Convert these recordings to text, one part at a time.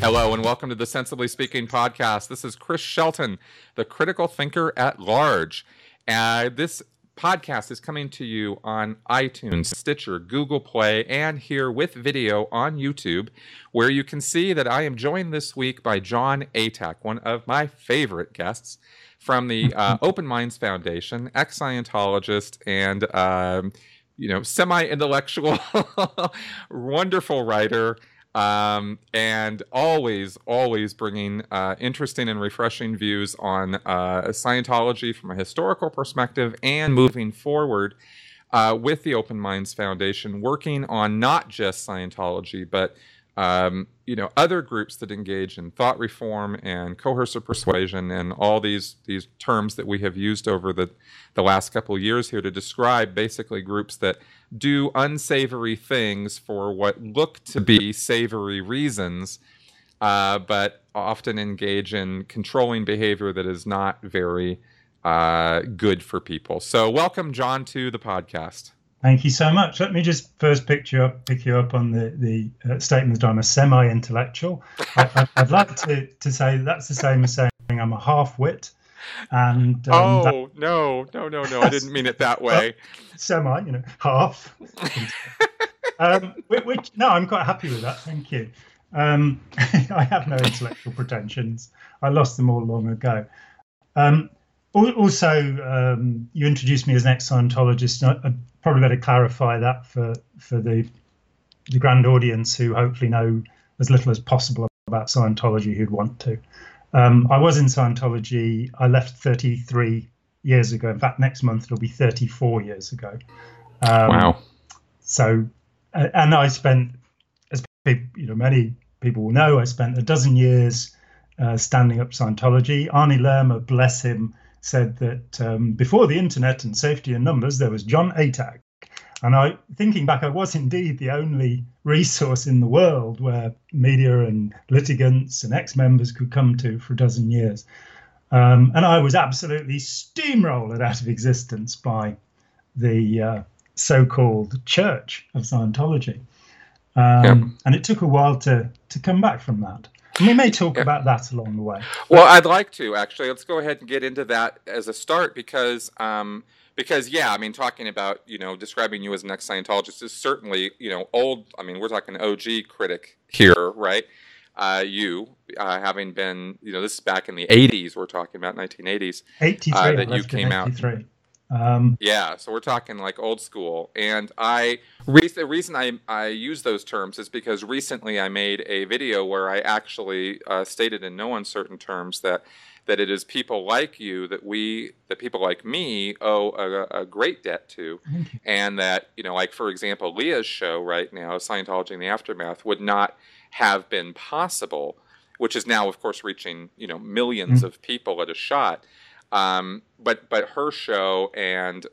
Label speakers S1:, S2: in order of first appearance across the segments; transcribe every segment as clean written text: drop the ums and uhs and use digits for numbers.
S1: Hello and welcome to the Sensibly Speaking podcast. This is Chris Shelton, the critical thinker at large. This podcast is coming to you on iTunes, Stitcher, Google Play, and here with video on YouTube, where you can see that I am joined this week by Jon Atack, one of my favorite guests from the Open Minds Foundation, ex-Scientologist, and semi-intellectual, wonderful writer. And always bringing interesting and refreshing views on Scientology from a historical perspective and moving forward with the Open Minds Foundation, working on not just Scientology, but other groups that engage in thought reform and coercive persuasion and all these terms that we have used over the last couple of years here to describe basically groups that do unsavory things for what look to be savory reasons, but often engage in controlling behavior that is not very good for people. So welcome, Jon, to the podcast.
S2: Thank you so much. Let me just first pick you up on the statement that I'm a semi-intellectual. I'd like to say that's the same as saying I'm a half-wit. And
S1: no, I didn't mean it that way.
S2: Semi, half. Which no, I'm quite happy with that. Thank you. I have no intellectual pretensions. I lost them all long ago. Also, you introduced me as an ex-Scientologist. I'd probably better clarify that for the grand audience who hopefully know as little as possible about Scientology who'd want to. I was in Scientology. I left 33 years ago. In fact, next month it'll be 34 years ago.
S1: Wow.
S2: So, and I spent, as many people will know, I spent a dozen years standing up Scientology. Arnie Lerner, bless him, said that before the internet and safety in numbers, there was Jon Atack. And thinking back, I was indeed the only resource in the world where media and litigants and ex-members could come to for a dozen years. And I was absolutely steamrolled out of existence by the so-called Church of Scientology. And it took a while to come back from that. And we may talk about that along the way.
S1: Well, I'd like to, actually. Let's go ahead and get into that as a start because talking about, describing you as an ex-Scientologist is certainly, old. I mean, we're talking OG critic here, right? Having been, this is back in the 80s, we're talking about 1980s.
S2: 83,
S1: that you came out. So we're talking like old school. And the reason I use those terms is because recently I made a video where I actually stated in no uncertain terms that it is people like you that people like me owe a great debt to, and that, like, for example, Leah's show right now, Scientology in the Aftermath, would not have been possible, which is now, of course, reaching, millions of people at a shot. But her show and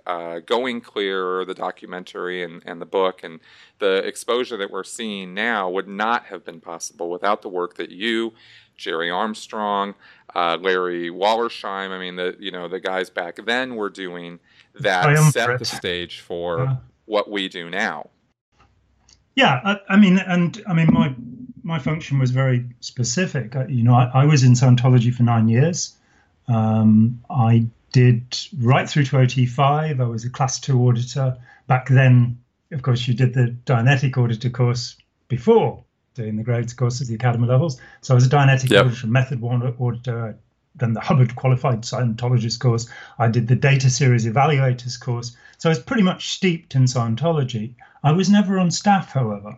S1: Going Clear, the documentary and the book and the exposure that we're seeing now would not have been possible without the work that you, Jerry Armstrong, Larry Wallersheim, the guys back then were doing that set the stage for what we do now.
S2: Yeah, my function was very specific. I was in Scientology for 9 years. I did right through to OT5. I was a class 2 auditor. Back then, of course, you did the Dianetic auditor course before doing the grades course at the academy levels. So I was a Dianetic auditor, Method 1 auditor, then the Hubbard Qualified Scientologist course. I did the Data Series Evaluators course. So I was pretty much steeped in Scientology. I was never on staff, however.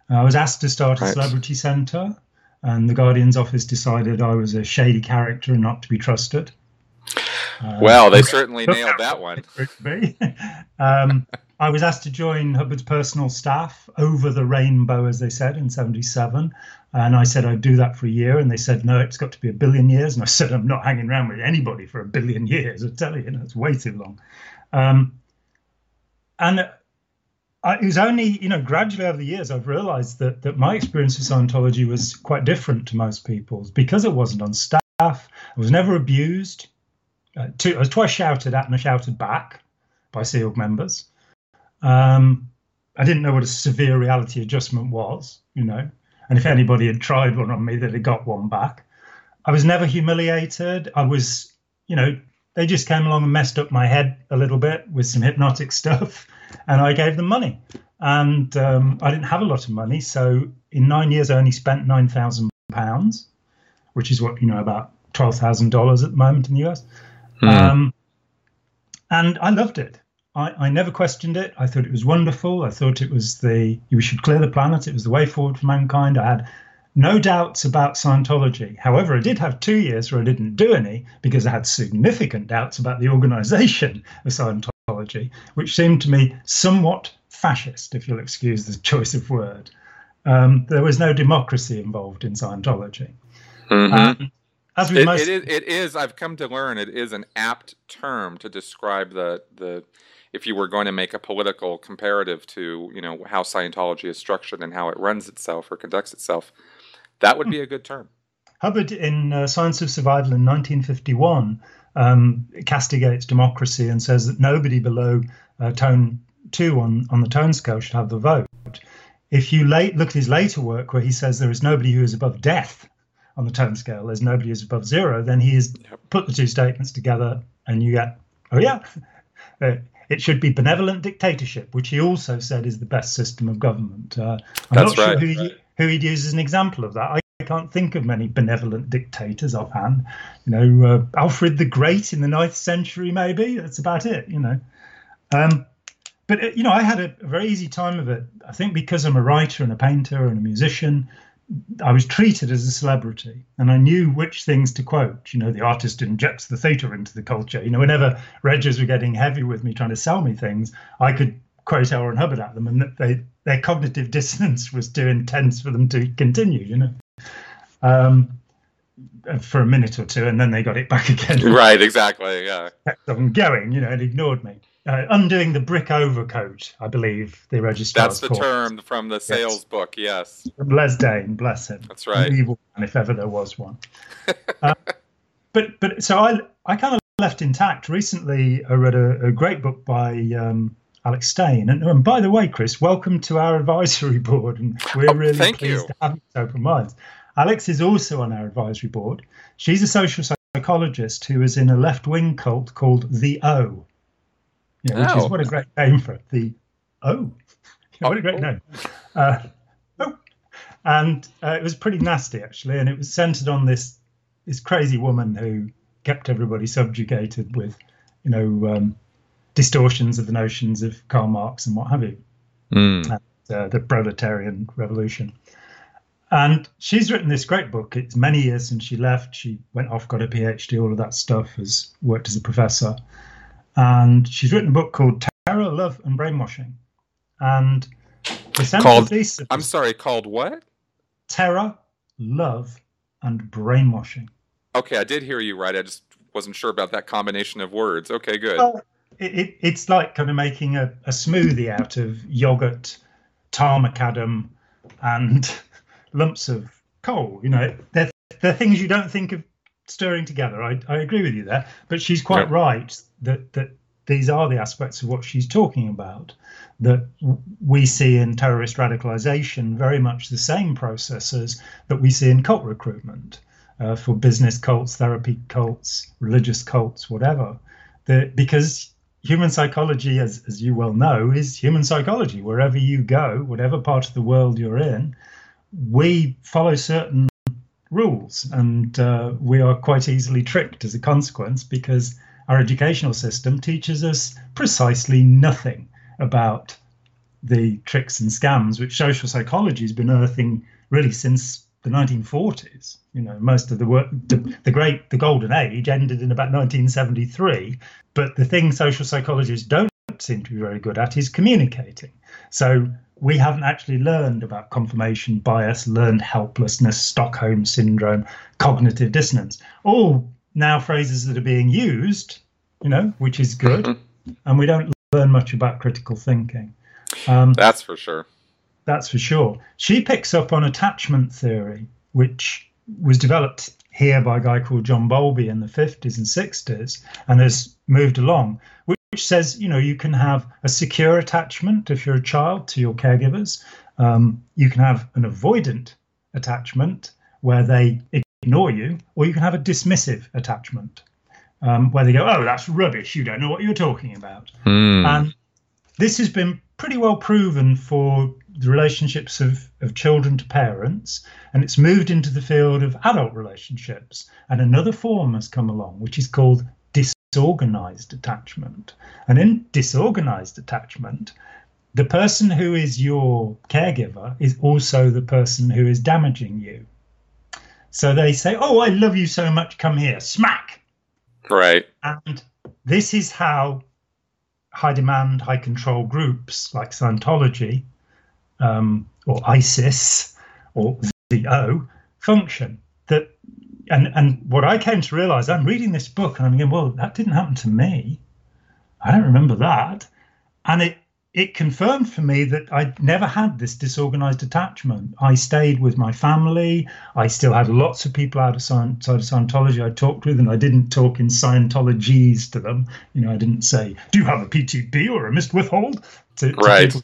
S2: I was asked to start a celebrity centre, and the Guardian's office decided I was a shady character and not to be trusted.
S1: Well, they certainly nailed that one.
S2: I was asked to join Hubbard's personal staff over the rainbow, as they said, in 1977. And I said I'd do that for a year. And they said, no, it's got to be 1 billion years. And I said, I'm not hanging around with anybody for 1 billion years. I tell you, it's way too long. It was only, gradually over the years, I've realized that my experience with Scientology was quite different to most people's because it wasn't on staff. I was never abused. I was twice shouted at and I shouted back by SEAL members. I didn't know what a severe reality adjustment was, And if anybody had tried one on me, they'd have got one back. I was never humiliated. I was, they just came along and messed up my head a little bit with some hypnotic stuff, and I gave them money. And I didn't have a lot of money. So in 9 years, I only spent £9,000, which is what, about $12,000 at the moment in the US. And I loved it. I never questioned it. I thought it was wonderful. I thought it was we should clear the planet. It was the way forward for mankind. I had no doubts about Scientology. However, I did have 2 years where I didn't do any because I had significant doubts about the organization of Scientology, which seemed to me somewhat fascist, if you'll excuse the choice of word. There was no democracy involved in Scientology. As we
S1: it is. I've come to learn it is an apt term to describe the if you were going to make a political comparative to how Scientology is structured and how it runs itself or conducts itself, that would be a good term.
S2: Hubbard in Science of Survival in 1951 castigates democracy and says that nobody below tone 2 on the tone scale should have the vote. If you look at his later work where he says there is nobody who is above death on the tone scale, there's nobody who's above 0, then he has put the two statements together and you get, it should be benevolent dictatorship, which he also said is the best system of government. I'm not sure who he'd use as an example of that. I can't think of many benevolent dictators offhand. Alfred the Great in the 9th century, maybe. That's about it, But, I had a very easy time of it. I think because I'm a writer and a painter and a musician, I was treated as a celebrity, and I knew which things to quote. The artist injects the theatre into the culture. Whenever Reggers were getting heavy with me trying to sell me things, I could quote L. Ron Hubbard at them, and their cognitive dissonance was too intense for them to continue, for a minute or two, and then they got it back again.
S1: Right, exactly, yeah.
S2: Kept on going, and ignored me. Undoing the brick overcoat, I believe the registrar's
S1: That's the term from the sales book, yes.
S2: From Les Dane, bless him.
S1: That's right.
S2: An evil man, if ever there was one. But so I kind of left intact. Recently, I read a great book by Alex Stein. And by the way, Chris, welcome to our advisory board. And we're really pleased to have you with open minds. Alex is also on our advisory board. She's a social psychologist who is in a left-wing cult called The O. Which is what a great name for it. The O. What a great name. And it was pretty nasty, actually. And it was centered on this crazy woman who kept everybody subjugated with, distortions of the notions of Karl Marx and what have you. And, the proletarian revolution. And she's written this great book. It's many years since she left. She went off, got a PhD, all of that stuff, has worked as a professor. And she's written a book called Terra, Love and Brainwashing. And the central thesis...
S1: I'm sorry, called what?
S2: Terra, Love and Brainwashing.
S1: Okay, I did hear you right. I just wasn't sure about that combination of words. Okay, good.
S2: Well, it's like kind of making a smoothie out of yogurt, tar macadam, and lumps of coal. They're things you don't think of stirring together. I agree with you there. But she's quite right that these are the aspects of what she's talking about, that we see in terrorist radicalization very much the same processes that we see in cult recruitment for business cults, therapy cults, religious cults, whatever. Because human psychology, as you well know, is human psychology. Wherever you go, whatever part of the world you're in, we follow certain rules, and we are quite easily tricked as a consequence because our educational system teaches us precisely nothing about the tricks and scams which social psychology has been unearthing really since the 1940s. Most of the work, the golden age ended in about 1973. But the thing social psychologists don't seem to be very good at is communicating. So we haven't actually learned about confirmation bias, learned helplessness, Stockholm syndrome, cognitive dissonance. All now phrases that are being used, which is good. And we don't learn much about critical thinking.
S1: That's for sure.
S2: That's for sure. She picks up on attachment theory, which was developed here by a guy called John Bowlby in the 50s and 60s and has moved along, which says, you can have a secure attachment if you're a child to your caregivers. You can have an avoidant attachment, where they ignore you, or you can have a dismissive attachment, where they go, oh, that's rubbish, you don't know what you're talking about. And this has been pretty well proven for the relationships of children to parents, and it's moved into the field of adult relationships. And another form has come along, which is called disorganized attachment. And in disorganized attachment, the person who is your caregiver is also the person who is damaging you. So they say, oh, I love you so much, come here, smack.
S1: Right.
S2: And this is how high demand, high control groups like Scientology or ISIS or VO function. And what I came to realize, I'm reading this book and I'm thinking, well, that didn't happen to me. I don't remember that. And it confirmed for me that I'd never had this disorganized attachment. I stayed with my family. I still had lots of people outside of Scientology I talked with, and I didn't talk in Scientologys to them. I didn't say, do you have a PTP or a missed withhold? To people,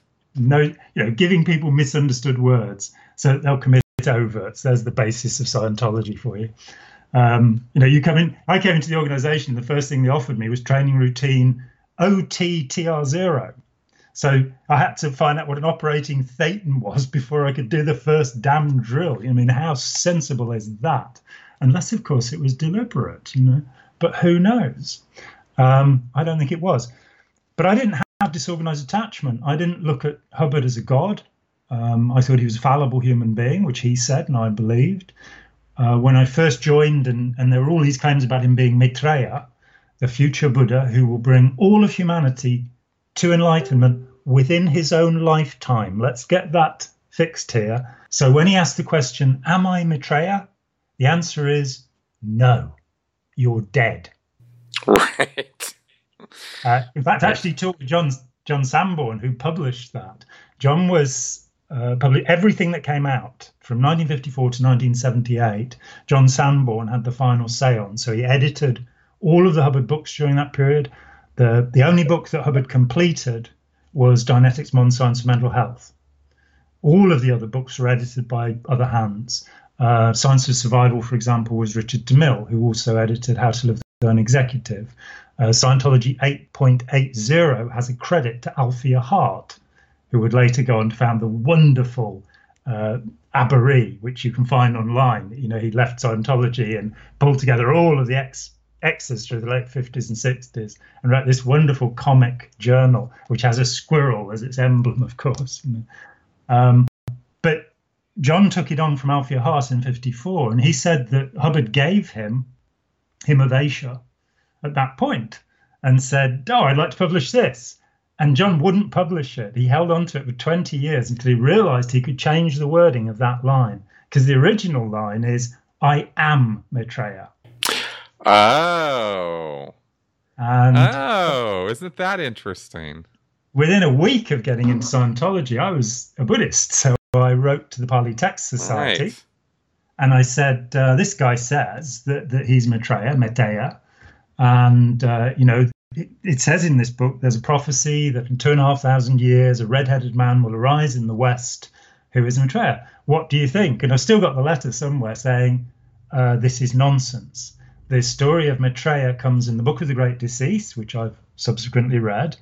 S2: giving people misunderstood words so that they'll commit overts. There's the basis of Scientology for you. You come in. I came into the organization. The first thing they offered me was training routine OTTR0. So I had to find out what an operating thetan was before I could do the first damn drill. How sensible is that? Unless, of course, it was deliberate, But who knows? I don't think it was. But I didn't have disorganized attachment. I didn't look at Hubbard as a god. I thought he was a fallible human being, which he said, and I believed. When I first joined, and there were all these claims about him being Maitreya, the future Buddha who will bring all of humanity to enlightenment within his own lifetime. Let's get that fixed here. So when he asked the question, am I Maitreya? The answer is no, you're dead.
S1: Right.
S2: In fact, I actually talked to Jon Sanborn, who published that. Jon was published everything that came out from 1954 to 1978. Jon Sanborn had the final say on. So he edited all of the Hubbard books during that period. The only book that Hubbard completed was Dianetics, Modern Science of Mental Health. All of the other books were edited by other hands. Science of Survival, for example, was Richard DeMille, who also edited How to Live the Unexecutive. Scientology 8.80 has a credit to Althea Hart, who would later go on to found the wonderful Aberie, which you can find online. He left Scientology and pulled together all of the exes through the late 50s and 60s and wrote this wonderful comic journal, which has a squirrel as its emblem, of course. But Jon took it on from Althea Hart in 54, and he said that Hubbard gave him of Asia at that point and said, oh, I'd like to publish this. And Jon wouldn't publish it. He held on to it for 20 years until he realized he could change the wording of that line, because the original line is, I am Maitreya.
S1: Oh. Isn't that interesting?
S2: Within a week of getting into Scientology, I was a Buddhist. So I wrote to the Pali Text Society. Right. And I said, this guy says that he's Maitreya. And, it says in this book, there's a prophecy that in 2,500 years, a red-headed man will arise in the West who is Maitreya. What do you think? And I've still got the letter somewhere saying, this is nonsense. The story of Maitreya comes in the Book of the Great Decease, which I've subsequently read,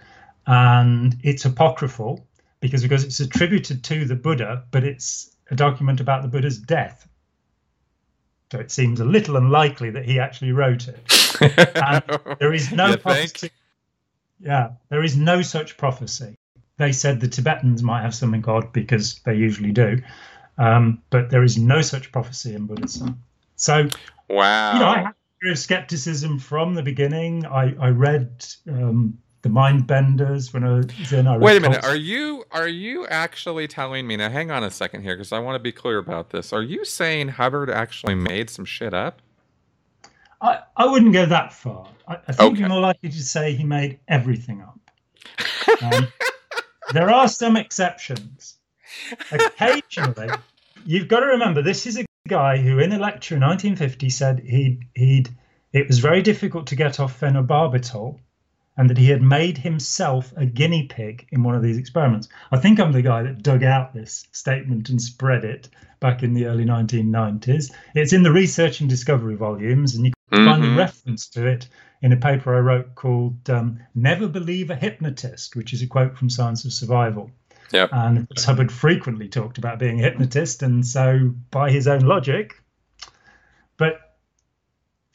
S2: and it's apocryphal because it's attributed to the Buddha, but it's a document about the Buddha's death. So it seems a little unlikely that he actually wrote it. And there is no prophecy. Yeah, there is no such prophecy. They said the Tibetans might have something odd because they usually do, but there is no such prophecy in Buddhism. So,
S1: wow.
S2: I had of skepticism from the beginning. I read the Mind Benders when I was in.
S1: Wait a minute. Are you actually telling me now? Hang on a second here, because I want to be clear about this. Are you saying Hubbard actually made some shit up?
S2: I wouldn't go that far. I think you're more likely to say he made everything up. There are some exceptions. Occasionally, you've got to remember this is a guy who in a lecture in 1950 said it was very difficult to get off Phenobarbital, and that he had made himself a guinea pig in one of these experiments. I think I'm the guy that dug out this statement and spread it back in the early 1990s. It's in the Research and Discovery volumes, and you can find a reference to it in a paper I wrote called Never Believe a Hypnotist, which is a quote from Science of Survival.
S1: Yep.
S2: And Hubbard frequently talked about being a hypnotist, and so by his own logic. But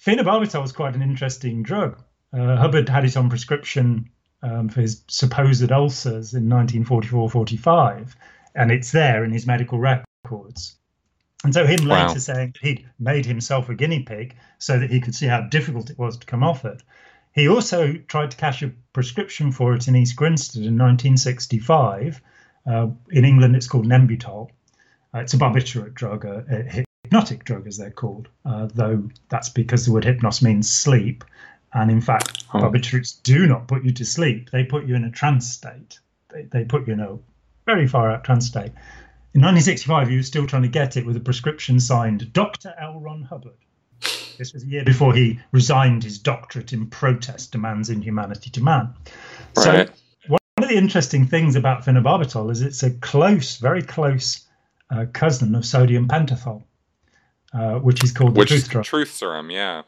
S2: phenobarbital was quite an interesting drug. Hubbard had it on prescription for his supposed ulcers in 1944-45, and it's there in his medical records. And so him later saying that he'd made himself a guinea pig so that he could see how difficult it was to come off it. He also tried to cash a prescription for it in East Grinstead in 1965. In England, it's called Nembutal. It's a barbiturate drug, a hypnotic drug, as they're called, though that's because the word hypnos means sleep. And in fact, barbiturates do not put you to sleep. They put you in a trance state. They put you in a very far out trance state. In 1965, he was still trying to get it with a prescription signed Dr. L. Ron Hubbard. This was a year before he resigned his doctorate in protest to man's inhumanity to man.
S1: Right.
S2: So one of the interesting things about phenobarbital is it's a close, very close cousin of sodium pentothal, which is called the truth drug.
S1: Truth serum, yeah.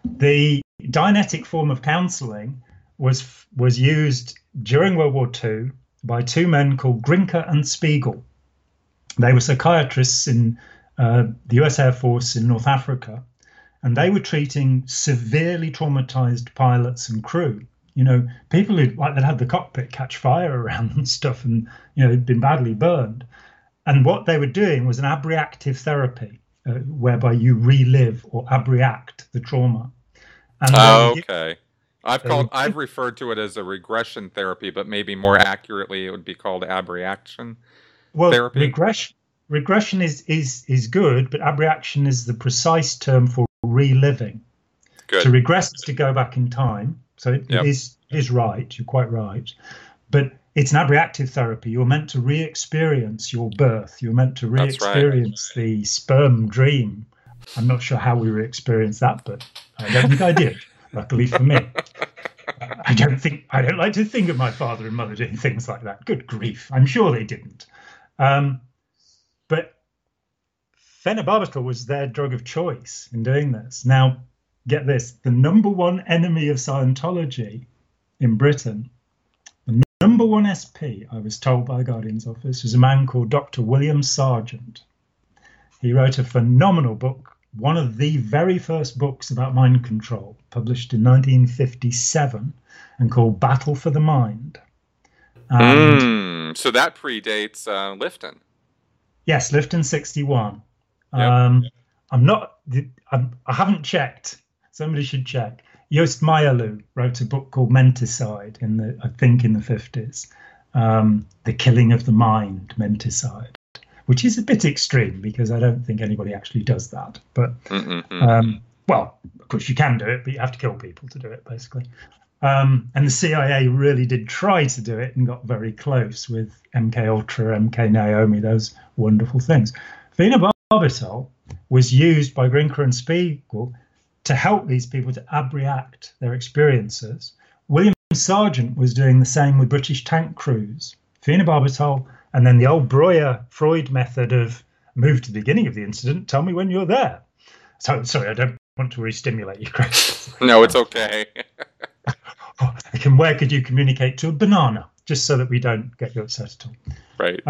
S2: The Dianetic form of counselling was used during World War II by two men called Grinker and Spiegel. They were psychiatrists in the US Air Force in North Africa, and they were treating severely traumatized pilots and crew. You know, people who that had the cockpit catch fire around and stuff, and had been badly burned. And what they were doing was an abreactive therapy, whereby you relive or abreact the trauma. And
S1: okay. I've referred to it as a regression therapy, but maybe more accurately, it would be called abreaction therapy.
S2: Regression is good, but abreaction is the precise term for reliving.
S1: Good.
S2: To regress is to go back in time. So it is right. You're quite right. But it's an abreactive therapy. You're meant to re-experience your birth. You're meant to re-experience the sperm dream. I'm not sure how we re-experienced that, but I don't think I did. Luckily for me. I don't like to think of my father and mother doing things like that. Good grief. I'm sure they didn't. But phenobarbital was their drug of choice in doing this. Now, get this, the number one enemy of Scientology in Britain, the number one SP, I was told by the Guardian's office, was a man called Dr. William Sargent. He wrote a phenomenal book, one of the very first books about mind control, published in 1957 and called Battle for the Mind.
S1: So that predates Lifton.
S2: Yes, Lifton 61.
S1: Yep.
S2: I haven't checked. Somebody should check. Joost Meierloo wrote a book called Menticide in the 50s. The Killing of the Mind, Menticide, which is a bit extreme because I don't think anybody actually does that. But, well, of course you can do it, but you have to kill people to do it, basically. And the CIA really did try to do it and got very close with MK Ultra, MK Naomi, those wonderful things. Phenobarbital was used by Grinker and Spiegel to help these people to abreact their experiences. William Sargent was doing the same with British tank crews. Phenobarbital, and then the old Breuer Freud method of move to the beginning of the incident, tell me when you're there. So, sorry, I don't want to re-stimulate you, Chris.
S1: No, it's okay.
S2: Where could you communicate to a banana, just so that we don't get you upset at all?
S1: Right.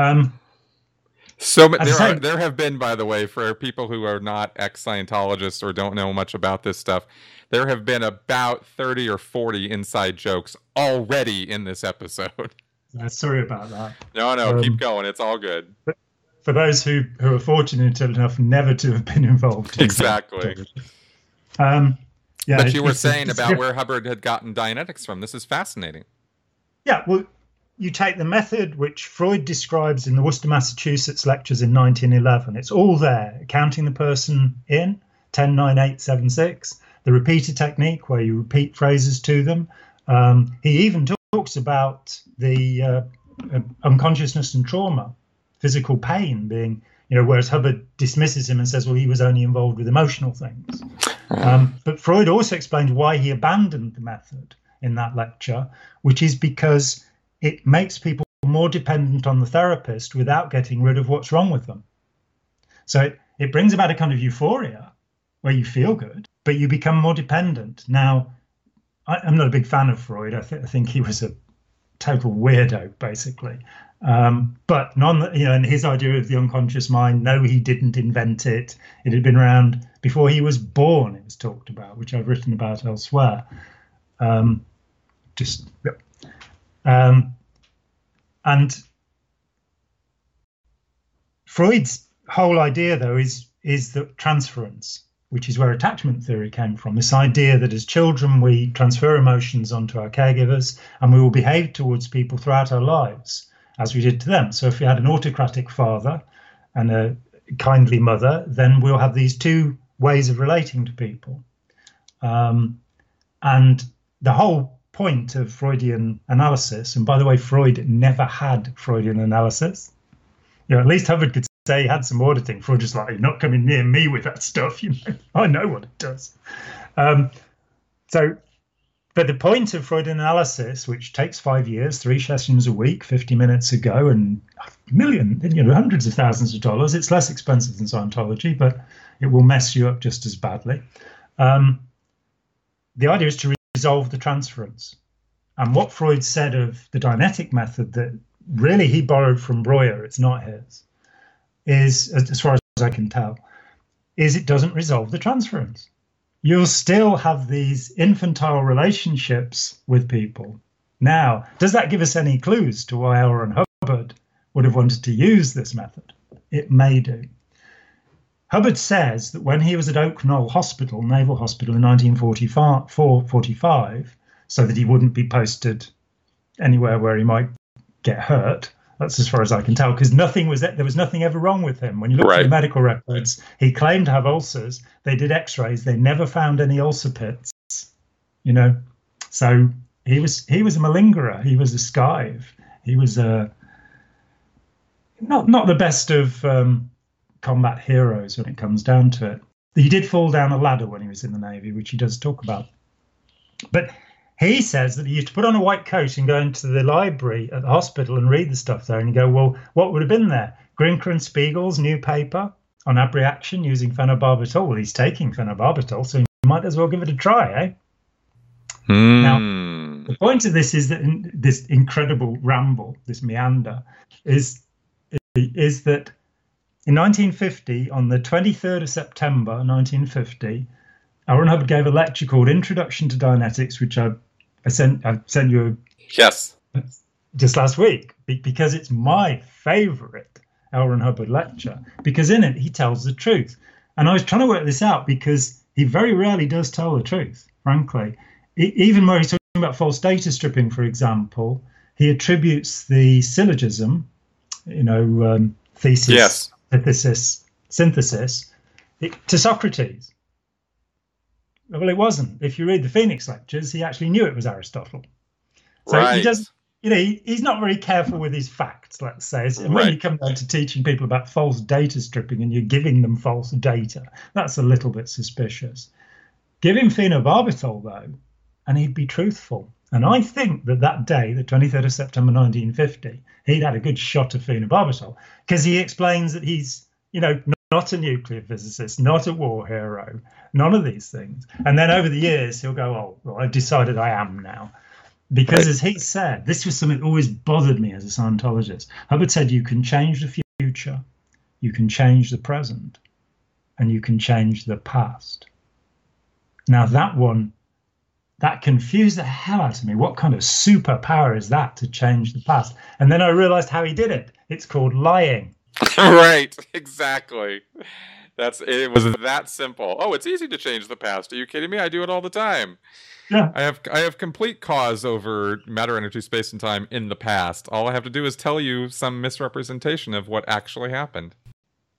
S1: So there have been, by the way, for people who are not ex-Scientologists or don't know much about this stuff, there have been about 30 or 40 inside jokes already in this episode.
S2: Sorry about that.
S1: No, keep going. It's all good.
S2: But for those who are fortunate enough never to have been involved.
S1: Exactly.
S2: Yeah,
S1: but you were saying about where Hubbard had gotten Dianetics from. This is fascinating. Yeah,
S2: well, you take the method which Freud describes in the Worcester, Massachusetts lectures in 1911. It's all there. Counting the person in, 10, 9, 8, 7, 6. The repeater technique where you repeat phrases to them. He even talks about the unconsciousness and trauma, physical pain being, whereas Hubbard dismisses him and says, well, he was only involved with emotional things. But Freud also explained why he abandoned the method. in that lecture, which is because it makes people more dependent on the therapist without getting rid of what's wrong with them. So it brings about a kind of euphoria where you feel good, but you become more dependent. Now, I'm not a big fan of Freud. I think he was a total weirdo, basically. But and his idea of the unconscious mind, no, he didn't invent it. It had been around before he was born. It was talked about, which I've written about elsewhere. And Freud's whole idea, though, is the transference, which is where attachment theory came from. This idea that as children we transfer emotions onto our caregivers, and we will behave towards people throughout our lives as we did to them. So if you had an autocratic father and a kindly mother, then we'll have these two ways of relating to people. And the whole point of Freudian analysis, and by the way, Freud never had Freudian analysis. At least Hubbard could say he had some auditing. Freud just like, you're not coming near me with that stuff, I know what it does. But the point of Freudian analysis, which takes 5 years, 3 sessions a week, 50 minutes a go, and hundreds of thousands of dollars. It's less expensive than Scientology, but it will mess you up just as badly. The idea is to resolve the transference. And what Freud said of the Dianetic method that really he borrowed from Breuer, it's not his, is, as far as I can tell, is it doesn't resolve the transference. You'll still have these infantile relationships with people. Now, does that give us any clues to why L. Ron Hubbard would have wanted to use this method? It may do. Hubbard says that when he was at Oak Knoll Hospital, Naval Hospital, in 1945, so that he wouldn't be posted anywhere where he might get hurt. That's as far as I can tell, because there was nothing ever wrong with him. When you look at the medical records, he claimed to have ulcers. They did x-rays. They never found any ulcer pits, So he was a malingerer. He was a skive. He was not the best of combat heroes when it comes down to it. He did fall down a ladder when he was in the Navy, which he does talk about. But he says that he used to put on a white coat and go into the library at the hospital and read the stuff there. And you go, well, what would have been there? Grinker and Spiegel's new paper on abreaction using phenobarbital. Well, he's taking phenobarbital, so you might as well give it a try, eh? Now, the point of this is that this incredible ramble, this meander, is that in 1950, on the 23rd of September, 1950, L. Ron Hubbard gave a lecture called Introduction to Dianetics, which I sent you just last week, because it's my favorite L. Ron Hubbard lecture, because in it he tells the truth. And I was trying to work this out because he very rarely does tell the truth, frankly. Even where he's talking about false data stripping, for example, he attributes the syllogism, thesis, antithesis, synthesis, to Socrates. Well, it wasn't. If you read the Phoenix Lectures, he actually knew it was Aristotle. So he doesn't, he's not very careful with his facts, let's say. And when you come down to teaching people about false data stripping and you're giving them false data, that's a little bit suspicious. Give him phenobarbital, though, and he'd be truthful. And I think that day, the 23rd of September 1950, he'd had a good shot of phenobarbital, because he explains that he's, not a nuclear physicist, not a war hero, none of these things. And then over the years, he'll go, oh, well, I've decided I am now. Because as he said, this was something that always bothered me as a Scientologist. Hubbard said, you can change the future, you can change the present, and you can change the past. Now, that confused the hell out of me. What kind of superpower is that to change the past? And then I realized how he did it. It's called lying.
S1: Right, exactly. It was that simple. Oh, it's easy to change the past. Are you kidding me? I do it all the time. Yeah. I have complete cause over matter, energy, space, and time in the past. All I have to do is tell you some misrepresentation of what actually happened.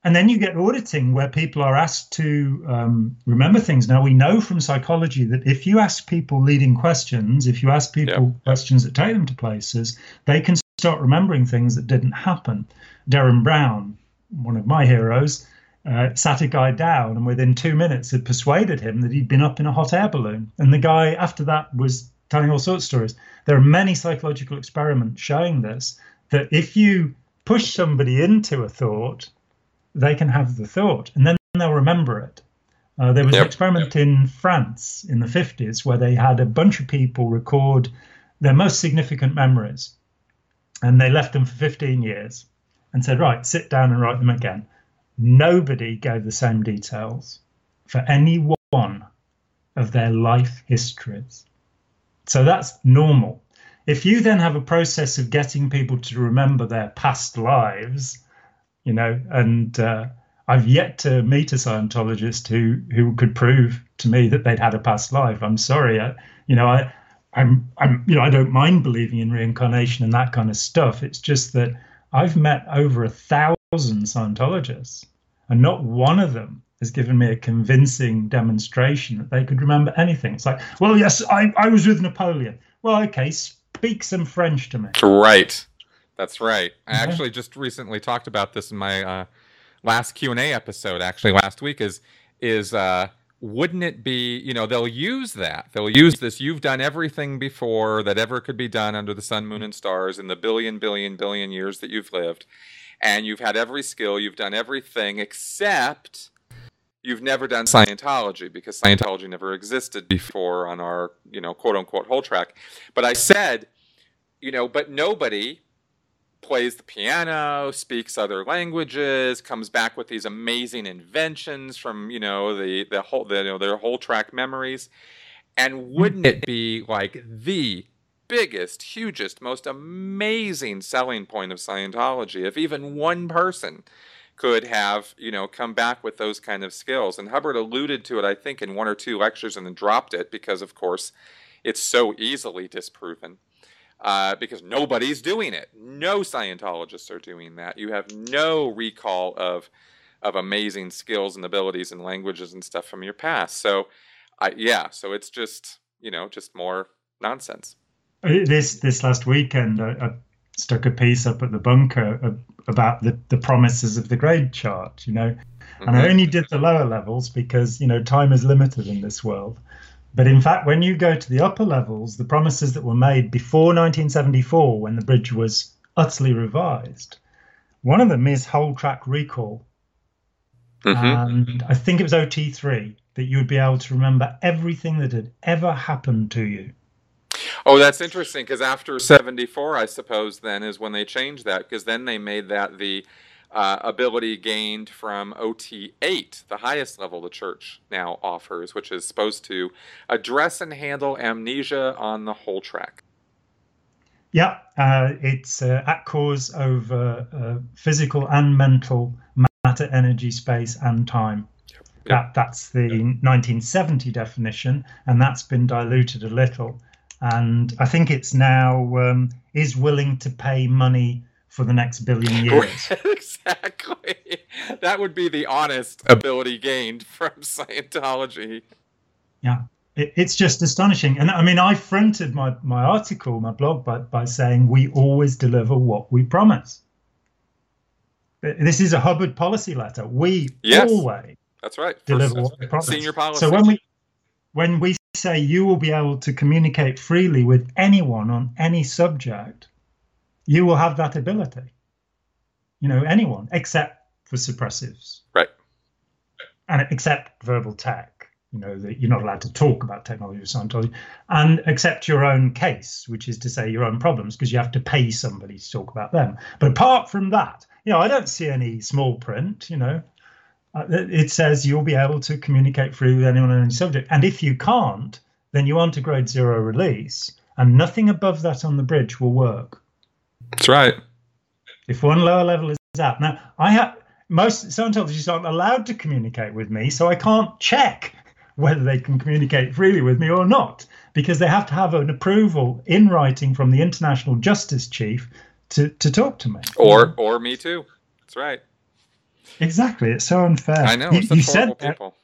S2: And then you get auditing where people are asked to remember things. Now, we know from psychology that if you ask people leading questions, if you ask people questions that take them to places, they can start remembering things that didn't happen. Derren Brown, one of my heroes, sat a guy down and within 2 minutes had persuaded him that he'd been up in a hot air balloon. And the guy after that was telling all sorts of stories. There are many psychological experiments showing this, that if you push somebody into a thought, they can have the thought and then they'll remember it. There was an experiment in France in the 50s where they had a bunch of people record their most significant memories, and they left them for 15 years and said, right, sit down and write them again. Nobody gave the same details for any one of their life histories. So that's normal. If you then have a process of getting people to remember their past lives, and I've yet to meet a Scientologist who could prove to me that they'd had a past life. I'm sorry, I don't mind believing in reincarnation and that kind of stuff. It's just that I've met over 1,000 Scientologists, and not one of them has given me a convincing demonstration that they could remember anything. It's like, well, yes, I was with Napoleon. Well, okay, speak some French to me.
S1: Right. That's right. I actually just recently talked about this in my last Q&A episode, actually last week, is wouldn't it be, they'll use that. They'll use this, you've done everything before that ever could be done under the sun, moon, and stars in the billion years that you've lived. And you've had every skill, you've done everything, except you've never done Scientology, because Scientology never existed before on our, quote-unquote whole track. But I said, but nobody plays the piano, speaks other languages, comes back with these amazing inventions from, their whole track memories. And wouldn't it be like the biggest, hugest, most amazing selling point of Scientology if even one person could have, come back with those kind of skills? And Hubbard alluded to it, I think, in one or two lectures and then dropped it because, of course, it's so easily disproven. Because nobody's doing it. No Scientologists are doing that. You have no recall of amazing skills and abilities and languages and stuff from your past. So, so it's just, just more nonsense.
S2: This last weekend, I stuck a piece up at the bunker about the promises of the grade chart, and I only did the lower levels because, time is limited in this world. But in fact, when you go to the upper levels, the promises that were made before 1974, when the bridge was utterly revised, one of them is whole track recall. And I think it was OT3, that you would be able to remember everything that had ever happened to you.
S1: Oh, that's interesting, because after 74, I suppose, then is when they changed that, because then they made that the ability gained from OT8, the highest level the church now offers, which is supposed to address and handle amnesia on the whole track.
S2: Yeah, it's at cause over physical and mental matter, energy, space, and time. Yep. That's the 1970 definition, and that's been diluted a little. And I think it's now is willing to pay money for the next billion years.
S1: Exactly. That would be the honest ability gained from Scientology.
S2: Yeah, it's just astonishing. And I mean, I fronted my article, my blog, by saying we always deliver what we promise. This is a Hubbard policy letter. We always
S1: that's right.
S2: deliver what we promise.
S1: Senior policy.
S2: So when we say you will be able to communicate freely with anyone on any subject, you will have that ability. Anyone, except for suppressives.
S1: Right.
S2: And except verbal tech, that you're not allowed to talk about technology or Scientology, and accept your own case, which is to say your own problems, because you have to pay somebody to talk about them. But apart from that, I don't see any small print, it says you'll be able to communicate freely with anyone on any subject. And if you can't, then you want a grade 0 release, and nothing above that on the bridge will work.
S1: That's right.
S2: If one lower level is out. Now, most Scientologists aren't allowed to communicate with me, so I can't check whether they can communicate freely with me or not, because they have to have an approval in writing from the International Justice Chief to talk to me.
S1: Or me too. That's right.
S2: Exactly. It's so unfair.
S1: I know. It's such horrible people.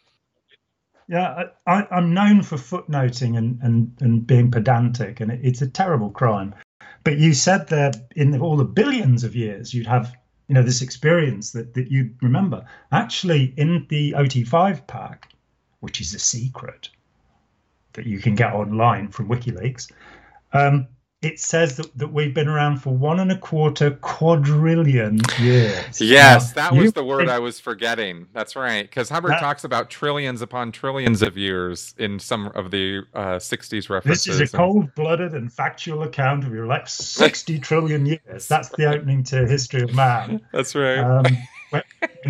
S2: Yeah, I'm known for footnoting and being pedantic, and it's a terrible crime. But you said that in all the billions of years, you'd have, this experience that you'd remember. Actually, in the OT5 pack, which is a secret, that you can get online from WikiLeaks, it says that we've been around for 1.25 quadrillion years.
S1: Yes, that was the word I was forgetting. That's right, because Hubbard talks about trillions upon trillions of years in some of the 60s references.
S2: This is a cold-blooded and factual account of your life, 60 trillion years. That's the opening to History of Man.
S1: That's right.
S2: When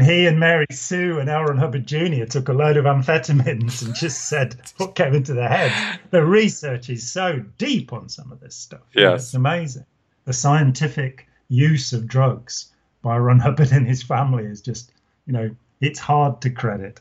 S2: he and Mary Sue and L. Ron Hubbard Jr. took a load of amphetamines and just said what came into their heads. The research is so deep on some of this stuff.
S1: Yes.
S2: It's amazing. The scientific use of drugs by Ron Hubbard and his family is just, it's hard to credit.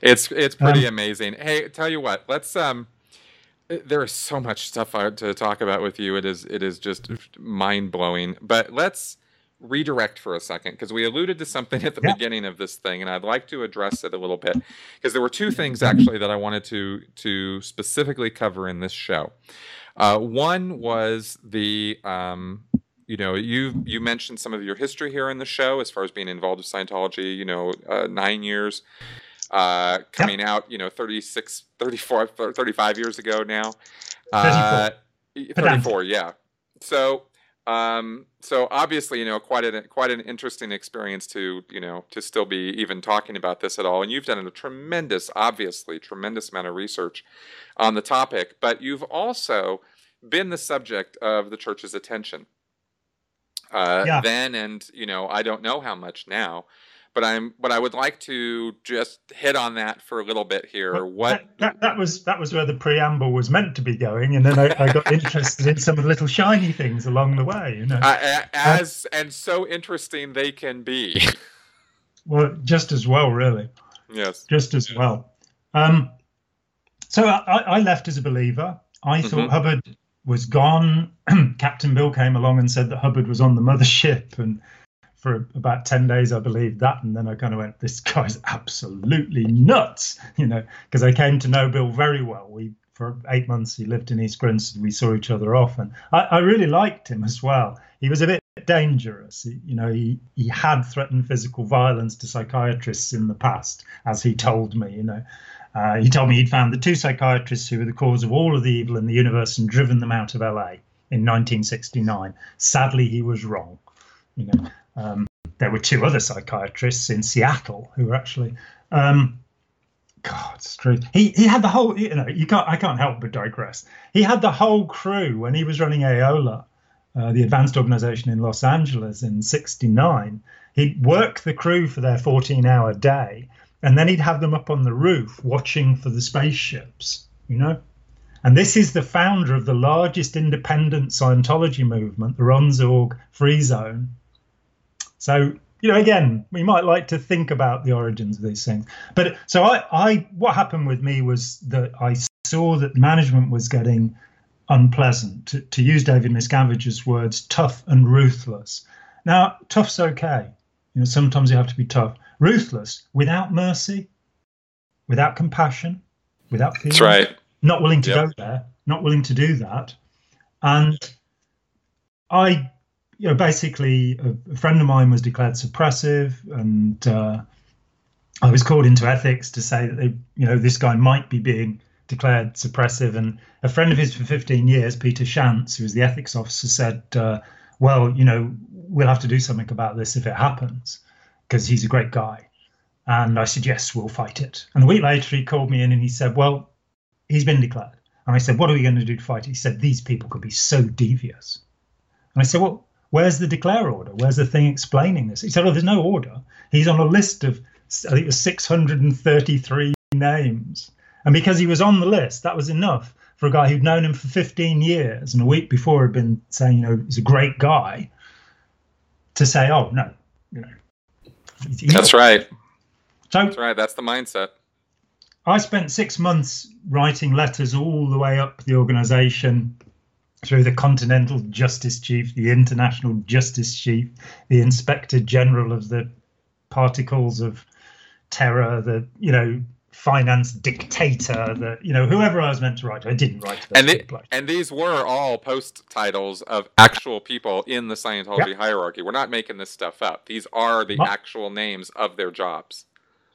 S1: It's pretty amazing. Hey, tell you what, let's there is so much stuff to talk about with you. It is just mind-blowing. But let's redirect for a second, because we alluded to something at the beginning of this thing, and I'd like to address it a little bit, because there were two things actually that I wanted to specifically cover in this show. One was the you mentioned some of your history here in the show as far as being involved with Scientology, 9 years coming out, 36, 34, 35 years ago now. 34, yeah. So obviously, quite an interesting experience to still be even talking about this at all. And you've done a tremendous amount of research on the topic, but you've also been the subject of the church's attention then, and I don't know how much now. But I would like to just hit on that for a little bit here.
S2: That was where the preamble was meant to be going, and then I got interested in some of the little shiny things along the way.
S1: And so interesting they can be.
S2: Well, just as well, really.
S1: Yes,
S2: just as well. So I left as a believer. I thought Hubbard was gone. Captain Bill came along and said that Hubbard was on the mothership, and for about 10 days, I believed that. And then I kind of went, this guy's absolutely nuts, because I came to know Bill very well. For 8 months, he lived in East Grinstead. We saw each other often. I really liked him as well. He was a bit dangerous. He had threatened physical violence to psychiatrists in the past, as he told me, He told me he'd found the 2 psychiatrists who were the cause of all of the evil in the universe and driven them out of LA in 1969. Sadly, he was wrong. There were 2 other psychiatrists in Seattle who were actually, it's true. He had the whole, I can't help but digress. He had the whole crew when he was running AOLA, the advanced organization in Los Angeles in 69. He'd work the crew for their 14-hour day, and then he'd have them up on the roof watching for the spaceships, And this is the founder of the largest independent Scientology movement, the Ronzorg Free Zone. So, again, we might like to think about the origins of these things. But so what happened with me was that I saw that management was getting unpleasant, to use David Miscavige's words, tough and ruthless. Now, tough's okay. Sometimes you have to be tough. Ruthless, without mercy, without compassion, without feeling.
S1: That's right.
S2: Not willing to go there, not willing to do that. And I, basically a friend of mine was declared suppressive, and I was called into ethics to say that this guy might be being declared suppressive. And a friend of his for 15 years, Peter Shantz, who was the ethics officer, said, well, we'll have to do something about this if it happens, because he's a great guy. And I said, yes, we'll fight it. And a week later, he called me in and he said, well, he's been declared. And I said, what are we going to do to fight it? He said, these people could be so devious. And I said, well, where's the declare order? Where's the thing explaining this? He said, oh, there's no order. He's on a list of, I think it was 633 names. And because he was on the list, that was enough for a guy who'd known him for 15 years and a week before had been saying, he's a great guy, to say, oh, no,
S1: That's right.
S2: So,
S1: that's right. That's the mindset.
S2: I spent 6 months writing letters all the way up the organization, through the Continental Justice Chief, the International Justice Chief, the Inspector General of the Particles of Terra, the finance dictator, whoever I was meant to write to. I didn't write to those
S1: and these were all post titles of actual people in the Scientology hierarchy. We're not making this stuff up. These are the actual names of their jobs.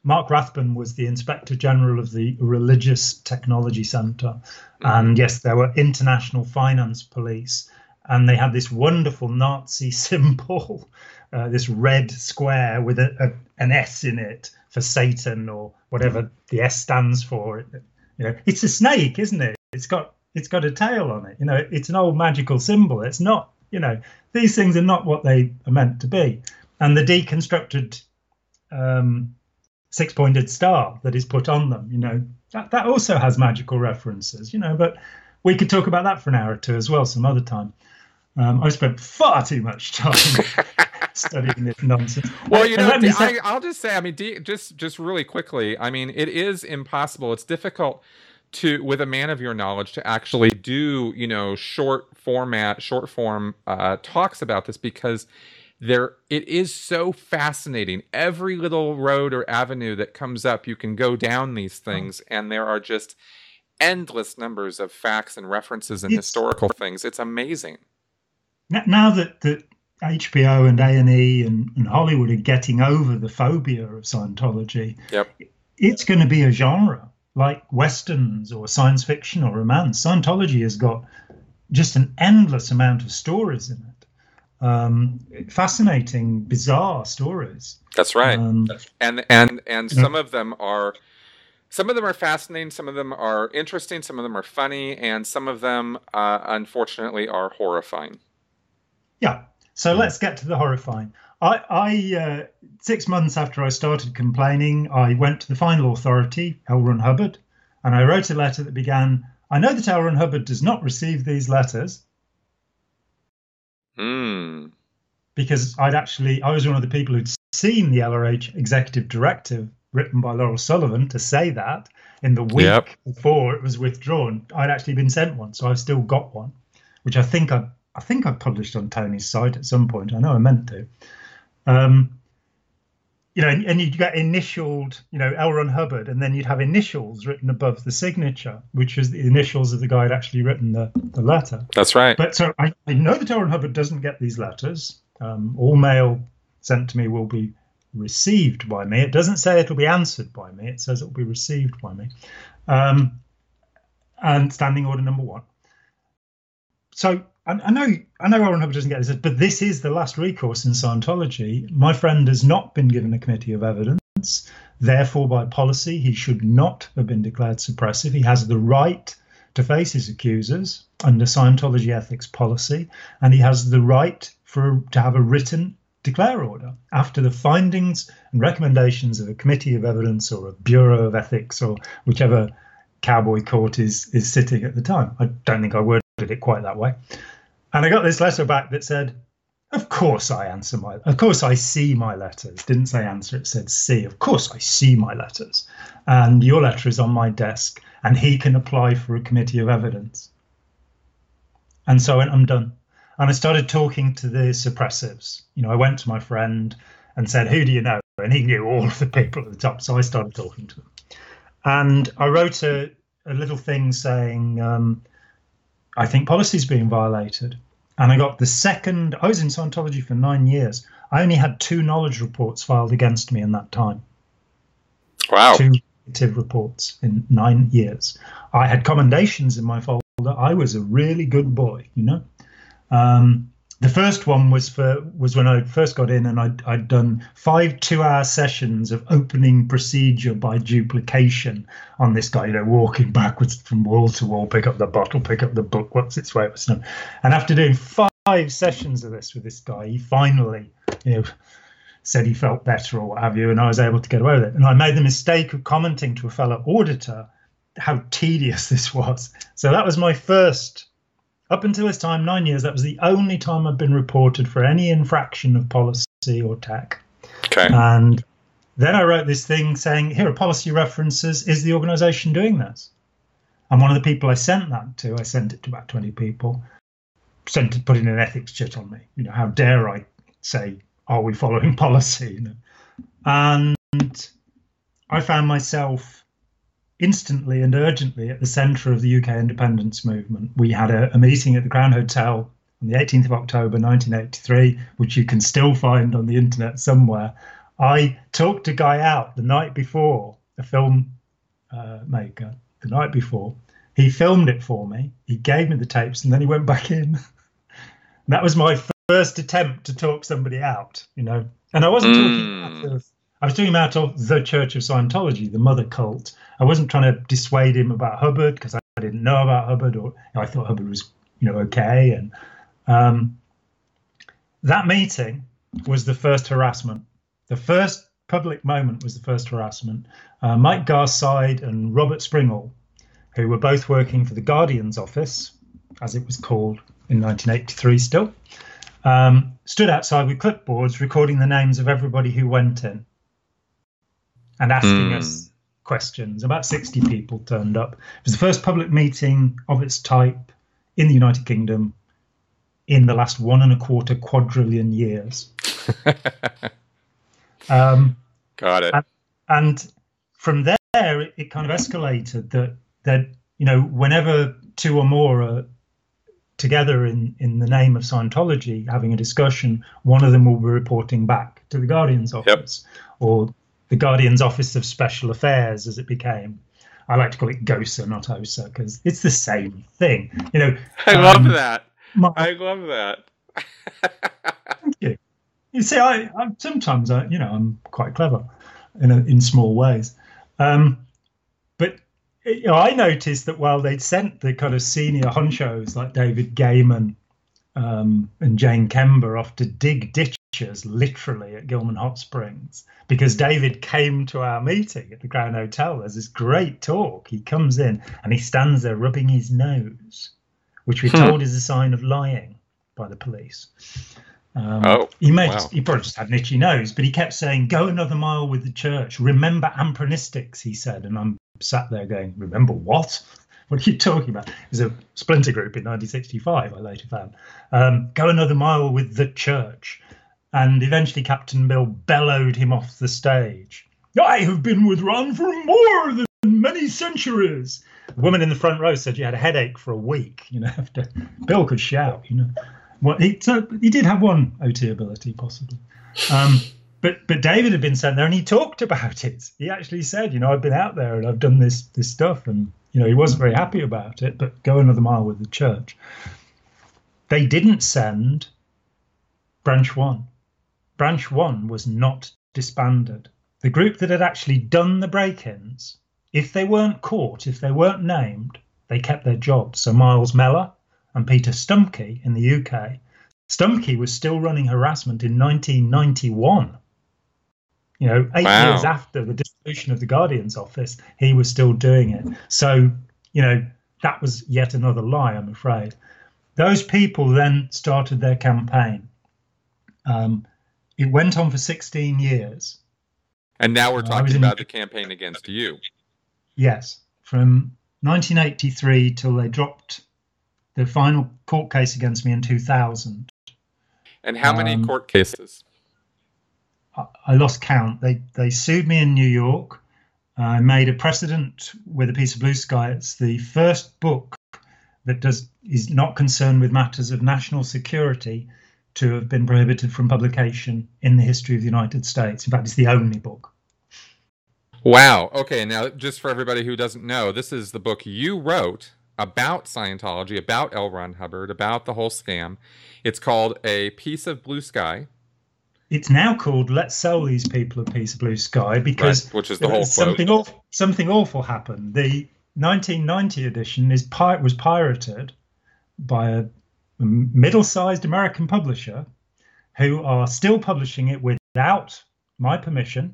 S2: Mark Rathbun was the Inspector General of the Religious Technology Centre. And yes, there were international finance police. And they had this wonderful Nazi symbol, this red square with an S in it for Satan or whatever the S stands for. It's a snake, isn't it? It's got a tail on it. It's an old magical symbol. It's not. These things are not what they are meant to be. And the deconstructed six-pointed star that is put on them, that also has magical references. But we could talk about that for an hour or two as well some other time. I spent far too much time studying this nonsense.
S1: Well, I'll just say, just really quickly, it is impossible. It's difficult with a man of your knowledge to actually do, short form talks about this, because it is so fascinating. Every little road or avenue that comes up, you can go down these things, and there are just endless numbers of facts and references and historical things. It's amazing.
S2: Now that HBO and A&E and Hollywood are getting over the phobia of Scientology, it's going to be a genre like Westerns or science fiction or romance. Scientology has got just an endless amount of stories in it. Fascinating, bizarre stories.
S1: That's right. And some of them are fascinating, some of them are interesting, some of them are funny, and some of them, unfortunately, are horrifying.
S2: Yeah. So let's get to the horrifying. I 6 months after I started complaining, I went to the final authority, L. Ron Hubbard, and I wrote a letter that began, "I know that L. Ron Hubbard does not receive these letters." Because I was one of the people who'd seen the LRH executive directive written by Laurel Sullivan to say that in the week before it was withdrawn. I'd actually been sent one, so I've still got one, which I think I published on Tony's site at some point. I know I meant to. And you'd get initialed, L. Ron Hubbard, and then you'd have initials written above the signature, which was the initials of the guy who'd actually written the letter.
S1: That's right.
S2: But so I know that L. Ron Hubbard doesn't get these letters. All mail sent to me will be received by me. It doesn't say it'll be answered by me. It says it'll be received by me. And standing order number 1. So I know L. Ron Hubbard doesn't get this, but this is the last recourse in Scientology. My friend has not been given a committee of evidence. Therefore, by policy, he should not have been declared suppressive. He has the right to face his accusers under Scientology ethics policy, and he has the right to have a written declare order after the findings and recommendations of a committee of evidence or a bureau of ethics or whichever cowboy court is sitting at the time. I don't think I worded it quite that way. And I got this letter back that said, of course I see my letters. Didn't say answer, it said see. Of course I see my letters. And your letter is on my desk, and he can apply for a committee of evidence. And so I'm done. And I started talking to the suppressives. I went to my friend and said, who do you know? And he knew all of the people at the top. So I started talking to them. And I wrote a little thing saying, I think policy is being violated. And I got I was in Scientology for 9 years. I only had 2 knowledge reports filed against me in that time.
S1: Wow.
S2: 2 negative reports in 9 years. I had commendations in my folder. I was a really good boy, The first one was when I first got in, and I'd done 5 2-hour sessions of opening procedure by duplication on this guy, walking backwards from wall to wall, pick up the bottle, pick up the book, what's its way. And after doing 5 sessions of this with this guy, he finally, said he felt better or what have you, and I was able to get away with it. And I made the mistake of commenting to a fellow auditor how tedious this was. So that was my first. Up until this time, 9 years, that was the only time I've been reported for any infraction of policy or tech.
S1: Okay.
S2: And then I wrote this thing saying, here are policy references. Is the organization doing this? And one of the people I sent that to, I sent it to about 20 people, putting an ethics chit on me. How dare I say, are we following policy? And I found myself instantly and urgently at the centre of the UK independence movement. We had a meeting at the Crown Hotel on the 18th of October 1983, which you can still find on the internet somewhere. I talked a guy out the night before, a film maker, the night before. He filmed it for me. He gave me the tapes, and then he went back in. That was my first attempt to talk somebody out, you know. And I wasn't talking out of, I was talking about the Church of Scientology, the mother cult. I wasn't trying to dissuade him about Hubbard because I didn't know about Hubbard, or I thought Hubbard was, you know, okay. And that meeting was the first harassment. The first public moment was the first harassment. Mike Garside and Robert Springall, who were both working for the Guardian's office, as it was called in 1983 still, stood outside with clipboards recording the names of everybody who went in and asking us questions. About 60 people turned up. It was the first public meeting of its type in the United Kingdom in the last 1.25 quadrillion years.
S1: Got it.
S2: And from there, it kind of escalated that, you know, whenever two or more are together in the name of Scientology having a discussion, one of them will be reporting back to the Guardian's office, or the Guardian's Office of Special Affairs, as it became. I like to call it GOSA, not OSA, because it's the same thing. You know,
S1: I love that. I love that.
S2: Thank you. You see, I sometimes, you know, I'm quite clever in small ways. But you know, I noticed that while they'd sent the kind of senior honchos like David Gaiman and Jane Kember off to dig ditches, literally, at Gilman Hot Springs, because David came to our meeting at the Crown Hotel. There's this great talk. He comes in and he stands there rubbing his nose, which we're told is a sign of lying by the police. He probably just had an itchy nose, but he kept saying, "Go another mile with the church. Remember Ampronistics," he said. And I'm sat there going, "Remember what? What are you talking about?" It was a splinter group in 1965, I later found. "Go another mile with the church." And eventually Captain Bill bellowed him off the stage. "I have been with Ron for more than many centuries." The woman in the front row said she had a headache for a week, you know, after Bill could shout, you know. Well, he did have one OT ability, possibly. But David had been sent there and he talked about it. He actually said, you know, "I've been out there and I've done this stuff." And, you know, he wasn't very happy about it, but go another mile with the church. They didn't send Branch 1. Branch 1 was not disbanded. The group that had actually done the break-ins, if they weren't caught, if they weren't named, they kept their jobs. So Miles Mellor and Peter Stumkey in the UK. Stumkey was still running harassment in 1991. You know, 8 years after the dissolution of the Guardian's office, he was still doing it. So, you know, that was yet another lie, I'm afraid. Those people then started their campaign. It went on for 16 years.
S1: And now we're talking about the campaign against you.
S2: Yes. From 1983 till they dropped the final court case against me in 2000.
S1: And how many court cases?
S2: I lost count. They sued me in New York. I made a precedent with A Piece of Blue Sky. It's the first book that is not concerned with matters of national security to have been prohibited from publication in the history of the United States. In fact, it's the only book.
S1: Wow. Okay, now just for everybody who doesn't know, this is the book you wrote about Scientology, about L. Ron Hubbard, about the whole scam. It's called A Piece of Blue Sky. It's now called Let's Sell These People a Piece of Blue Sky, because
S2: which is the whole something awful happened. The 1990 edition was pirated by a middle-sized American publisher who are still publishing it without my permission,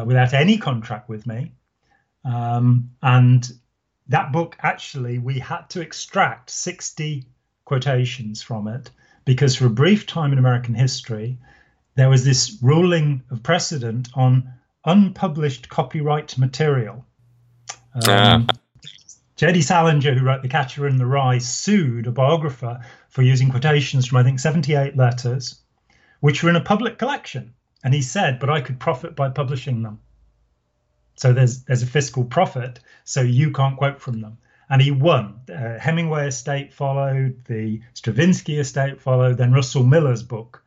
S2: without any contract with me. And that book, actually, we had to extract 60 quotations from it because for a brief time in American history, there was this ruling of precedent on unpublished copyright material. J.D. Salinger, who wrote The Catcher in the Rye, sued a biographer for using quotations from, I think, 78 letters, which were in a public collection. And he said, "But I could profit by publishing them. So there's a fiscal profit, so you can't quote from them." And he won. Hemingway estate followed, the Stravinsky estate followed, then Russell Miller's book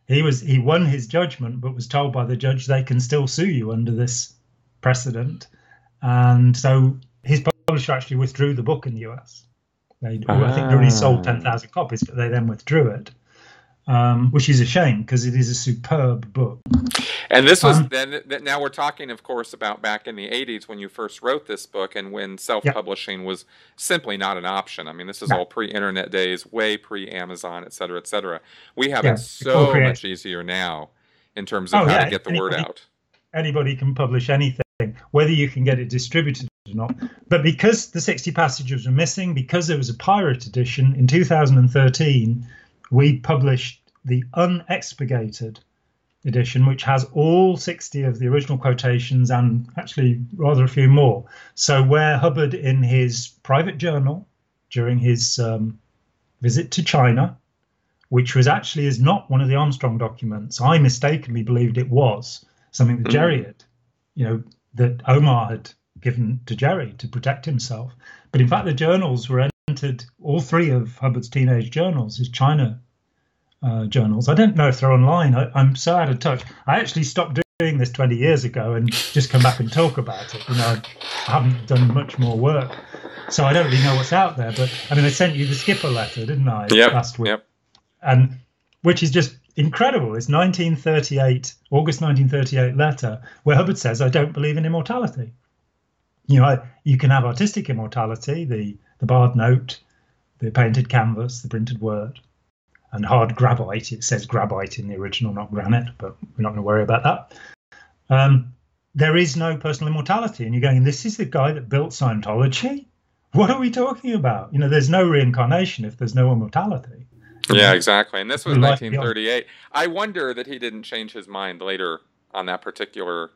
S2: He won his judgment, but was told by the judge they can still sue you under this precedent. And so his publisher actually withdrew the book in the US. I think they only sold 10,000 copies, but they then withdrew it, which is a shame because it is a superb book.
S1: And this was now we're talking, of course, about back in the 80s when you first wrote this book and when self-publishing was simply not an option. I mean, this is all pre-internet days, way pre-Amazon, et cetera, et cetera. We have it so much easier now in terms of how to get the word out.
S2: Anybody can publish anything, whether you can get it distributed or not. But because the 60 passages were missing, because there was a pirate edition, in 2013, we published the unexpurgated edition, which has all 60 of the original quotations and actually rather a few more. So where Hubbard, in his private journal during his visit to China, which was actually is not one of the Armstrong documents, I mistakenly believed it was something that Jerry had, that Omar had given to Jerry to protect himself. But in fact, the journals were entered, all three of Hubbard's teenage journals, his China journals. I don't know if they're online. I'm so out of touch. I actually stopped doing this 20 years ago and just come back and talk about it. I haven't done much more work, so I don't really know what's out there. But I mean, I sent you the Skipper letter, didn't I, last week? Yep. And which is just incredible. It's August 1938 letter where Hubbard says, "I don't believe in immortality." You can have artistic immortality, the barred note, the painted canvas, the printed word, and hard graphite. It says graphite in the original, not granite, but we're not going to worry about that. There is no personal immortality. And you're going, this is the guy that built Scientology? What are we talking about? There's no reincarnation if there's no immortality.
S1: Yeah, exactly. And this was 1938. I wonder that he didn't change his mind later on that particular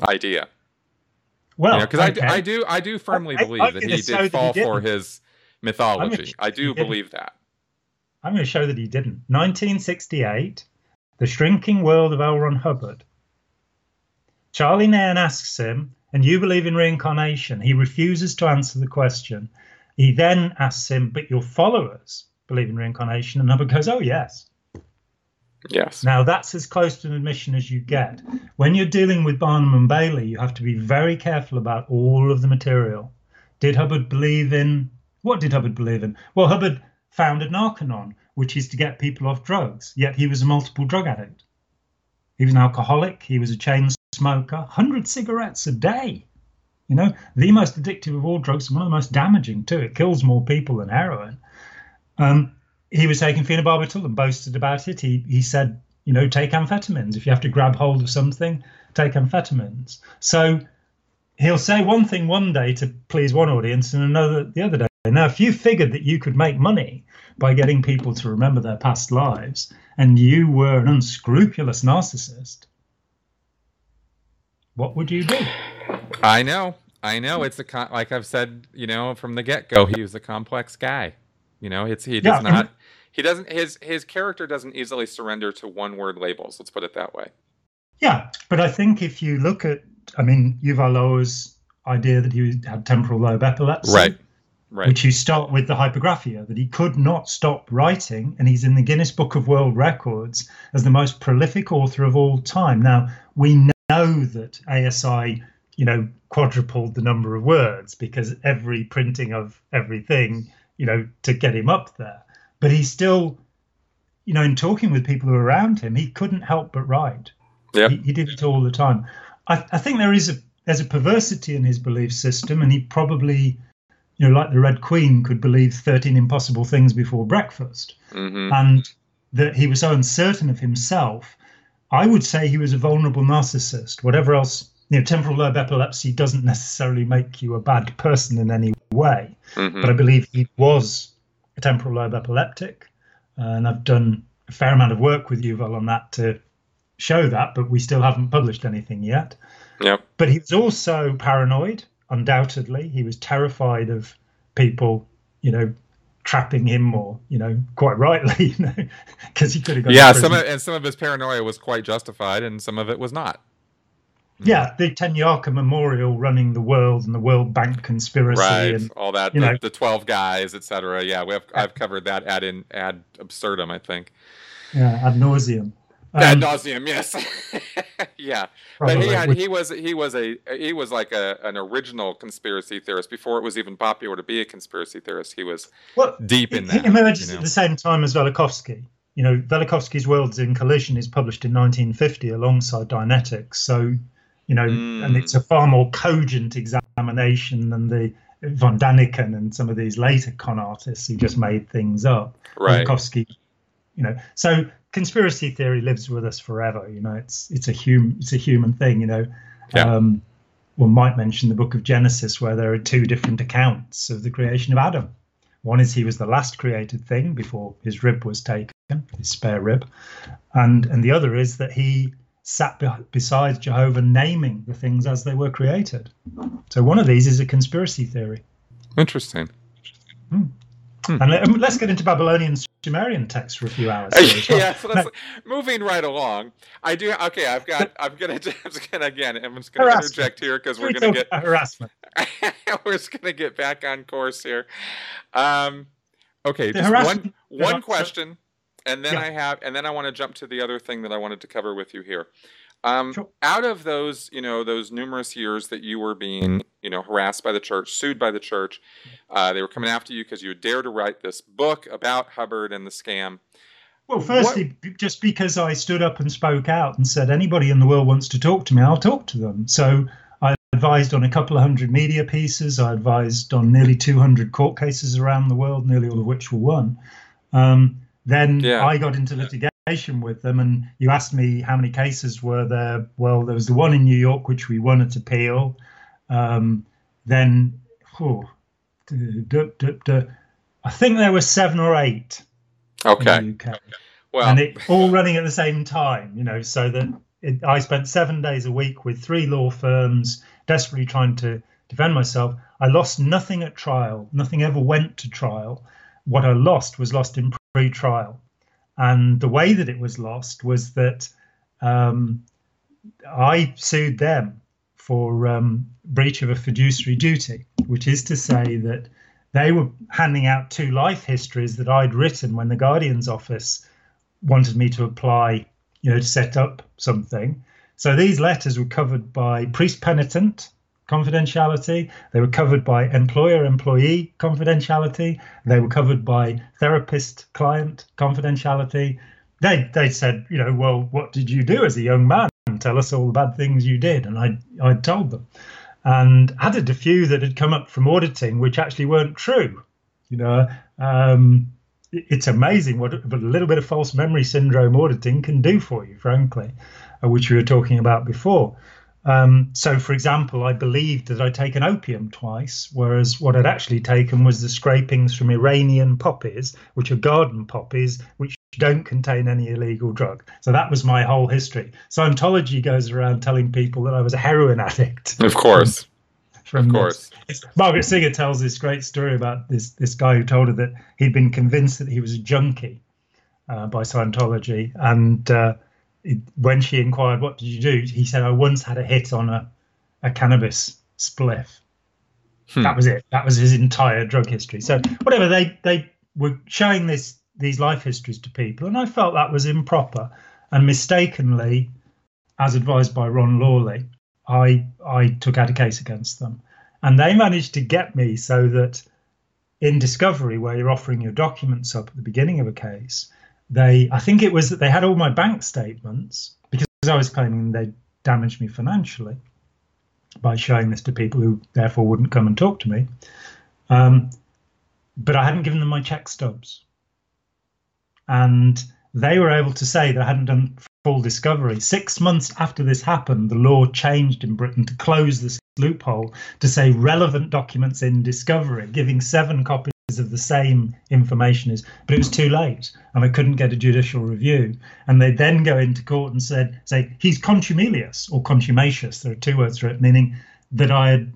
S1: idea. Well, because I do firmly believe that he did fall for his mythology. I do believe that.
S2: I'm going to show that he didn't. 1968, The Shrinking World of L. Ron Hubbard. Charlie Nairn asks him, "And you believe in reincarnation?" He refuses to answer the question. He then asks him, "But your followers believe in reincarnation?" And Hubbard goes, "Oh, yes."
S1: Yes.
S2: Now, that's as close to an admission as you get. When you're dealing with Barnum and Bailey, you have to be very careful about all of the material. Did Hubbard believe in... What did Hubbard believe in? Well, Hubbard founded Narconon, which is to get people off drugs, yet he was a multiple drug addict. He was an alcoholic, he was a chain smoker, 100 cigarettes a day. The most addictive of all drugs and one of the most damaging too. It kills more people than heroin. He was taking phenobarbital and boasted about it. He said, take amphetamines. If you have to grab hold of something, take amphetamines. So he'll say one thing one day to please one audience and another the other day. Now, if you figured that you could make money by getting people to remember their past lives and you were an unscrupulous narcissist, what would you do?
S1: I know. It's like I've said, from the get-go, he was a complex guy. His character doesn't easily surrender to one-word labels. Let's put it that way.
S2: Yeah, but I think if you look at, Yuval Noah's idea that he had temporal lobe epilepsy,
S1: right.
S2: Which you start with the hypergraphia, that he could not stop writing, and he's in the Guinness Book of World Records as the most prolific author of all time. Now, we know that ASI, quadrupled the number of words because every printing of everything, to get him up there. But he still, in talking with people who were around him, he couldn't help but write.
S1: Yeah.
S2: He did it all the time. I think there's a perversity in his belief system, and he probably... like the Red Queen could believe 13 impossible things before breakfast. Mm-hmm. And that he was so uncertain of himself. I would say he was a vulnerable narcissist. Whatever else, temporal lobe epilepsy doesn't necessarily make you a bad person in any way. Mm-hmm. But I believe he was a temporal lobe epileptic. And I've done a fair amount of work with Yuval on that to show that, but we still haven't published anything yet.
S1: Yep.
S2: But he was also paranoid. Undoubtedly, he was terrified of people, trapping him, or quite rightly, because he could have gone.
S1: Yeah, some of his paranoia was quite justified, and some of it was not.
S2: Yeah, the Tenyaka Memorial running the world and the World Bank conspiracy,
S1: Right,
S2: and
S1: all that, the 12 guys, etc. Yeah, I've covered that ad absurdum, I think.
S2: yeah, ad nauseum.
S1: Ad nauseum, yes. Yeah, but
S2: Probably.
S1: he was like an original conspiracy theorist before it was even popular to be a conspiracy theorist. He was deep in that.
S2: He emerges at the same time as Velikovsky. Velikovsky's Worlds in Collision is published in 1950 alongside Dianetics. So, and it's a far more cogent examination than the von Daniken and some of these later con artists who just made things up.
S1: Right.
S2: Velikovsky, so conspiracy theory lives with us forever. It's a human thing.
S1: Yeah.
S2: One might mention the Book of Genesis, where there are two different accounts of the creation of Adam. One is he was the last created thing before his rib was taken, his spare rib, and the other is that he sat beside Jehovah naming the things as they were created. So one of these is a conspiracy theory.
S1: Interesting.
S2: And let's get into Babylonian Sumerian texts for a few hours.
S1: Yeah, so let's moving right along. I'm just gonna interject here because we're gonna get
S2: harassment.
S1: We're just gonna get back on course here. Okay, just one question, and then I want to jump to the other thing that I wanted to cover with you here.
S2: Sure.
S1: Out of those, those numerous years that you were being, harassed by the church, sued by the church, they were coming after you because you dared to write this book about Hubbard and the scam.
S2: Well, firstly, just because I stood up and spoke out and said anybody in the world wants to talk to me, I'll talk to them. So I advised on a couple of hundred media pieces. I advised on nearly 200 court cases around the world, nearly all of which were won. I got into litigation with them, and you asked me how many cases were there. Well, there was the one in New York, which we won at appeal. I think there were 7 or 8.
S1: Okay.
S2: In the UK.
S1: Well,
S2: and it all running at the same time, so that I spent 7 days a week with 3 law firms, desperately trying to defend myself. I lost nothing at trial. Nothing ever went to trial. What I lost was lost in pre-trial. And the way that it was lost was that I sued them for breach of a fiduciary duty, which is to say that they were handing out 2 life histories that I'd written when the Guardian's office wanted me to apply, to set up something. So these letters were covered by priest penitent confidentiality. They were covered by employer-employee confidentiality. They were covered by therapist-client confidentiality. They said, well, what did you do as a young man? Tell us all the bad things you did. And I told them, and added a few that had come up from auditing, which actually weren't true. It's amazing what a little bit of false memory syndrome auditing can do for you, frankly, which we were talking about before. So, for example, I believed that I'd taken opium twice, whereas what I'd actually taken was the scrapings from Iranian poppies, which are garden poppies, which don't contain any illegal drug. So that was my whole history. Scientology goes around telling people that I was a heroin addict.
S1: Of course.
S2: Of course. Margaret Singer tells this great story about this guy who told her that he'd been convinced that he was a junkie by Scientology. And when she inquired, what did you do? He said, I once had a hit on a cannabis spliff. That was it. That was his entire drug history. So whatever, they were showing these life histories to people, and I felt that was improper. And mistakenly, as advised by Ron Lawley, I took out a case against them. And they managed to get me so that in discovery, where you're offering your documents up at the beginning of a case, I think it was that they had all my bank statements, because I was claiming they damaged me financially by showing this to people who therefore wouldn't come and talk to me. But I hadn't given them my check stubs. And they were able to say that I hadn't done full discovery. 6 months after this happened, the law changed in Britain to close this loophole to say relevant documents in discovery, giving 7 copies of the same information but it was too late and I couldn't get a judicial review. And they then go into court and say he's contumelious or contumacious. There are 2 words for it, meaning that I had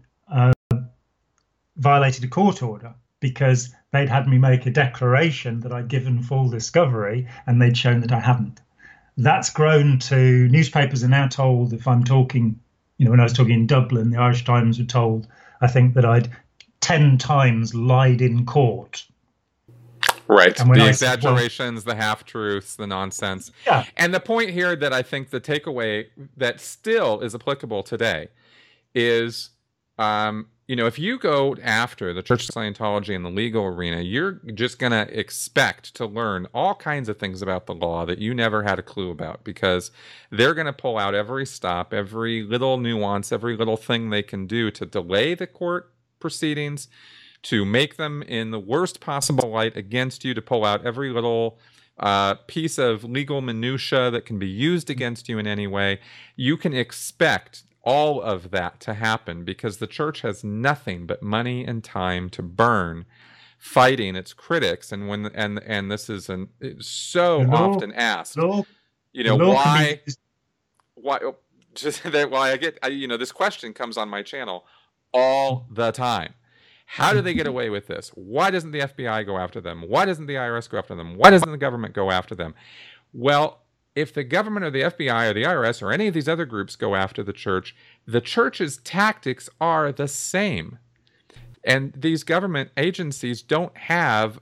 S2: violated a court order because they'd had me make a declaration that I'd given full discovery and they'd shown that I hadn't. That's grown to newspapers are now told if I'm talking when I was talking in Dublin, the Irish Times were told, I think, that I'd 10 times lied in court.
S1: Right. The exaggerations, the half-truths, the nonsense.
S2: Yeah.
S1: And the point here that I think the takeaway that still is applicable today is, if you go after the Church of Scientology in the legal arena, you're just going to expect to learn all kinds of things about the law that you never had a clue about, because they're going to pull out every stop, every little nuance, every little thing they can do to delay the court proceedings, to make them in the worst possible light against you, to pull out every little piece of legal minutia that can be used against you in any way. You can expect all of that to happen because the church has nothing but money and time to burn fighting its critics. And and this is so often asked, why just that why I get this question comes on my channel all the time. How do they get away with this? Why doesn't the FBI go after them? Why doesn't the IRS go after them? Why doesn't the government go after them? Well, if the government or the FBI or the IRS or any of these other groups go after the church's tactics are the same. And these government agencies don't have,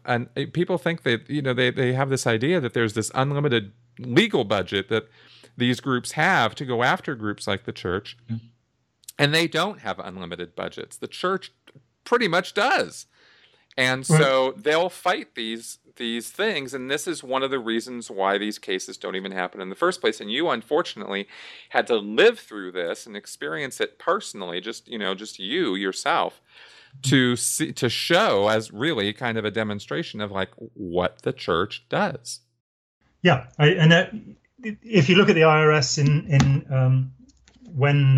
S1: people think that, they have this idea that there's this unlimited legal budget that these groups have to go after groups like the church. Mm-hmm. And they don't have unlimited budgets. The church pretty much does. And so they'll fight these things, and this is one of the reasons why these cases don't even happen in the first place. And you, unfortunately, had to live through this and experience it personally, just you yourself, to show as really kind of a demonstration of like what the church does.
S2: Yeah, if you look at the IRS when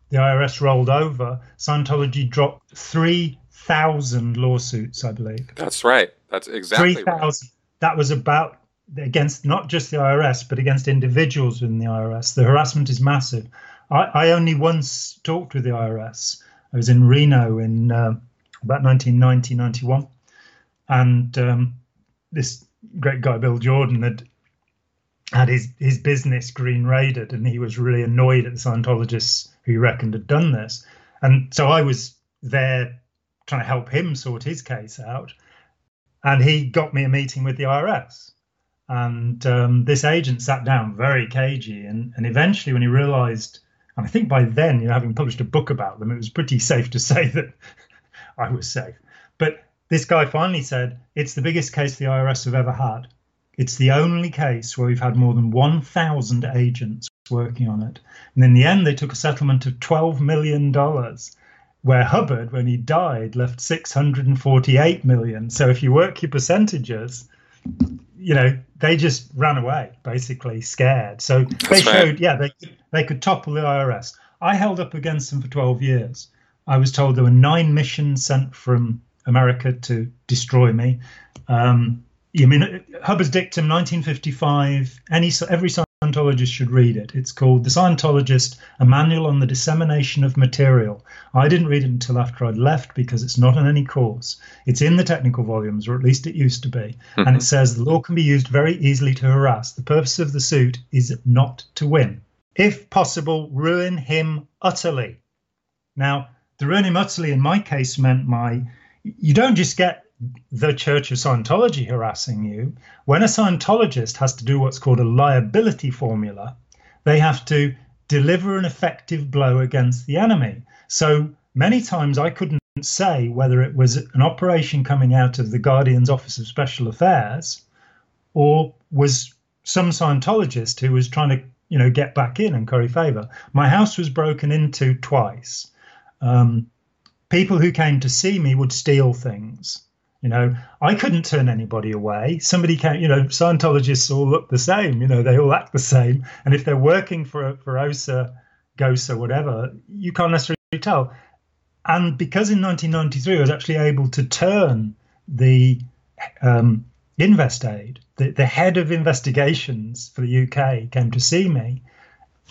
S2: the IRS rolled over, Scientology dropped 3,000 lawsuits, I believe.
S1: That's right. That's exactly
S2: 3,000.
S1: Right.
S2: That was about against not just the IRS, but against individuals within the IRS. The harassment is massive. I only once talked with the IRS. I was in Reno in about 1990, 91. And this great guy, Bill Jordan, had his business green raided, and he was really annoyed at the Scientologists who he reckoned had done this. And so I was there trying to help him sort his case out. And he got me a meeting with the IRS. And this agent sat down very cagey. And eventually when he realized, and I think by then, having published a book about them, it was pretty safe to say that I was safe. But this guy finally said, it's the biggest case the IRS have ever had. It's the only case where we've had more than 1,000 agents working on it. And in the end, they took a settlement of $12 million, where Hubbard, when he died, left $648 million. So if you work your percentages, they just ran away, basically scared. So they showed, they could topple the IRS. I held up against them for 12 years. I was told there were 9 missions sent from America to destroy me. Hubbard's Dictum, 1955, every Scientologist should read it. It's called The Scientologist, A Manual on the Dissemination of Material. I didn't read it until after I'd left because it's not on any course. It's in the technical volumes, or at least it used to be. Mm-hmm. And it says the law can be used very easily to harass. The purpose of the suit is not to win. If possible, ruin him utterly. Now, to ruin him utterly in my case meant you don't just get the Church of Scientology harassing you. When a Scientologist has to do what's called a liability formula, they have to deliver an effective blow against the enemy. So many times I couldn't say whether it was an operation coming out of the Guardian's Office of Special Affairs or was some Scientologist who was trying to get back in and curry favor. My house was broken into twice. People who came to see me would steal things. I couldn't turn anybody away. Somebody came, Scientologists all look the same, they all act the same. And if they're working for OSA, GOSA, whatever, you can't necessarily tell. And because in 1993, I was actually able to turn the InvestAid, the head of investigations for the UK came to see me,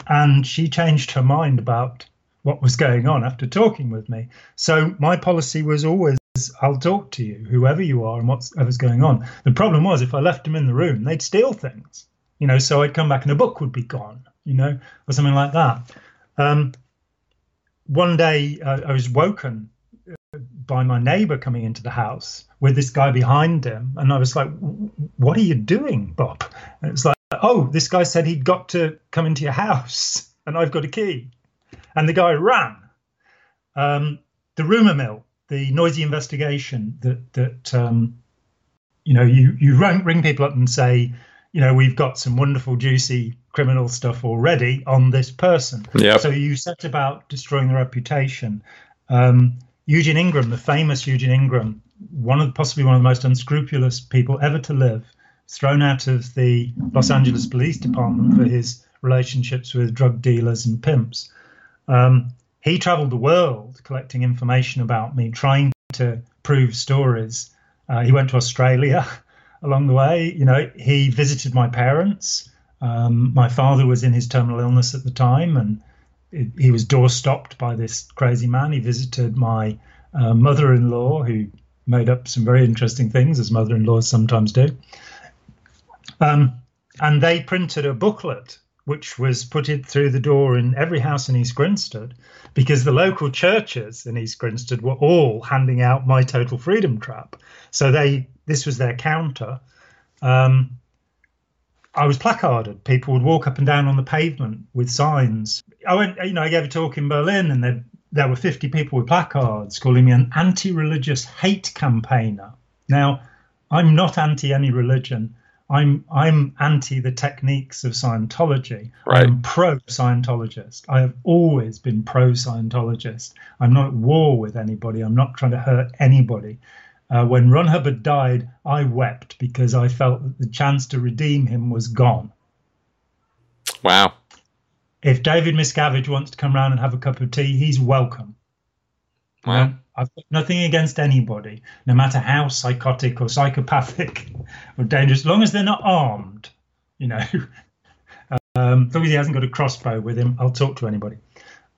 S2: and she changed her mind about what was going on after talking with me. So my policy was always, I'll talk to you, whoever you are and whatever's going on. The problem was if I left them in the room, they'd steal things, so I'd come back and a book would be gone, or something like that. one day I was woken by my neighbor coming into the house with this guy behind him. And I was like, what are you doing, Bob? And it was like, oh, this guy said he'd got to come into your house and I've got a key. And the guy ran. The rumor mill, the noisy investigation that you ring people up and say, we've got some wonderful, juicy criminal stuff already on this person.
S1: Yep.
S2: So you set about destroying the reputation. Eugene Ingram, the famous Eugene Ingram, possibly one of the most unscrupulous people ever to live, thrown out of the Los Angeles Police Department for his relationships with drug dealers and pimps. He traveled the world collecting information about me, trying to prove stories. He went to Australia along the way. He visited my parents. My father was in his terminal illness at the time, and he was door-stopped by this crazy man. He visited my mother-in-law, who made up some very interesting things, as mother-in-laws sometimes do. And they printed a booklet, which was put in through the door in every house in East Grinstead, because the local churches in East Grinstead were all handing out My Total Freedom Trap. So this was their counter. I was placarded. People would walk up and down on the pavement with signs. I gave a talk in Berlin, and there were 50 people with placards calling me an anti-religious hate campaigner. Now, I'm not anti any religion. I'm anti the techniques of Scientology.
S1: Right.
S2: I'm pro-Scientologist. I have always been pro-Scientologist. I'm not at war with anybody. I'm not trying to hurt anybody. When Ron Hubbard died, I wept because I felt that the chance to redeem him was gone.
S1: Wow.
S2: If David Miscavige wants to come around and have a cup of tea, he's welcome.
S1: Wow.
S2: I've got nothing against anybody, no matter how psychotic or psychopathic or dangerous, as long as they're not armed, as long as he hasn't got a crossbow with him, I'll talk to anybody.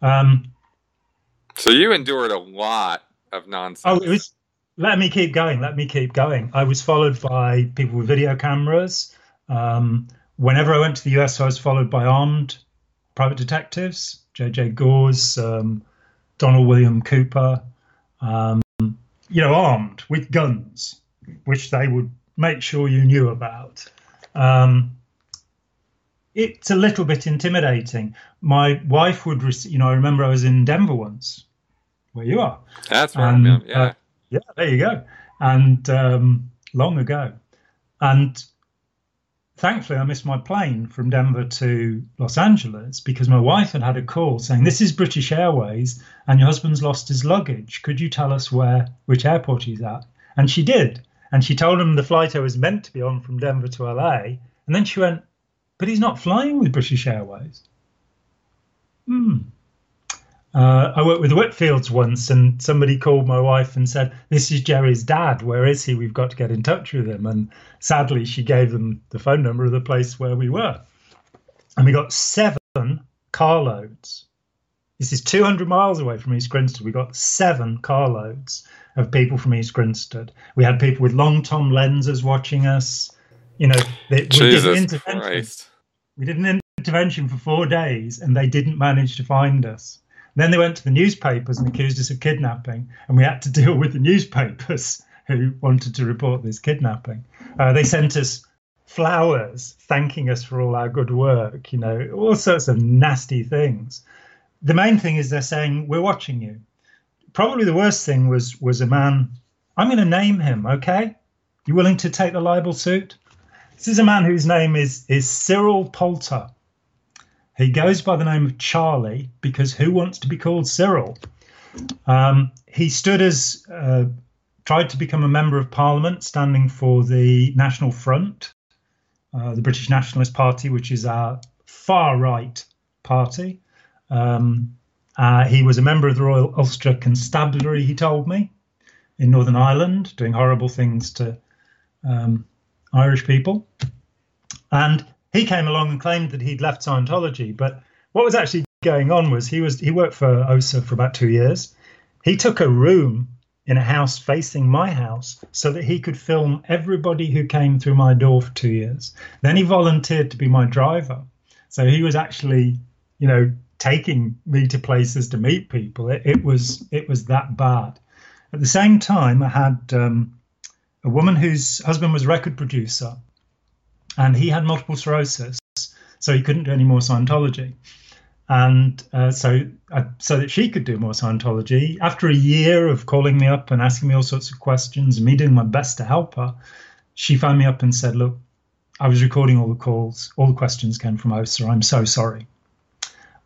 S1: So you endured a lot of nonsense.
S2: Let me keep going. I was followed by people with video cameras. Whenever I went to the US, I was followed by armed private detectives, J.J. Gores, Donald William Cooper, armed with guns, which they would make sure you knew about. It's a little bit intimidating. My wife would, I remember I was in Denver once, where you are.
S1: That's right, yeah.
S2: Yeah, there you go. And long ago. And thankfully, I missed my plane from Denver to Los Angeles because my wife had a call saying, this is British Airways and your husband's lost his luggage. Could you tell us which airport he's at? And she did. And she told him the flight I was meant to be on from Denver to LA. And then she went, but he's not flying with British Airways. I worked with the Whitfields once, and somebody called my wife and said, this is Jerry's dad. Where is he? We've got to get in touch with him. And sadly, she gave them the phone number of the place where we were. And we got 7 carloads. This is 200 miles away from East Grinstead. We got 7 carloads of people from East Grinstead. We had people with long Tom lenses watching us.
S1: Jesus Christ.
S2: We did an intervention for 4 days, and they didn't manage to find us. Then they went to the newspapers and accused us of kidnapping, and we had to deal with the newspapers who wanted to report this kidnapping. They sent us flowers thanking us for all our good work, all sorts of nasty things. The main thing is they're saying, we're watching you. Probably the worst thing was a man, I'm going to name him, okay? You willing to take the libel suit? This is a man whose name is Cyril Poulter. He goes by the name of Charlie because who wants to be called Cyril? He tried to become a member of Parliament, standing for the National Front, the British Nationalist Party, which is our far-right party. He was a member of the Royal Ulster Constabulary, he told me, in Northern Ireland, doing horrible things to Irish people. And he came along and claimed that he'd left Scientology. But what was actually going on was he worked for OSA for about 2 years. He took a room in a house facing my house so that he could film everybody who came through my door for 2 years. Then he volunteered to be my driver. So he was actually, taking me to places to meet people. It was that bad. At the same time, I had a woman whose husband was a record producer, and he had multiple sclerosis, so he couldn't do any more Scientology. And so that she could do more Scientology, after a year of calling me up and asking me all sorts of questions and me doing my best to help her, she phoned me up and said, look, I was recording all the calls. All the questions came from OSA. I'm so sorry.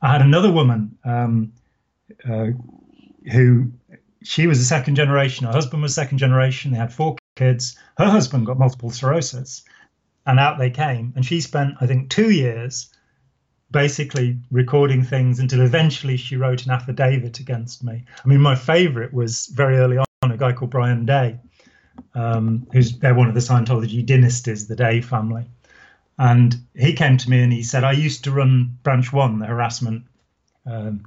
S2: I had another woman who, she was a second generation. Her husband was second generation. They had 4 kids. Her husband got multiple sclerosis, and out they came. And she spent, I think, 2 years basically recording things until eventually she wrote an affidavit against me. I mean, my favorite was very early on a guy called Brian Day, they're one of the Scientology dynasties, the Day family. And he came to me and he said, I used to run Branch 1, the harassment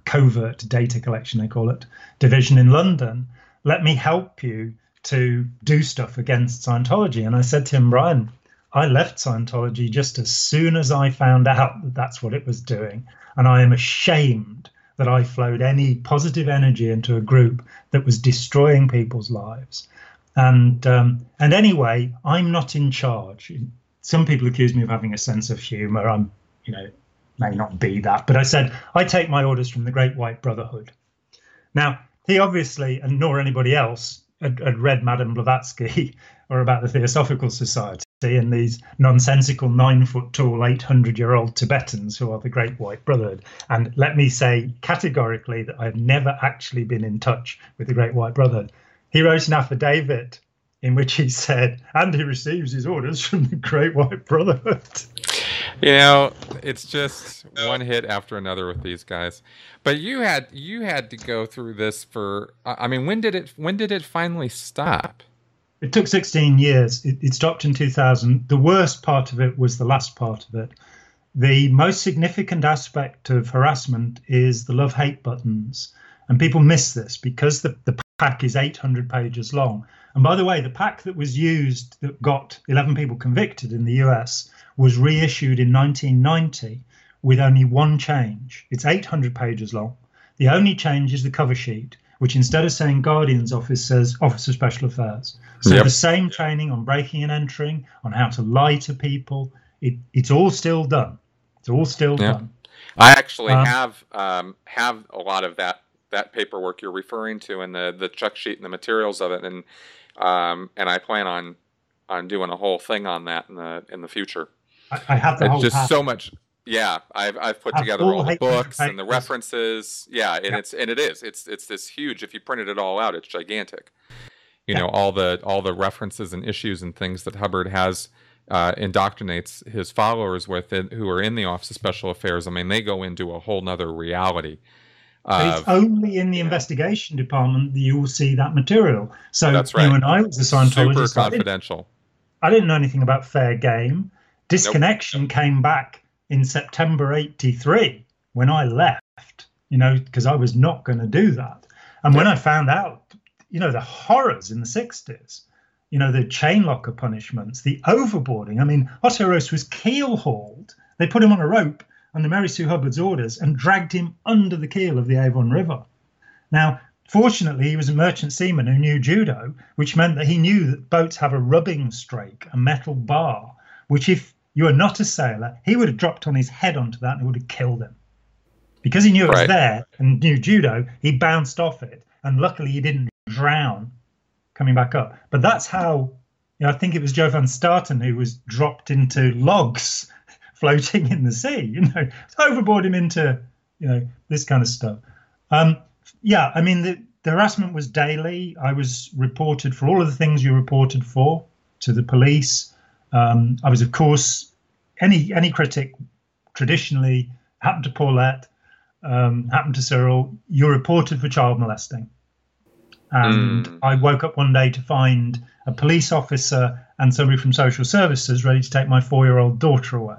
S2: covert data collection, they call it, division in London. Let me help you to do stuff against Scientology. And I said to him, Brian, I left Scientology just as soon as I found out that that's what it was doing. And I am ashamed that I flowed any positive energy into a group that was destroying people's lives. And anyway, I'm not in charge. Some people accuse me of having a sense of humor. I'm, may not be that. But I said, I take my orders from the Great White Brotherhood. Now, he obviously, and nor anybody else, had read Madame Blavatsky or about the Theosophical Society and these nonsensical 9-foot-tall, 800-year-old Tibetans who are the Great White Brotherhood. And let me say categorically that I've never actually been in touch with the Great White Brotherhood. He wrote an affidavit in which he said, and he receives his orders from the Great White Brotherhood.
S1: It's just one hit after another with these guys. But you had to go through this for, I mean, when did it finally stop?
S2: It took 16 years. It stopped in 2000. The worst part of it was the last part of it. The most significant aspect of harassment is the love-hate buttons. And people miss this because the pack is 800 pages long. And by the way, the pack that was used that got 11 people convicted in the US was reissued in 1990 with only one change. It's 800 pages long. The only change is the cover sheet, which instead of saying Guardian's Office says Office of Special Affairs. So The same training on breaking and entering, on how to lie to people, it's all still done. It's all still done.
S1: I actually have a lot of that paperwork you're referring to, and the check sheet and the materials of it, and I plan on doing a whole thing on that in the future.
S2: I have the whole
S1: just
S2: pack.
S1: So much. Yeah, I've put together all the books and the references. Yeah, and it's this huge. If you printed it all out, it's gigantic. All the references and issues and things that Hubbard has indoctrinates his followers with, who are in the Office of Special Affairs. I mean, they go into a whole nother reality.
S2: But it's only in the investigation department that you will see that material. So
S1: that's right.
S2: When I was a Scientologist,
S1: super confidential.
S2: I didn't know anything about Fair Game. Disconnection came back in September '83 when I left, because I was not going to do that. And when I found out, the horrors in the 60s, the chain locker punishments, the overboarding. I mean, Otto Roos was keel hauled. They put him on a rope under Mary Sue Hubbard's orders and dragged him under the keel of the Avon River. Now, fortunately, he was a merchant seaman who knew judo, which meant that he knew that boats have a rubbing strake, a metal bar, which if you are not a sailor, he would have dropped on his head onto that and it would have killed him. Because he knew it was there and knew judo, he bounced off it. And luckily, he didn't drown coming back up. But that's how, I think it was Joe van Staten who was dropped into logs floating in the sea, overboard him into, this kind of stuff. The harassment was daily. I was reported for all of the things you reported for to the police. I was, of course, any critic traditionally happened to Paulette, happened to Cyril, you're reported for child molesting. And I woke up one day to find a police officer and somebody from social services ready to take my 4-year-old daughter away.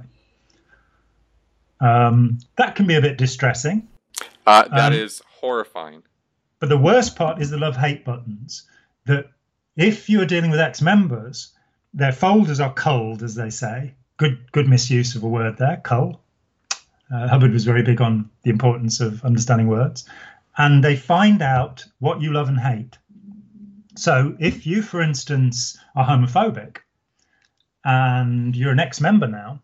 S2: That can be a bit distressing.
S1: That is horrifying.
S2: But the worst part is the love-hate buttons. That if you are dealing with ex-members, their folders are culled, as they say. Good misuse of a word there, cull. Hubbard was very big on the importance of understanding words. And they find out what you love and hate. So if you, for instance, are homophobic and you're an ex-member now,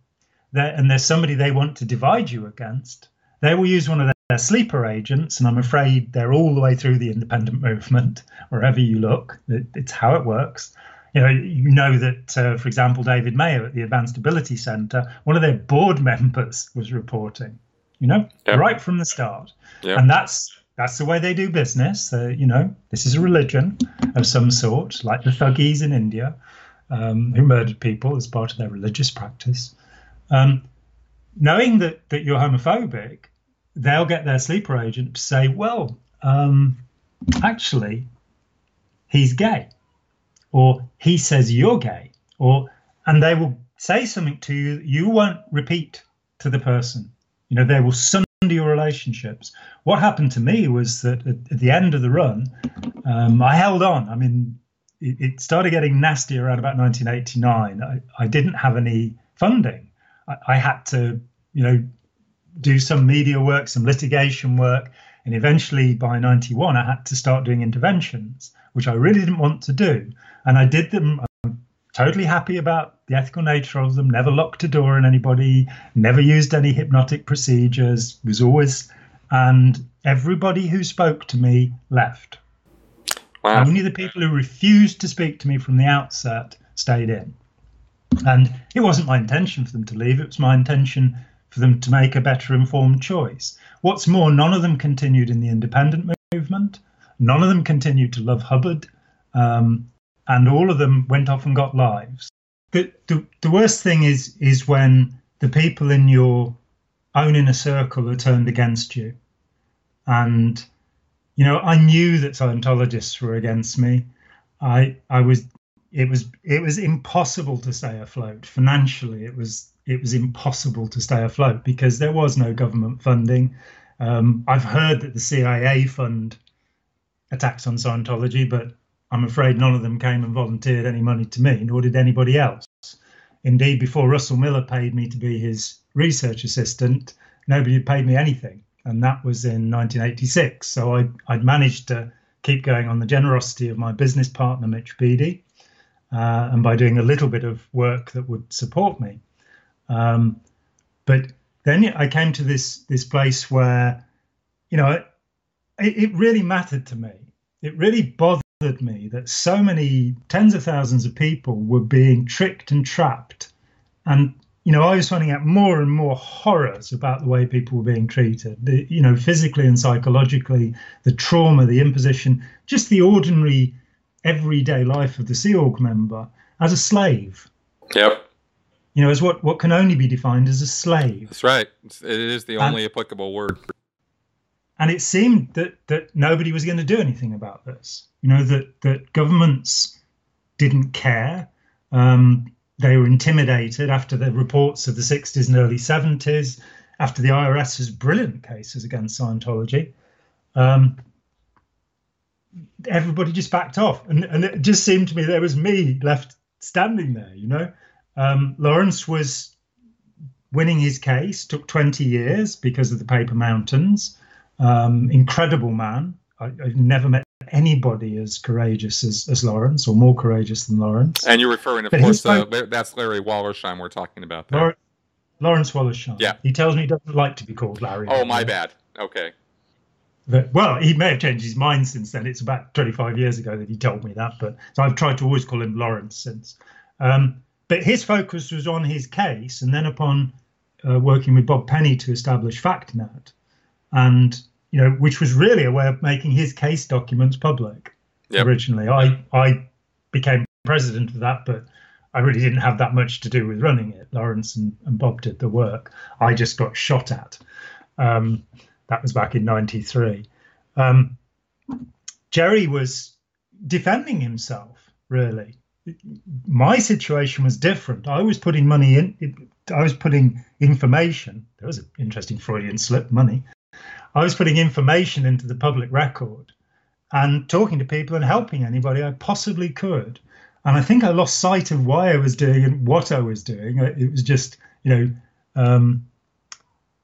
S2: and there's somebody they want to divide you against, they will use one of their sleeper agents, and I'm afraid they're all the way through the independent movement, wherever you look. It's how it works. You know that, for example, David Mayer at the Advanced Ability Centre, one of their board members was reporting, right from the start.
S1: Yep.
S2: And that's the way they do business. This is a religion of some sort, like the Thuggees in India, who murdered people as part of their religious practice. Knowing that you're homophobic, they'll get their sleeper agent to say, well, actually, he's gay. Or he says you're gay. And they will say something to you that you won't repeat to the person. They will sunder your relationships. What happened to me was that at the end of the run, I held on. I mean, it started getting nasty around about 1989. I didn't have any funding. I had to, do some media work, some litigation work. And eventually by 91, I had to start doing interventions, which I really didn't want to do. And I did them. I'm totally happy about the ethical nature of them. Never locked a door on anybody, never used any hypnotic procedures, and everybody who spoke to me left.
S1: Wow.
S2: Only the people who refused to speak to me from the outset stayed in. And it wasn't my intention for them to leave. It was my intention for them to make a better informed choice. What's more, none of them continued in the independent movement. None of them continued to love Hubbard. And all of them went off and got lives. The worst thing is when the people in your own inner circle are turned against you. And, I knew that Scientologists were against me. It was impossible to stay afloat. Financially, it was impossible to stay afloat because there was no government funding. I've heard that the CIA fund attacks on Scientology, but I'm afraid none of them came and volunteered any money to me, nor did anybody else. Indeed, before Russell Miller paid me to be his research assistant, nobody had paid me anything. And that was in 1986. So I'd managed to keep going on the generosity of my business partner, Mitch Beattie, and by doing a little bit of work that would support me. But then I came to this place where, it really mattered to me. It really bothered me that so many tens of thousands of people were being tricked and trapped. And, I was finding out more and more horrors about the way people were being treated, physically and psychologically, the trauma, the imposition, just the ordinary everyday life of the Sea Org member as a slave.
S1: Yep.
S2: As what can only be defined as a slave.
S1: That's right. It is the only applicable word.
S2: And it seemed that nobody was going to do anything about this. That governments didn't care. They were intimidated after the reports of the 60s and early 70s, after the IRS's brilliant cases against Scientology. Everybody just backed off. And it just seemed to me there was me left standing there, Lawrence was winning his case, took 20 years because of the Paper Mountains. Incredible man. I've never met anybody as courageous as Lawrence, or more courageous than Lawrence.
S1: And you're referring, of course, that's Larry Wallersheim we're talking about there.
S2: Lawrence Wallersheim.
S1: Yeah.
S2: He tells me he doesn't like to be called Larry.
S1: Oh, my bad. Okay.
S2: Well, he may have changed his mind since then. It's about 25 years ago that he told me that. So I've tried to always call him Lawrence since. But his focus was on his case, and then upon working with Bob Penny to establish FactNet, and which was really a way of making his case documents public. Yep. Originally, I became president of that, but I really didn't have that much to do with running it. Lawrence and Bob did the work. I just got shot at. That was back in '93. Jerry was defending himself, really. My situation was different. I was putting money in. I was putting information. There was an interesting Freudian slip, money. I was putting information into the public record and talking to people and helping anybody I possibly could. And I think I lost sight of why I was doing and what I was doing. It was just,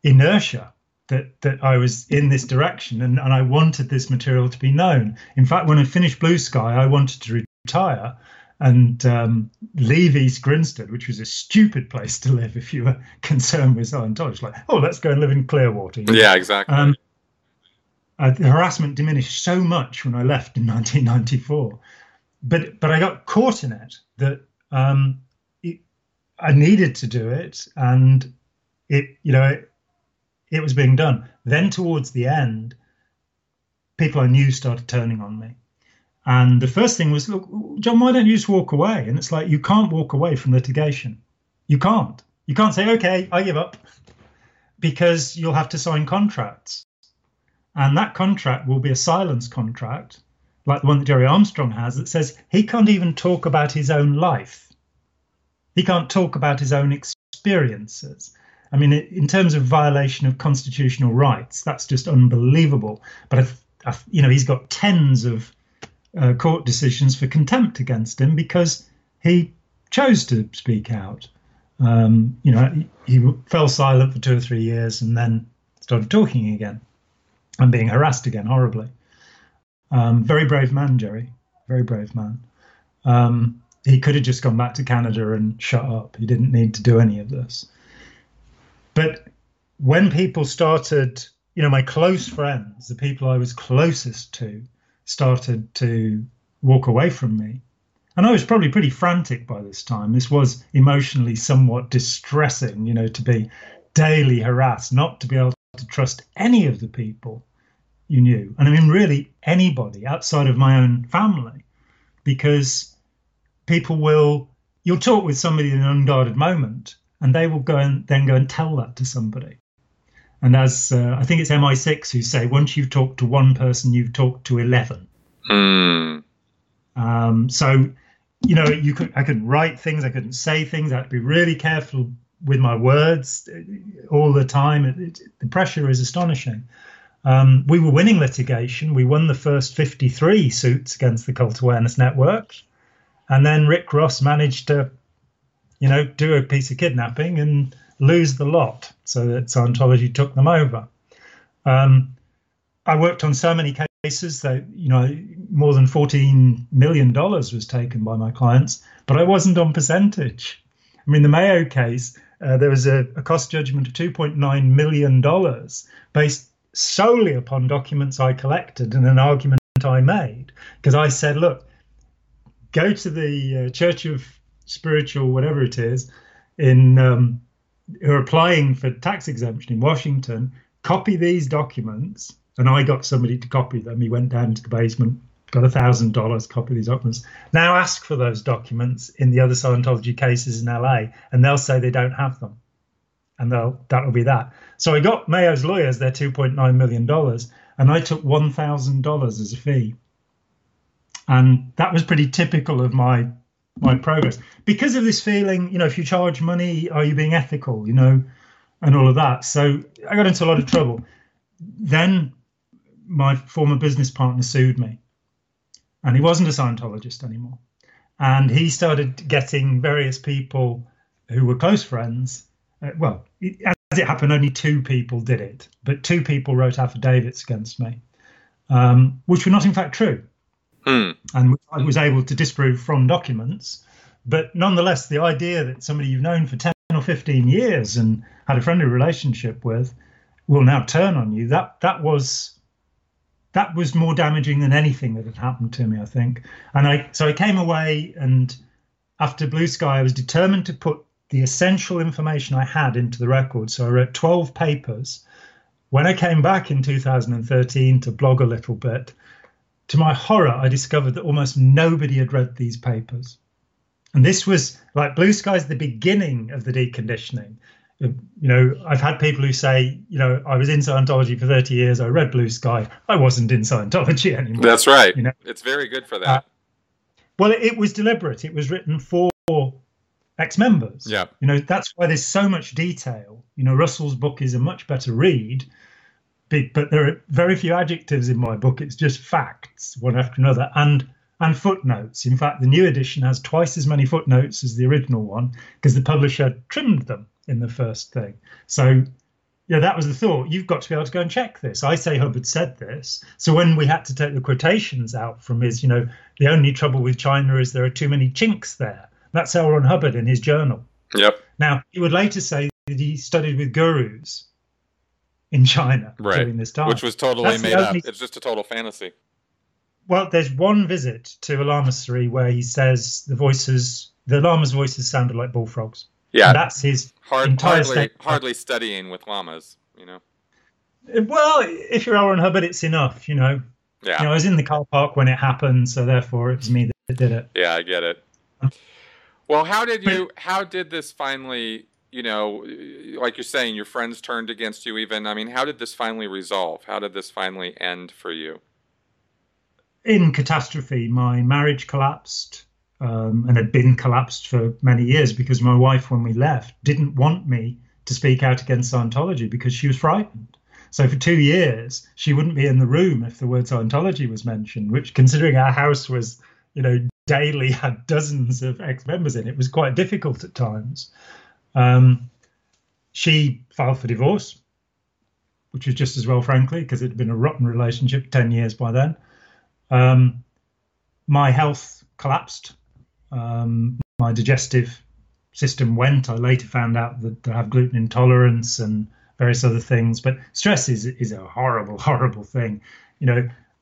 S2: inertia that I was in this direction, and I wanted this material to be known. In fact, when I finished Blue Sky, I wanted to retire and leave East Grinstead, which was a stupid place to live if you were concerned with Scientology. Like, oh, let's go and live in Clearwater.
S1: Yeah, exactly.
S2: The harassment diminished so much when I left in 1994, but I got caught in it that I needed to do it, and it was being done. Then towards the end, people I knew started turning on me. And the first thing was, look, Jon, why don't you just walk away? And it's like, you can't walk away from litigation. You can't. You can't say, okay, I give up, because you'll have to sign contracts. And that contract will be a silence contract, like the one that Jerry Armstrong has, that says he can't even talk about his own life. He can't talk about his own experiences. I mean, in terms of violation of constitutional rights, that's just unbelievable. But, he's got tens of court decisions for contempt against him because he chose to speak out. He fell silent for 2 or 3 years and then started talking again and being harassed again horribly. Very brave man, Jerry. Very brave man. He could have just gone back to Canada and shut up. He didn't need to do any of this. But when people started, my close friends, the people I was closest to, started to walk away from me. And I was probably pretty frantic by this time. This was emotionally somewhat distressing, to be daily harassed, not to be able to trust any of the people you knew. And I mean, really anybody outside of my own family, because you'll talk with somebody in an unguarded moment and they will go and tell that to somebody. And as I think it's MI6 who say, once you've talked to one person, you've talked to 11. So, I could write things, I couldn't say things. I had to be really careful with my words all the time. The pressure is astonishing. We were winning litigation. We won the first 53 suits against the Cult Awareness Network. And then Rick Ross managed to, do a piece of kidnapping and lose the lot, so that Scientology took them over. I worked on so many cases that, more than $14 million was taken by my clients, but I wasn't on percentage. I mean, the Mayo case, there was a cost judgment of $2.9 million based solely upon documents I collected and an argument I made. Because I said, look, go to the Church of Spiritual, whatever it is, who are applying for tax exemption in Washington, copy these documents. And I got somebody to copy them. He went down to the basement, got $1,000, copy these documents. Now ask for those documents in the other Scientology cases in LA, and they'll say they don't have them. And that'll be that. So I got Mayo's lawyers their $2.9 million, and I took $1,000 as a fee. And that was pretty typical of my progress. Because of this feeling, if you charge money, are you being ethical, and all of that. So I got into a lot of trouble. Then my former business partner sued me, and he wasn't a Scientologist anymore. And he started getting various people who were close friends. As it happened, only 2 people did it, but 2 people wrote affidavits against me, which were not in fact true. And I was able to disprove from documents. But nonetheless, the idea that somebody you've known for 10 or 15 years and had a friendly relationship with will now turn on you, that was more damaging than anything that had happened to me, I think. And so I came away, and after Blue Sky, I was determined to put the essential information I had into the record. So I wrote 12 papers. When I came back in 2013 to blog a little bit, to my horror, I discovered that almost nobody had read these papers. And this was like Blue Sky's the beginning of the deconditioning. I've had people who say, I was in Scientology for 30 years. I read Blue Sky. I wasn't in Scientology anymore.
S1: That's right. It's very good for that.
S2: Well, it was deliberate. It was written for ex-members.
S1: Yeah.
S2: That's why there's so much detail. Russell's book is a much better read, but there are very few adjectives in my book. It's just facts, one after another, and footnotes. In fact, the new edition has twice as many footnotes as the original one because the publisher trimmed them in the first thing. So Yeah, that was the thought. You've got to be able to go and check this. I say Hubbard said this. So when we had to take the quotations out from his, the only trouble with China is there are too many chinks there. That's L. Ron Hubbard in his journal.
S1: Yep.
S2: Now, he would later say that he studied with gurus in China during this time.
S1: Which was totally made up. It's just a total fantasy.
S2: Well, there's one visit to a lamasery where he says the lama's voices sounded like bullfrogs.
S1: Yeah.
S2: And that's his entire statement.
S1: Hardly studying with llamas,
S2: Well, if you're L. Ron Hubbard, it's enough, Yeah. I was in the car park when it happened, so therefore it was me that did it.
S1: Yeah, I get it. Well, how did this finally, like you're saying, your friends turned against you even. I mean, how did this finally resolve? How did this finally end for you?
S2: In catastrophe, my marriage collapsed. And had been collapsed for many years because my wife, when we left, didn't want me to speak out against Scientology because she was frightened. So for 2 years, she wouldn't be in the room if the word Scientology was mentioned, which, considering our house was, daily had dozens of ex-members in it, was quite difficult at times. She filed for divorce, which was just as well, frankly, because it had been a rotten relationship for 10 years by then. My health collapsed. My digestive system went. I later found out that I have gluten intolerance and various other things. But stress is a horrible, horrible thing.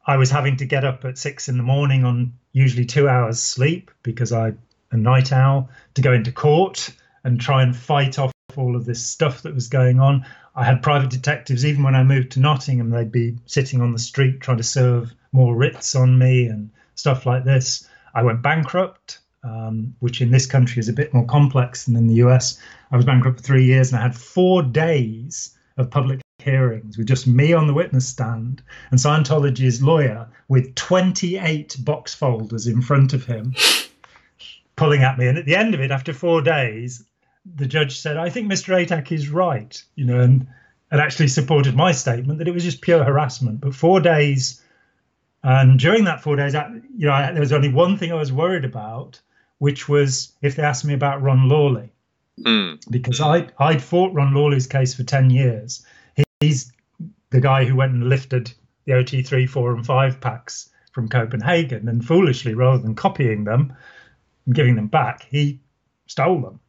S2: I was having to get up at 6 a.m. on usually 2 hours sleep because I'm a night owl, to go into court and try and fight off all of this stuff that was going on. I had private detectives. Even when I moved to Nottingham, they'd be sitting on the street trying to serve more writs on me and stuff like this. I went bankrupt. Which in this country is a bit more complex than in the US. I was bankrupt for 3 years and I had 4 days of public hearings with just me on the witness stand and Scientology's lawyer with 28 box folders in front of him pulling at me. And at the end of it, after 4 days, the judge said, I think Mr. Atack is right, and actually supported my statement that it was just pure harassment. But 4 days, and during that 4 days, there was only one thing I was worried about, which was if they asked me about Ron Lawley, because I'd fought Ron Lawley's case for 10 years. He's the guy who went and lifted the OT3, 4 and 5 packs from Copenhagen, and foolishly, rather than copying them and giving them back, he stole them.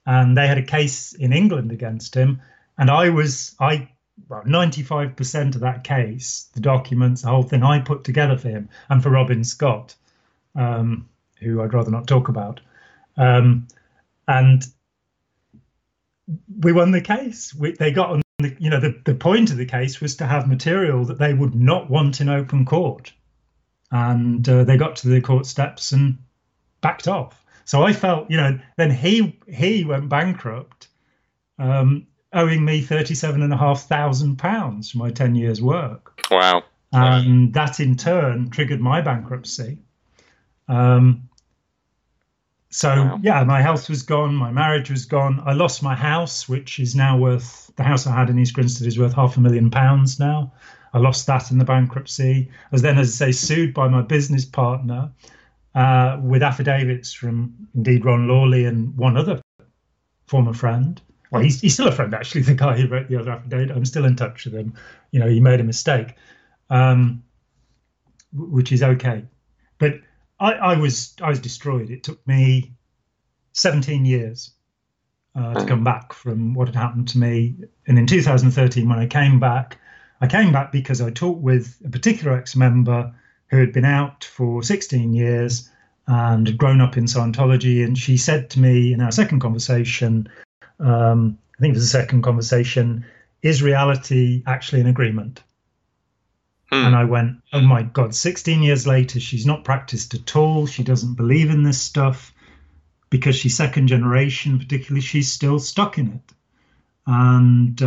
S2: And they had a case in England against him. And 95% of that case, the documents, the whole thing, I put together for him and for Robin Scott, who I'd rather not talk about. And we won the case. They got on the point of the case was to have material that they would not want in open court. And they got to the court steps and backed off. So I felt, then he went bankrupt, owing me £37,500 for my 10 years work.
S1: Wow.
S2: And that in turn triggered my bankruptcy. Yeah, my health was gone. My marriage was gone. I lost my house, which is now the house I had in East Grinstead is worth £500,000 now. I lost that in the bankruptcy. I was then, as I say, sued by my business partner with affidavits from, indeed, Ron Lawley and one other former friend. Well, he's still a friend, actually, the guy who wrote the other affidavit. I'm still in touch with him. He made a mistake, which is okay. But I was destroyed. It took me 17 years to come back from what had happened to me. And in 2013, when I came back because I talked with a particular ex-member who had been out for 16 years and had grown up in Scientology. And she said to me in our second conversation, I think it was the second conversation, is reality actually an agreement? And I went, oh my God, 16 years later, she's not practiced at all. She doesn't believe in this stuff because she's second generation, particularly, she's still stuck in it. And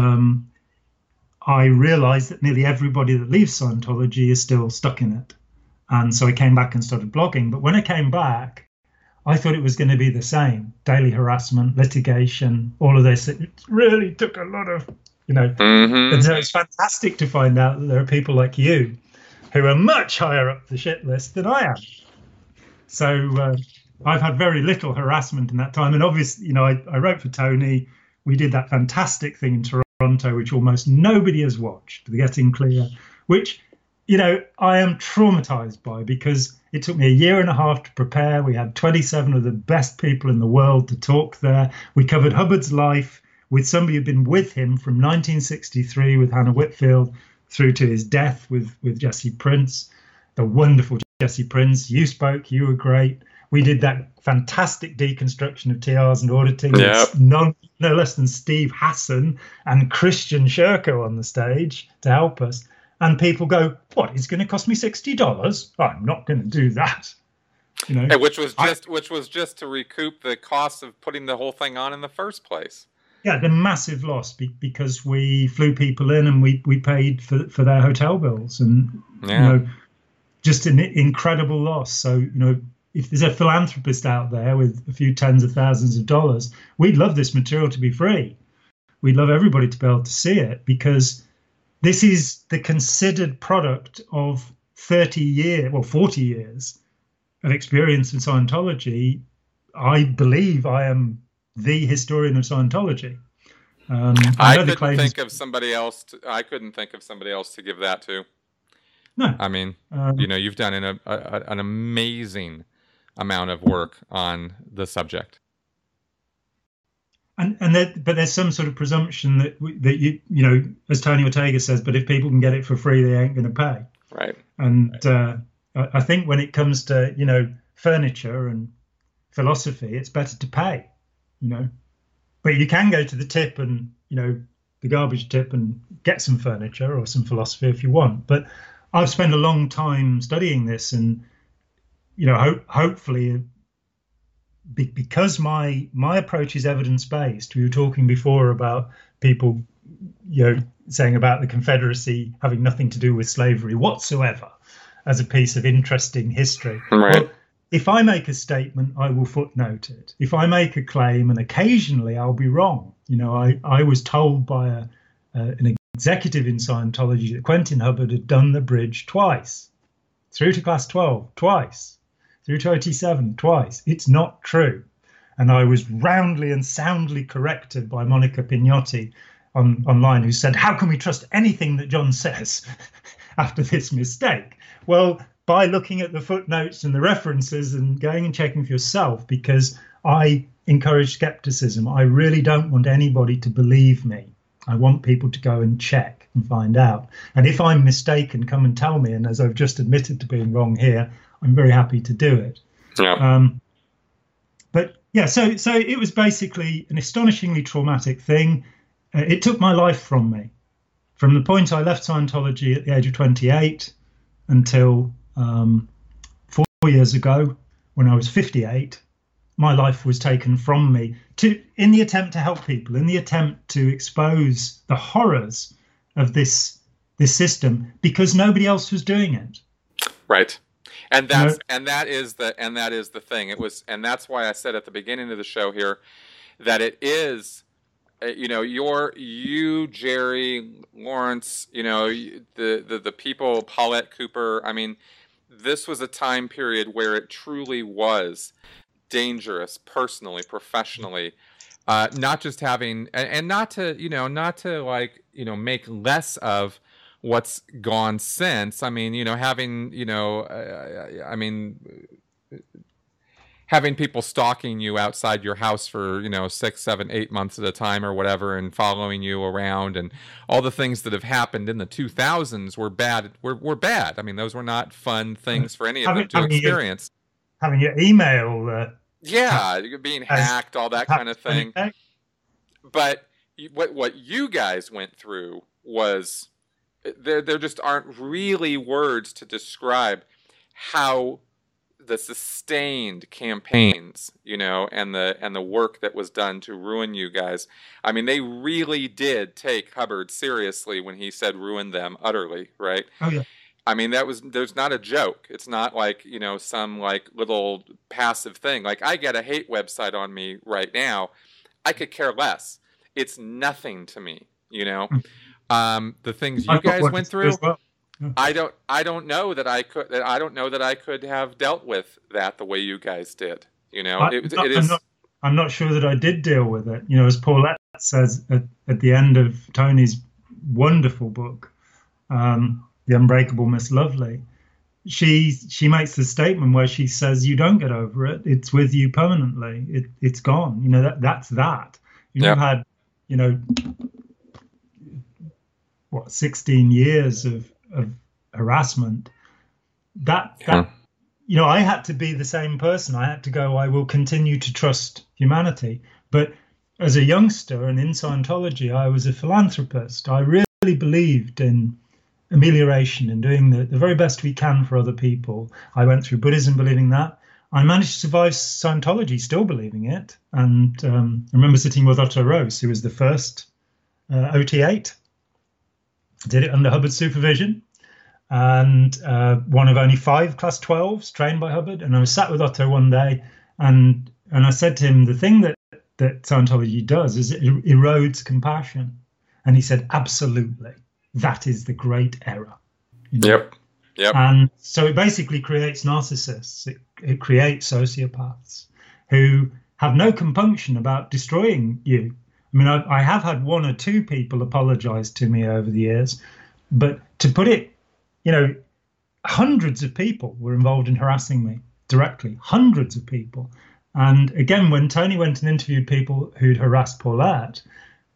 S2: I realized that nearly everybody that leaves Scientology is still stuck in it. And so I came back and started blogging. But when I came back, I thought it was going to be the same. Daily harassment, litigation, all of this. It really took a lot of, And so it's fantastic to find out that there are people like you who are much higher up the shit list than I am. So I've had very little harassment in that time. And obviously, I wrote for Tony. We did that fantastic thing in Toronto Toronto, which almost nobody has watched, The Getting Clear, which, you know, I am traumatized by, because it took me a year and a half to prepare. We had 27 of the best people in the world to talk there. We covered Hubbard's life with somebody who'd been with him from 1963 with Hannah Whitfield through to his death with Jesse Prince, the wonderful Jesse Prince. You spoke, you were great. We did that fantastic deconstruction of TRs and auditing.
S1: Yep.
S2: No less than Steve Hassan and Christian Sherko on the stage to help us. And people go, what, it's going to cost me $60? I'm not going to do that. You know,
S1: which was just to recoup the cost of putting the whole thing on in the first place.
S2: Yeah, the massive loss because we flew people in and we paid for their hotel bills, and you know, just an incredible loss. So, you know, if there's a philanthropist out there with a few tens of thousands of dollars, we'd love this material to be free. We'd love everybody to be able to see it, because this is the considered product of 40 years of experience in Scientology. I believe I am the historian of Scientology.
S1: I couldn't think of somebody else to give that to.
S2: No,
S1: I mean, you know, you've done an amazing amount of work on the subject.
S2: But there's some sort of presumption that you know, as Tony Ortega says, but if people can get it for free, they ain't going to pay.
S1: Right.
S2: And I think when it comes to, you know, furniture and philosophy, it's better to pay, you know. But you can go to the tip and, you know, the garbage tip and get some furniture or some philosophy if you want. But I've spent a long time studying this, and, you know, hopefully, because my approach is evidence-based. We were talking before about people, you know, saying about the Confederacy having nothing to do with slavery whatsoever as a piece of interesting history.
S1: Right.
S2: Well, if I make a statement, I will footnote it. If I make a claim, and occasionally I'll be wrong. You know, I was told by an executive in Scientology that Quentin Hubbard had done the bridge twice, through to class 12 twice, through to OT7 twice. It's not true. And I was roundly and soundly corrected by Monica Pignotti online, who said, how can we trust anything that Jon says after this mistake? Well, by looking at the footnotes and the references and going and checking for yourself, because I encourage skepticism. I really don't want anybody to believe me. I want people to go and check and find out. And if I'm mistaken, come and tell me. And as I've just admitted to being wrong here, I'm very happy to do it.
S1: Yeah.
S2: But yeah, so it was basically an astonishingly traumatic thing. It took my life from me. From the point I left Scientology at the age of 28 until 4 years ago, when I was 58, my life was taken from me in the attempt to help people, in the attempt to expose the horrors of this system, because nobody else was doing it.
S1: Right. And that is the thing. It was, and that's why I said at the beginning of the show here that it is, you know, you, Jerry, Lawrence, you know, the people, Paulette Cooper. I mean, this was a time period where it truly was dangerous, personally, professionally, not just having, and not to like, you know, make less of what's gone since. I mean, you know, having, you know, I mean, having people stalking you outside your house for, you know, 6, 7, 8 months at a time or whatever, and following you around, and all the things that have happened in the 2000s were bad. Were bad. I mean, those were not fun things for any of them to experience.
S2: Having your email,
S1: being hacked, all that kind of thing. But what you guys went through was, there just aren't really words to describe how the sustained campaigns, you know, and the work that was done to ruin you guys. I mean, they really did take Hubbard seriously when he said ruin them utterly, right?
S2: Oh yeah.
S1: I mean, there's not a joke. It's not like, you know, some like little passive thing. Like, I get a hate website on me right now. I could care less. It's nothing to me, you know. The things you guys went through, well. I don't know that I could have dealt with that the way you guys did. You know,
S2: I'm not sure that I did deal with it. You know, as Paulette says at the end of Tony's wonderful book, The Unbreakable Miss Lovely, she makes the statement where she says, you don't get over it. It's with you permanently. It's gone. You know, that's that. You've had, 16 years of harassment. That I had to be the same person. I had to go, I will continue to trust humanity. But as a youngster and in Scientology, I was a philanthropist. I really believed in amelioration and doing the very best we can for other people. I went through Buddhism believing that. I managed to survive Scientology still believing it. And I remember sitting with Otto Rose, who was the first OT8. Did it under Hubbard's supervision. And one of only 5 class 12s trained by Hubbard. And I was sat with Otto one day and I said to him, the thing that Scientology does is it erodes compassion. And he said, absolutely. That is the great error.
S1: Yep.
S2: And so it basically creates narcissists. It creates sociopaths who have no compunction about destroying you. I mean, I have had 1 or 2 people apologize to me over the years, but to put it, hundreds of people were involved in harassing me directly, hundreds of people. And again, when Tony went and interviewed people who'd harassed Paulette,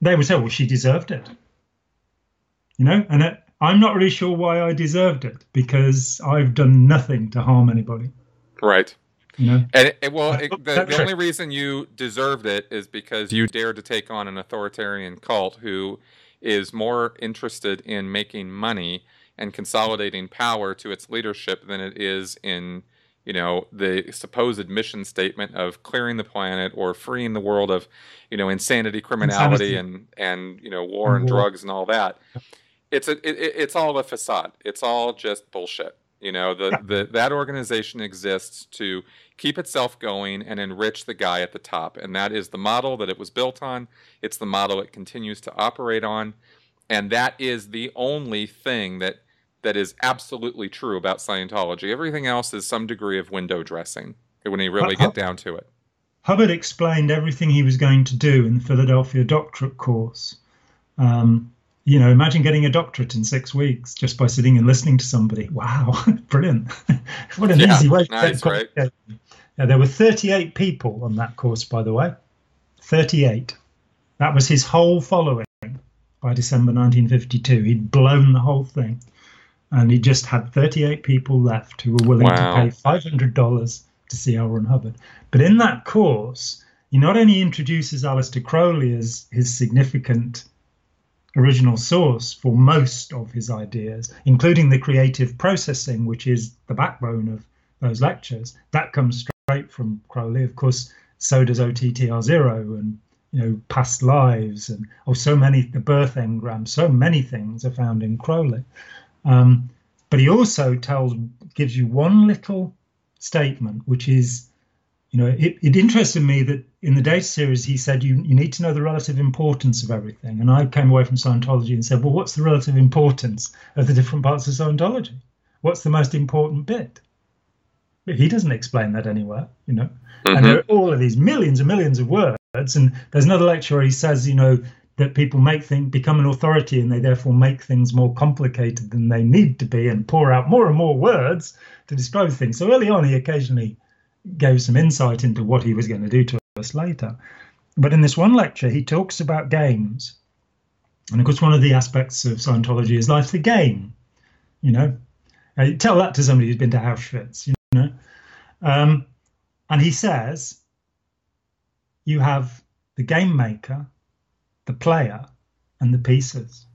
S2: they would say, well, she deserved it. And I'm not really sure why I deserved it, because I've done nothing to harm anybody.
S1: Right. And the only reason you deserved it is because you dared to take on an authoritarian cult who is more interested in making money and consolidating power to its leadership than it is in, the supposed mission statement of clearing the planet or freeing the world of, insanity, criminality, and war and drugs and all that. It's all a facade. It's all just bullshit. That organization exists to keep itself going and enrich the guy at the top. And that is the model that it was built on. It's the model it continues to operate on. And that is the only thing that is absolutely true about Scientology. Everything else is some degree of window dressing when you really get down to it.
S2: Hubbard explained everything he was going to do in the Philadelphia doctorate course. Imagine getting a doctorate in 6 weeks just by sitting and listening to somebody. Wow, brilliant. What an easy way to
S1: nice, right?
S2: Yeah, there were 38 people on that course, by the way. 38. That was his whole following by December 1952. He'd blown the whole thing. And he just had 38 people left who were willing to pay $500 to see L. Ron Hubbard. But in that course, he not only introduces Aleister Crowley as his significant original source for most of his ideas, including the creative processing, which is the backbone of those lectures. That comes straight from Crowley. Of course, so does OTTR0 and, past lives and so many, the birth engram, so many things are found in Crowley. But he also gives you one little statement, which is, it interested me that in the data series, he said, you need to know the relative importance of everything. And I came away from Scientology and said, well, what's the relative importance of the different parts of Scientology? What's the most important bit? But he doesn't explain that anywhere, And there are all of these millions and millions of words. And there's another lecture where he says, that people become an authority and they therefore make things more complicated than they need to be and pour out more and more words to describe things. So early on, he occasionally gave some insight into what he was going to do to us later. But in this one lecture, he talks about games. And of course, one of the aspects of Scientology is life's a game, tell that to somebody who's been to Auschwitz, and he says, you have the game maker, the player, and the pieces.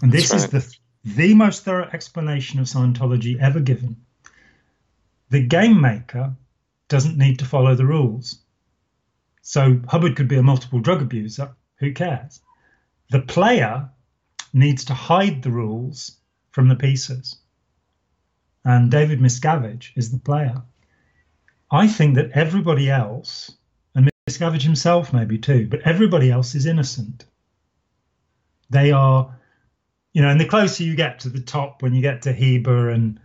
S2: And this is the most thorough explanation of Scientology ever given. The game maker doesn't need to follow the rules. So Hubbard could be a multiple drug abuser. Who cares? The player needs to hide the rules from the pieces. And David Miscavige is the player. I think that everybody else, and Miscavige himself maybe too, but everybody else is innocent. They are, and the closer you get to the top, when you get to Heber and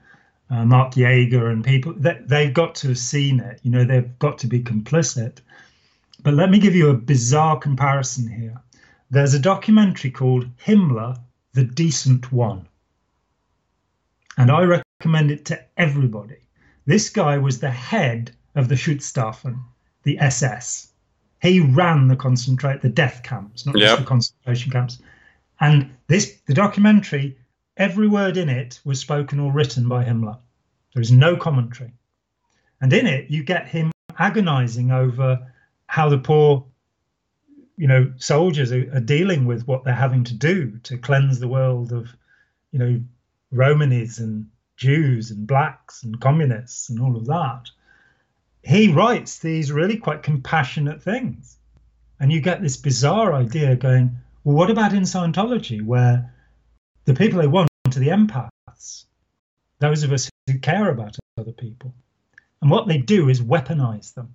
S2: Mark Yeager and people, they've got to have seen it. They've got to be complicit. But let me give you a bizarre comparison here. there's a documentary called Himmler, the Decent One. And I recommend it to everybody. This guy was the head of the Schutzstaffen, the SS. He ran the death camps, not just the concentration camps. And the documentary, every word in it was spoken or written by Himmler. There is no commentary. And in it, you get him agonizing over how the poor, soldiers are dealing with what they're having to do to cleanse the world of, Romanies and Jews and blacks and communists and all of that. He writes these really quite compassionate things. And you get this bizarre idea going, well, what about in Scientology, where the people they want are the empaths, those of us who care about other people. And what they do is weaponize them.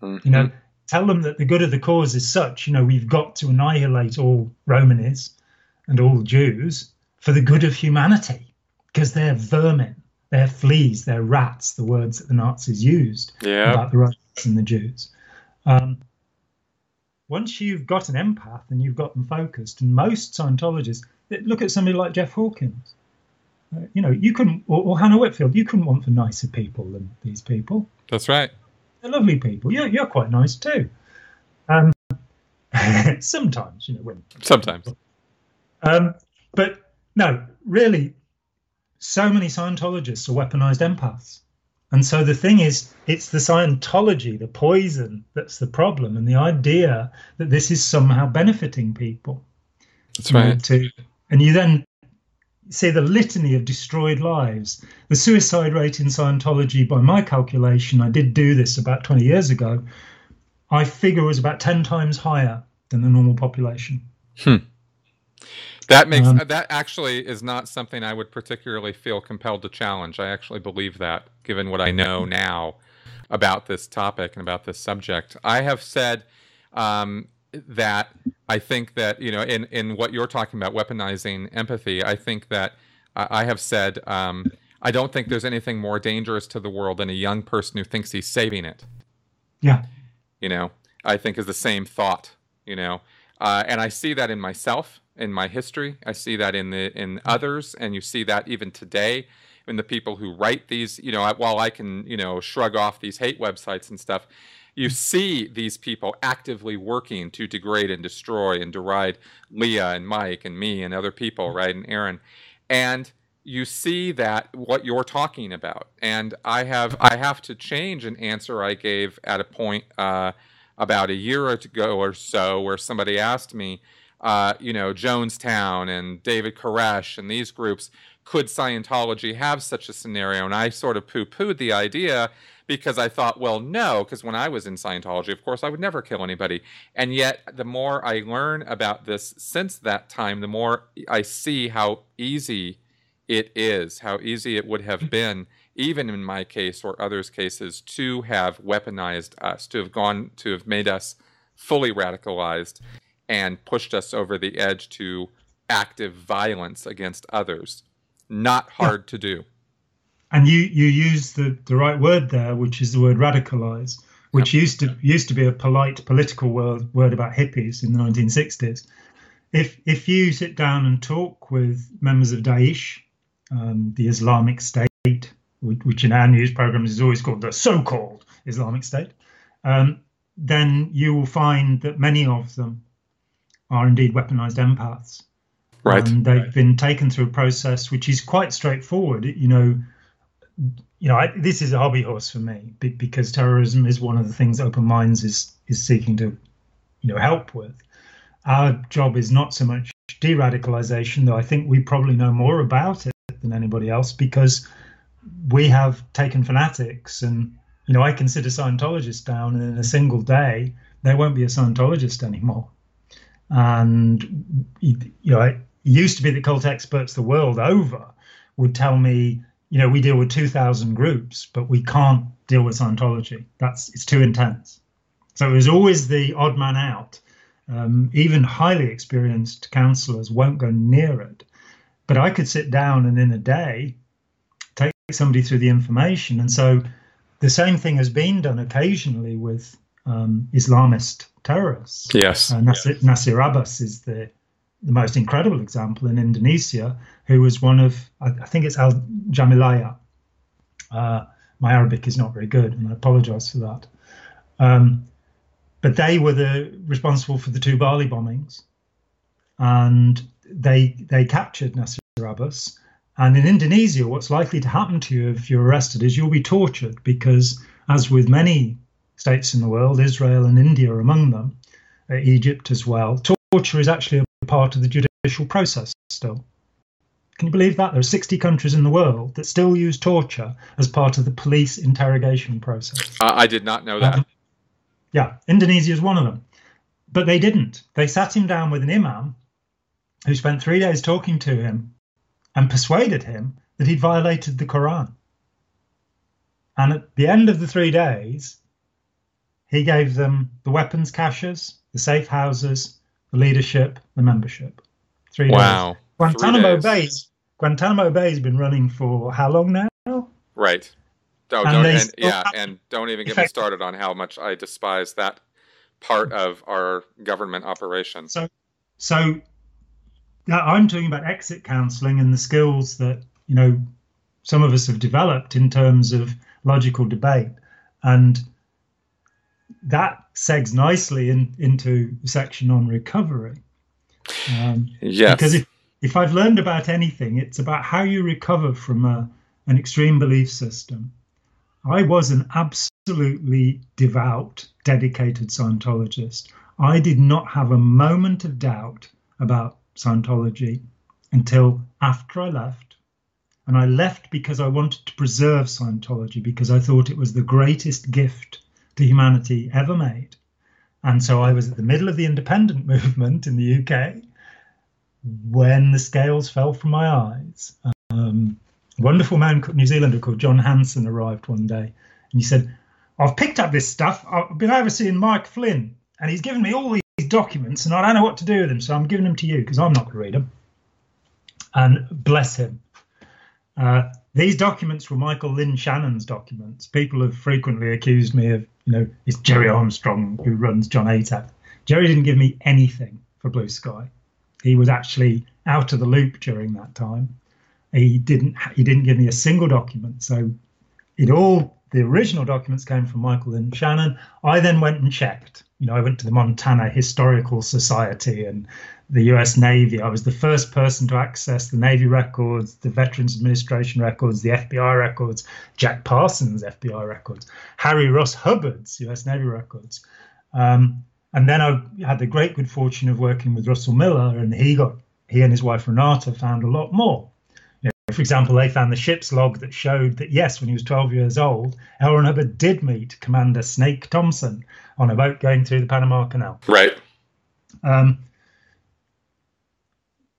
S2: Mm-hmm. Tell them that the good of the cause is such, we've got to annihilate all Romanies and all Jews for the good of humanity, because they're vermin, they're fleas, they're rats, the words that the Nazis used about the Russians and the Jews. Once you've got an empath and you've got them focused, and most Scientologists, look at somebody like Jeff Hawkins. You couldn't, or Hannah Whitfield, you couldn't want for nicer people than these people.
S1: That's right.
S2: They're lovely people. You're quite nice too. Sometimes,
S1: Sometimes.
S2: But no, really, so many Scientologists are weaponized empaths. And so the thing is, it's the Scientology, the poison, that's the problem. And the idea that this is somehow benefiting people.
S1: That's right.
S2: And you then see the litany of destroyed lives. The suicide rate in Scientology, by my calculation, I did do this about 20 years ago, I figure was about 10 times higher than the normal population.
S1: That makes that actually is not something I would particularly feel compelled to challenge. I actually believe that, given what I know now about this topic and about this subject. I have said that I think that, in what you're talking about, weaponizing empathy, I think that I have said I don't think there's anything more dangerous to the world than a young person who thinks he's saving it.
S2: Yeah.
S1: I think is the same thought, and I see that in myself, in my history. I see that in others, and you see that even today in the people who write these, while I can, shrug off these hate websites and stuff, you see these people actively working to degrade and destroy and deride Leah and Mike and me and other people, right, and Aaron. And you see that what you're talking about. And I have to change an answer I gave at a point about a year ago or so, where somebody asked me, Jonestown and David Koresh and these groups, could Scientology have such a scenario? And I sort of poo-pooed the idea, because I thought, well, no, because when I was in Scientology, of course, I would never kill anybody. And yet, the more I learn about this since that time, the more I see how easy it is, how easy it would have been, even in my case or others' cases, to have weaponized us, to have made us fully radicalized and pushed us over the edge to active violence against others. Not hard to do.
S2: And you use the right word there, which is the word radicalize, which used to be a polite political word about hippies in the 1960s. If you sit down and talk with members of Daesh, the Islamic State, which in our news programs is always called the so-called Islamic State, then you will find that many of them are indeed weaponized empaths.
S1: Right.
S2: And they've been taken through a process which is quite straightforward. This is a hobby horse for me, because terrorism is one of the things Open Minds is seeking to, help with. Our job is not so much de-radicalization, though I think we probably know more about it than anybody else, because we have taken fanatics, and I can sit a Scientologist down, and in a single day there won't be a Scientologist anymore. And it used to be that cult experts the world over would tell me, we deal with 2,000 groups, but we can't deal with Scientology. It's too intense. So it was always the odd man out. Even highly experienced counselors won't go near it. But I could sit down and in a day take somebody through the information. And so the same thing has been done occasionally with Islamist terrorists.
S1: Yes.
S2: Nasir Abbas is the most incredible example in Indonesia, who was one of, I think it's Al Jamilaya. My Arabic is not very good, and I apologize for that. But they were responsible for the two Bali bombings, and they captured Nasir Abbas. And in Indonesia, what's likely to happen to you if you're arrested is you'll be tortured, because, as with many states in the world, Israel and India are among them, Egypt as well, torture is actually a part of the judicial process still. Can you believe that? There are 60 countries in the world that still use torture as part of the police interrogation process.
S1: I did not know that.
S2: Yeah, Indonesia is one of them. But they didn't. They sat him down with an imam who spent 3 days talking to him and persuaded him that he'd violated the Quran. And at the end of the 3 days, he gave them the weapons caches, the safe houses, the leadership, the membership. 3 days.
S1: Wow.
S2: Guantanamo Bay has been running for how long now?
S1: Right. And don't even get me started on how much I despise that part of our government operation.
S2: So I'm talking about exit counselling and the skills that, some of us have developed in terms of logical debate. And that segs nicely into a section on recovery.
S1: Yes.
S2: Because if I've learned about anything, it's about how you recover from an extreme belief system. I was an absolutely devout, dedicated Scientologist. I did not have a moment of doubt about Scientology until after I left. And I left because I wanted to preserve Scientology, because I thought it was the greatest gift to humanity ever made. And so I was at the middle of the independent movement in the UK when the scales fell from my eyes. A wonderful man, New Zealander called John Hanson, arrived one day, and he said, "I've picked up this stuff. I've been overseeing Mike Flynn, and he's given me all these documents, and I don't know what to do with them, so I'm giving them to you because I'm not going to read them." And bless him. These documents were Michael Lynn Shannon's documents. People have frequently accused me of, it's Jerry Armstrong who runs Jon Atack. Jerry didn't give me anything for Blue Sky. He was actually out of the loop during that time. He didn't give me a single document. So the original documents came from Michael Lynn Shannon. I then went and checked. I went to the Montana Historical Society and the US Navy. I was the first person to access the Navy records, the Veterans Administration records, the FBI records, Jack Parsons' FBI records, Harry Ross Hubbard's US Navy records. And then I had the great good fortune of working with Russell Miller, and he and his wife Renata found a lot more. For example, they found the ship's log that showed that, yes, when he was 12 years old, L. Ron Hubbard did meet Commander Snake Thompson on a boat going through the Panama Canal.
S1: Right.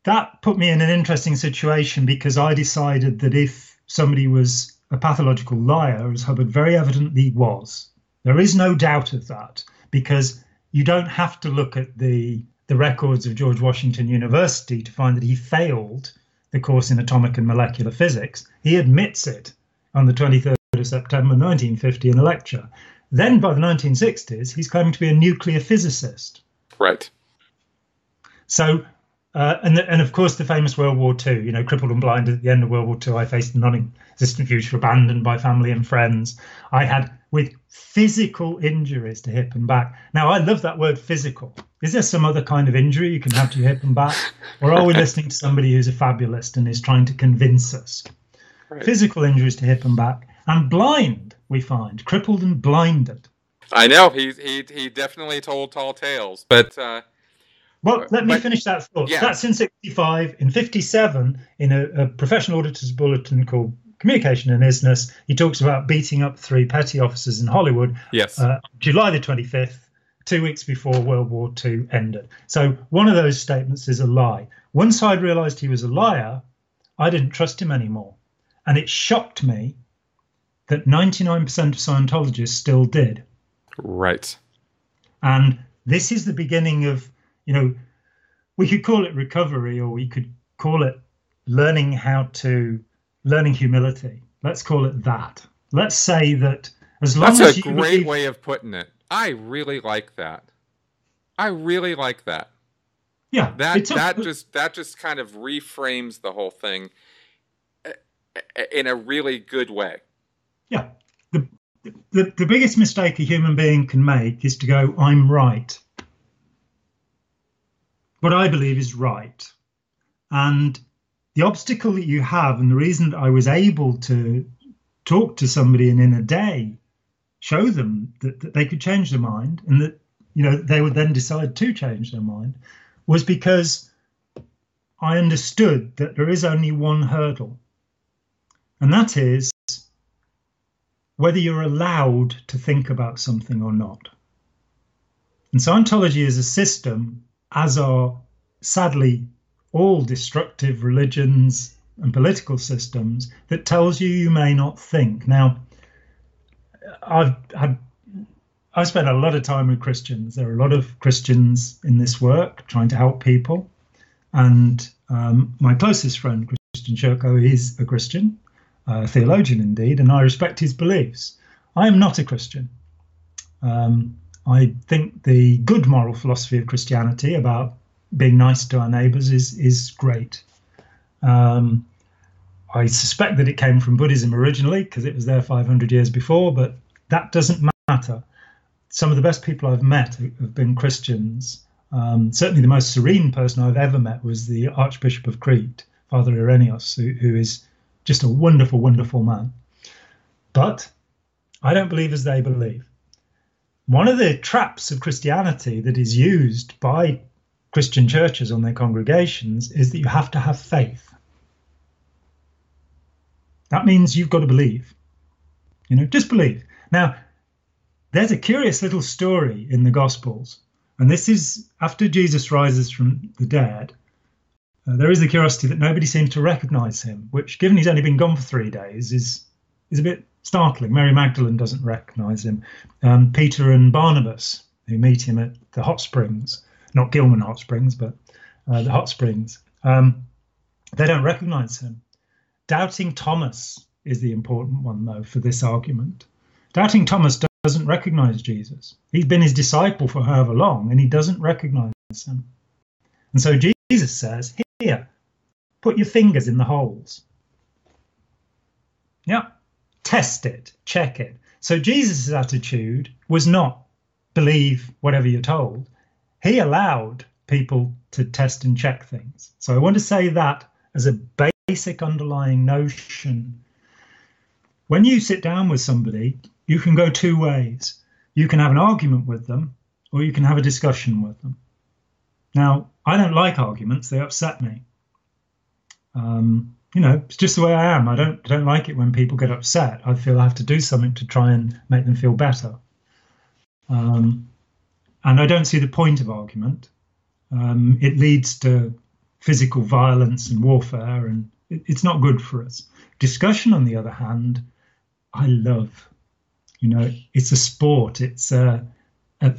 S2: That put me in an interesting situation, because I decided that if somebody was a pathological liar, as Hubbard very evidently was, there is no doubt of that, because you don't have to look at the records of George Washington University to find that he failed the course in atomic and molecular physics. He admits it on the 23rd of September 1950 in a lecture. Then by the 1960s, he's claiming to be a nuclear physicist.
S1: Right.
S2: So, and of course, the famous World War II, crippled and blind at the end of World War II, I faced a non-existent future, abandoned by family and friends. I had with physical injuries to hip and back. Now, I love that word physical. Is there some other kind of injury you can have to your hip and back? Or are we listening to somebody who's a fabulist and is trying to convince us? Right. Physical injuries to hip and back. And blind, we find. Crippled and blinded.
S1: I know. He definitely told tall tales. But...
S2: Well, let me finish that thought. Yeah. That's in 65. In 57, in a professional auditor's bulletin called Communication and Isness, he talks about beating up 3 petty officers in Hollywood.
S1: Yes.
S2: July the 25th, 2 weeks before World War II ended. So one of those statements is a lie. Once I'd realized he was a liar, I didn't trust him anymore. And it shocked me that 99% of Scientologists still did.
S1: Right.
S2: And this is the beginning of, we could call it recovery, or we could call it learning humility. Let's call it that. Let's say that as long as
S1: that's a great way of putting it. I really like that. I really like that.
S2: Yeah,
S1: that just kind of reframes the whole thing in a really good way.
S2: Yeah. The biggest mistake a human being can make is to go, I'm right. What I believe is right. And the obstacle that you have, and the reason that I was able to talk to somebody and in a day show them that they could change their mind, and that, they would then decide to change their mind, was because I understood that there is only one hurdle. And that is whether you're allowed to think about something or not. And Scientology is a system, as are sadly all destructive religions and political systems, that tells you may not think. Now, I've spent a lot of time with Christians. There are a lot of Christians in this work trying to help people. And my closest friend, Christian Shirko, is a Christian, a theologian indeed, and I respect his beliefs. I am not a Christian. I think the good moral philosophy of Christianity about being nice to our neighbours is great. I suspect that it came from Buddhism originally, because it was there 500 years before, but that doesn't matter. Some of the best people I've met have been Christians. Certainly the most serene person I've ever met was the Archbishop of Crete, Father Irenaeus, who is just a wonderful, wonderful man. But I don't believe as they believe. One of the traps of Christianity that is used by Christian churches on their congregations is that you have to have faith. That means you've got to believe. Just believe. Now, there's a curious little story in the Gospels, and this is after Jesus rises from the dead. There is the curiosity that nobody seems to recognize him, which, given he's only been gone for 3 days, is a bit startling. Mary Magdalene doesn't recognize him. Peter and Barnabas, who meet him at the hot springs, not Gilman Hot Springs, but the hot springs, they don't recognize him. Doubting Thomas is the important one, though, for this argument. Doubting Thomas doesn't recognize Jesus. He's been his disciple for however long, and he doesn't recognize him. And so Jesus says, here, put your fingers in the holes. Yeah, test it, check it. So Jesus' attitude was not believe whatever you're told. He allowed people to test and check things. So I want to say that as a basic underlying notion. When you sit down with somebody, you can go two ways. You can have an argument with them, or you can have a discussion with them. Now, I don't like arguments. They upset me. It's just the way I am. I don't like it when people get upset. I feel I have to do something to try and make them feel better. And I don't see the point of argument. It leads to physical violence and warfare, and it's not good for us. Discussion, on the other hand, I love. It's a sport. It's a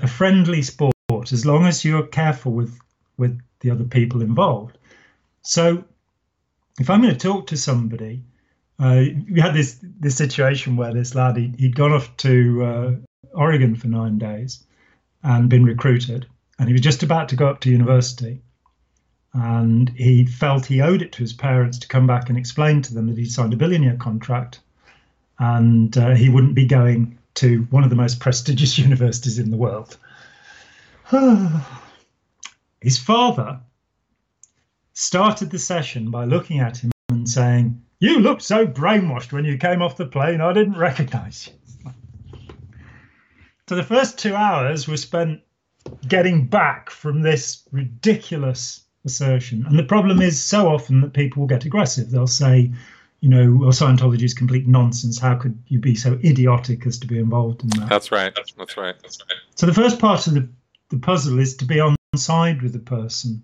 S2: friendly sport, as long as you're careful with the other people involved. So if I'm going to talk to somebody, we had this situation where this lad, he'd gone off to Oregon for 9 days and been recruited, and he was just about to go up to university, and he felt he owed it to his parents to come back and explain to them that he'd signed a billionaire contract, and he wouldn't be going to one of the most prestigious universities in the world. His father started the session by looking at him and saying, "You looked so brainwashed when you came off the plane, I didn't recognize you." So the first 2 hours were spent getting back from this ridiculous assertion. And the problem is so often that people will get aggressive. They'll say, well, Scientology is complete nonsense. How could you be so idiotic as to be involved in that?
S1: That's right.
S2: So the first part of the puzzle is to be on side with the person,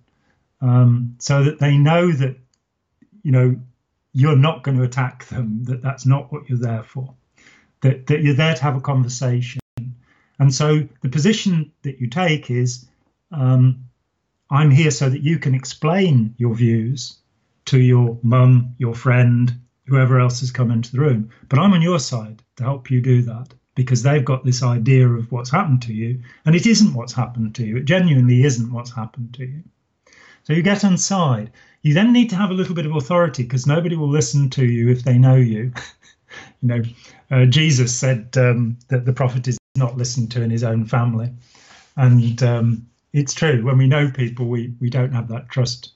S2: so that they know that, you're not going to attack them, that's not what you're there for, that you're there to have a conversation. And so the position that you take is, I'm here so that you can explain your views to your mum, your friend, whoever else has come into the room. But I'm on your side to help you do that. because they've got this idea of what's happened to you, and it isn't what's happened to you. It genuinely isn't what's happened to you. So you get on side. You then need to have a little bit of authority, because nobody will listen to you if they know you. Jesus said that the prophet is not listened to in his own family. And it's true. When we know people, we don't have that trust,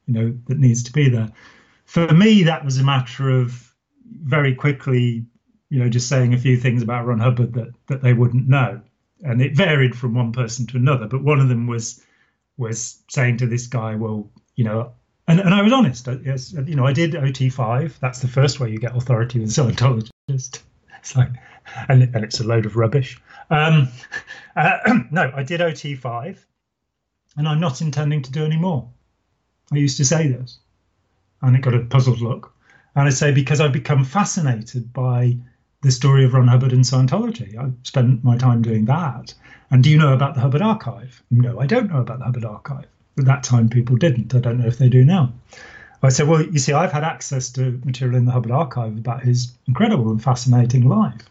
S2: that needs to be there. For me, that was a matter of very quickly, just saying a few things about Ron Hubbard that they wouldn't know. And it varied from one person to another. But one of them was saying to this guy, well, and I was honest. Yes, I did OT5. That's the first way you get authority with a Scientologist. It's like, and it's a load of rubbish. No, I did OT5, and I'm not intending to do any more. I used to say this, and it got a puzzled look. And I say, because I've become fascinated by the story of Ron Hubbard and Scientology. I've spent my time doing that. And do you know about the Hubbard Archive? No, I don't know about the Hubbard Archive. At that time, people didn't. I don't know if they do now. I said, well, you see, I've had access to material in the Hubbard Archive about his incredible and fascinating life.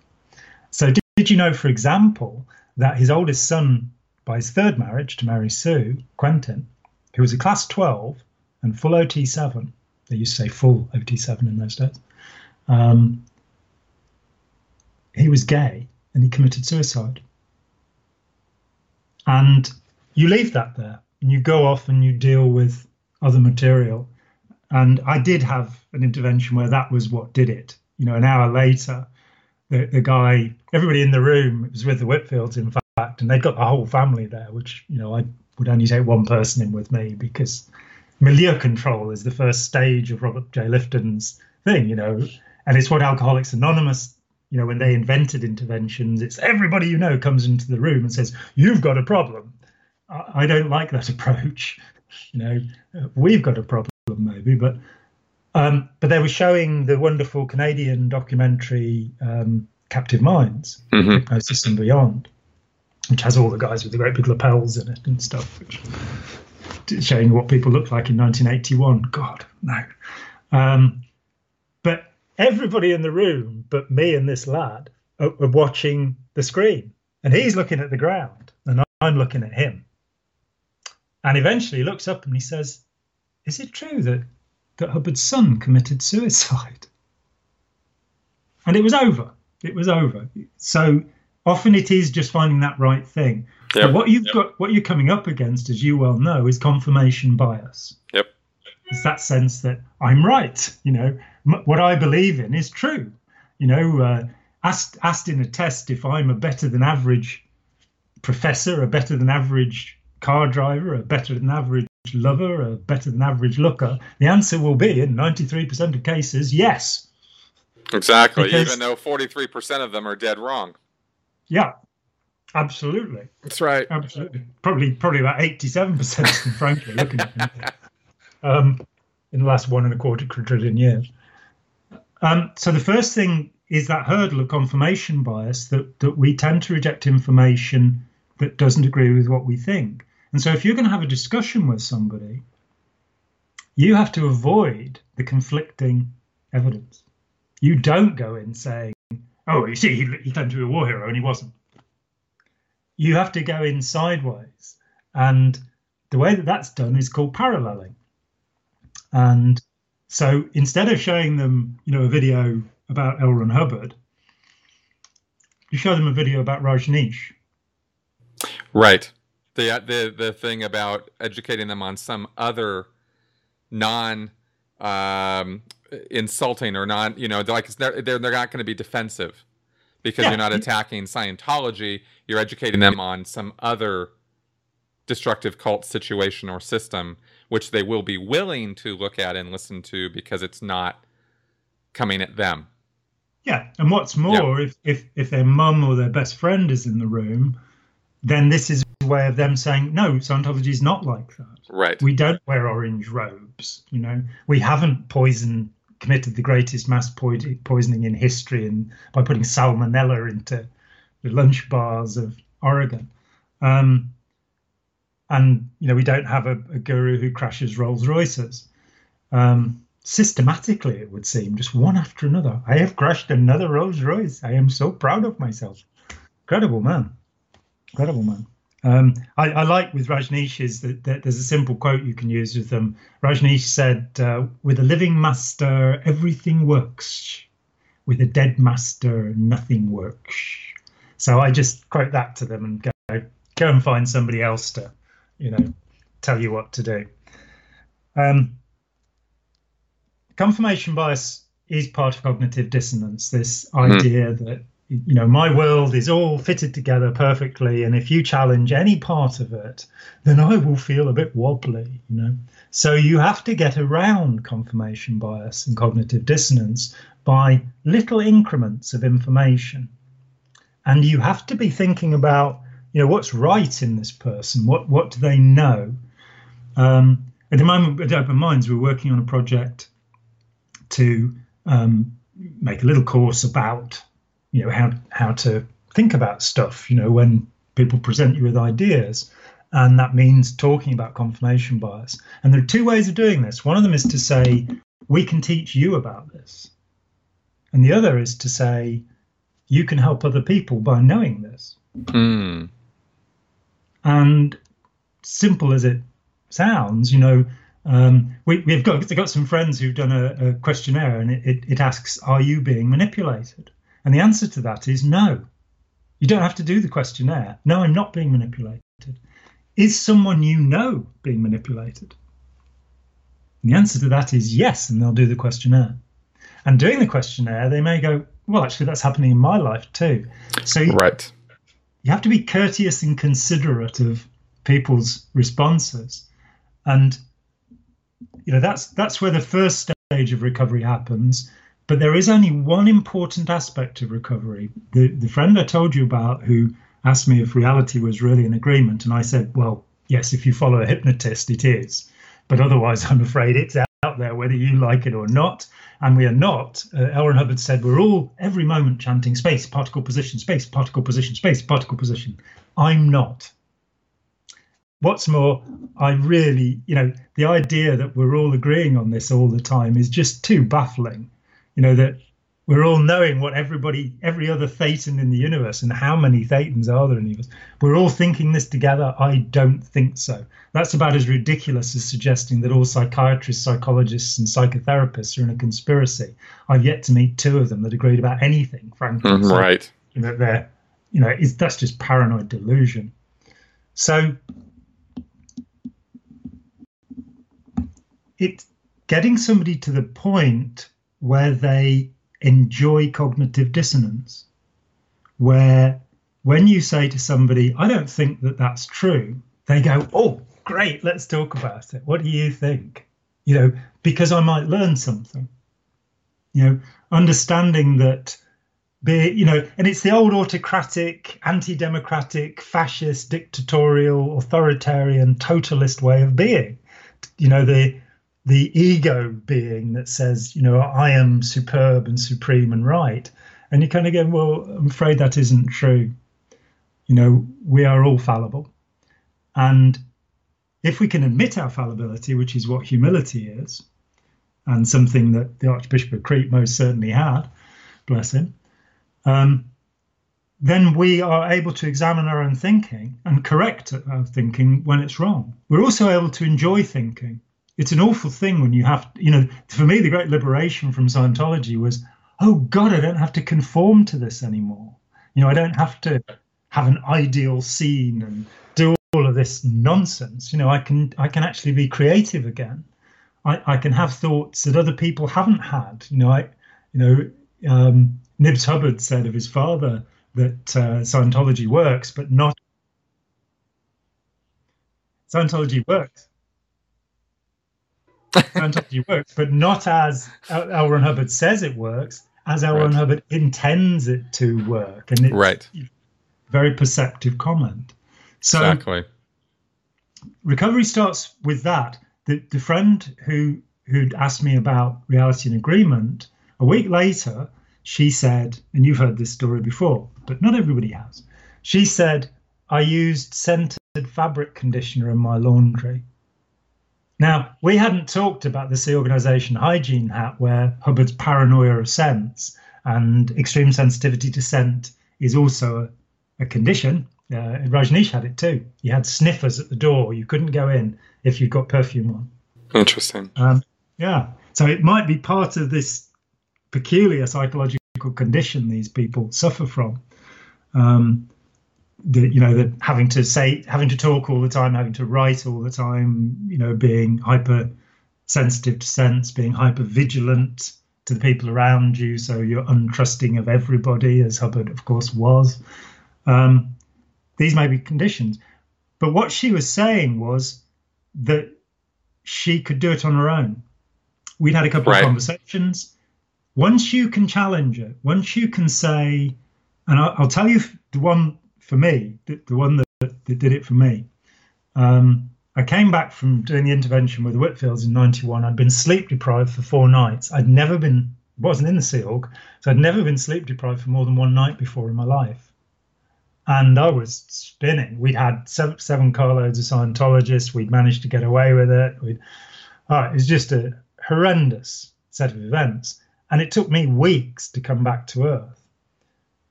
S2: So did you know, for example, that his oldest son, by his third marriage to Mary Sue, Quentin, who was a class 12 and full OT7, they used to say full OT7 in those days, he was gay and he committed suicide. And you leave that there and you go off and you deal with other material. And I did have an intervention where that was what did it. An hour later, the guy, everybody in the room, it was with the Whitfields, in fact, and they'd got the whole family there, which, I would only take one person in with me, because milieu control is the first stage of Robert J. Lifton's thing, and it's what Alcoholics Anonymous, when they invented interventions, it's everybody comes into the room and says, you've got a problem. I don't like that approach. We've got a problem maybe, but they were showing the wonderful Canadian documentary Captive Minds, Hypnosis and Beyond, which has all the guys with the great big lapels in it and stuff, which showing what people looked like in 1981. God, no. But everybody in the room, but me and this lad, are watching the screen. And he's looking at the ground, and I'm looking at him. And eventually he looks up and he says, is it true that Hubbard's son committed suicide? And it was over. It was over. So often it is just finding that right thing. Yep. But what you're coming up against, as you well know, is confirmation bias.
S1: Yep.
S2: It's that sense that I'm right. What I believe in is true. Asked in a test if I'm a better than average professor, a better than average car driver, a better than average lover, a better than average looker, the answer will be, in 93% of cases, yes.
S1: Exactly, because, even though 43% of them are dead wrong.
S2: Yeah, absolutely.
S1: That's right.
S2: Absolutely. Probably about 87%, frankly, looking at them, in the last 1.25 trillion years. So the first thing is that hurdle of confirmation bias, that we tend to reject information that doesn't agree with what we think. And so if you're going to have a discussion with somebody, you have to avoid the conflicting evidence. You don't go in saying, oh, you see, he claimed to be a war hero and he wasn't. You have to go in sideways. And the way that that's done is called paralleling. And so instead of showing them, a video about L. Ron Hubbard, you show them a video about Rajneesh.
S1: Right. The thing about educating them on some other non insulting or non, they're not going to be defensive because you're not attacking Scientology. You're educating them on some other destructive cult situation or system, which they will be willing to look at and listen to because it's not coming at them.
S2: Yeah, and what's more, if their mum or their best friend is in the room, then this is a way of them saying, no, Scientology is not like that.
S1: Right.
S2: We don't wear orange robes. We haven't committed the greatest mass poisoning in history and by putting salmonella into the lunch bars of Oregon. And, we don't have a guru who crashes Rolls Royces. systematically, it would seem, just one after another. I have crashed another Rolls Royce. I am so proud of myself. Incredible man. Incredible man. I like with Rajneesh's that there's a simple quote you can use with them. Rajneesh said, with a living master, everything works. With a dead master, nothing works. So I just quote that to them and go and find somebody else to, tell you what to do. Confirmation bias is part of cognitive dissonance, this idea that, my world is all fitted together perfectly, and if you challenge any part of it, then I will feel a bit wobbly, So you have to get around confirmation bias and cognitive dissonance by little increments of information. And you have to be thinking about, what's right in this person? What do they know? At the moment, with Open Minds, we're working on a project to make a little course about, how to think about stuff, when people present you with ideas. And that means talking about confirmation bias. And there are two ways of doing this. One of them is to say, we can teach you about this. And the other is to say, you can help other people by knowing this. And simple as it sounds, we've got some friends who've done a questionnaire, and it asks, are you being manipulated? And the answer to that is no. You don't have to do the questionnaire. No, I'm not being manipulated. Is someone you know being manipulated? And the answer to that is yes, and they'll do the questionnaire. And doing the questionnaire, they may go, well, actually, that's happening in my life too. So you have to be courteous and considerate of people's responses. And, that's where the first stage of recovery happens. But there is only one important aspect of recovery. The friend I told you about who asked me if reality was really an agreement. And I said, well, yes, if you follow a hypnotist, it is. But otherwise, I'm afraid it's out there, whether you like it or not. And we are not. L. Ron Hubbard said, we're all every moment chanting space, particle position, space, particle position, space, particle position. I'm not. What's more, I really, the idea that we're all agreeing on this all the time is just too baffling. That we're all knowing what every other Thetan in the universe, and how many Thetans are there in the universe. We're all thinking this together. I don't think so. That's about as ridiculous as suggesting that all psychiatrists, psychologists, and psychotherapists are in a conspiracy. I've yet to meet two of them that agreed about anything, frankly.
S1: Right.
S2: So, that's just paranoid delusion. So it's getting somebody to the point where they enjoy cognitive dissonance, where when you say to somebody, I don't think that that's true, they go, oh, great, let's talk about it. What do you think? Because I might learn something. Understanding that, and it's the old autocratic, anti-democratic, fascist, dictatorial, authoritarian, totalist way of being. The ego being that says, I am superb and supreme and right. And you kind of go, well, I'm afraid that isn't true. We are all fallible. And if we can admit our fallibility, which is what humility is, and something that the Archbishop of Crete most certainly had, bless him, then we are able to examine our own thinking and correct our thinking when it's wrong. We're also able to enjoy thinking. It's an awful thing when you have, for me, the great liberation from Scientology was, oh God, I don't have to conform to this anymore. I don't have to have an ideal scene and do all of this nonsense. I can actually be creative again. I can have thoughts that other people haven't had. Nibs Hubbard said of his father that Scientology works, but not. Scientology works. Scientology works, but not as L. Ron Hubbard says it works, as L. Ron Hubbard intends it to work. And it's a very perceptive comment. So
S1: exactly.
S2: Recovery starts with that. The friend who'd asked me about reality and agreement, a week later, she said, and you've heard this story before, but not everybody has. She said, I used scented fabric conditioner in my laundry. Now, we hadn't talked about the Sea Organization hygiene hat, where Hubbard's paranoia of sense and extreme sensitivity to scent is also a condition. Rajneesh had it too. He had sniffers at the door. You couldn't go in if you'd got perfume on.
S1: Interesting.
S2: Yeah. So it might be part of this peculiar psychological condition these people suffer from. The having to talk all the time, having to write all the time, being hypersensitive to sense, being hyper vigilant to the people around you, so you're untrusting of everybody, as Hubbard, of course, was. These may be conditions, but what she was saying was that she could do it on her own. We'd had a couple of conversations. Once you can challenge it, once you can say, and I'll tell you the one for me, the one that did it for me. I came back from doing the intervention with the Whitfields in 91. I'd been sleep deprived for 4 nights. Wasn't in the Sea Org, so I'd never been sleep deprived for more than 1 night before in my life. And I was spinning. We'd had 7 carloads of Scientologists. We'd managed to get away with it. It was just a horrendous set of events. And it took me weeks to come back to Earth.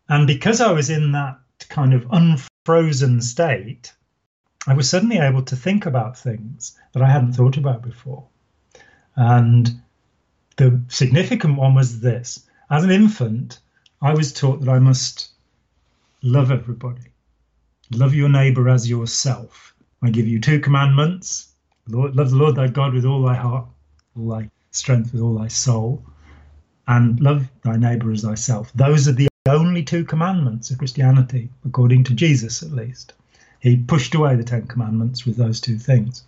S2: And because I was in that kind of unfrozen state, I was suddenly able to think about things that I hadn't thought about before. And the significant one was this. As an infant, I was taught that I must love everybody. Love your neighbor as yourself. I give you 2 commandments. Love the Lord thy God with all thy heart, all thy strength, with all thy soul. And love thy neighbor as thyself. Those are the only 2 commandments of Christianity, according to Jesus at least. He pushed away the 10 commandments with those 2 things.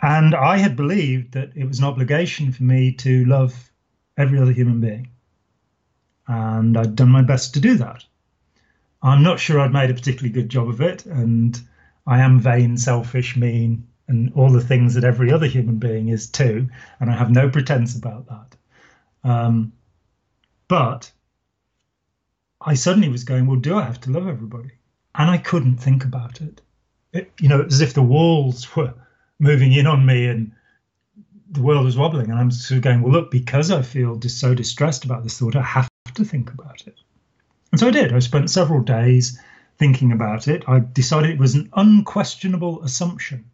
S2: And I had believed that it was an obligation for me to love every other human being. And I'd done my best to do that. I'm not sure I'd made a particularly good job of it. And I am vain, selfish, mean, and all the things that every other human being is too. And I have no pretense about that. But I suddenly was going, well, do I have to love everybody? And I couldn't think about it. As if the walls were moving in on me and the world was wobbling. And I'm sort of going, well, look, because I feel just so distressed about this thought, I have to think about it. And so I did. I spent several days thinking about it. I decided it was an unquestionable assumption,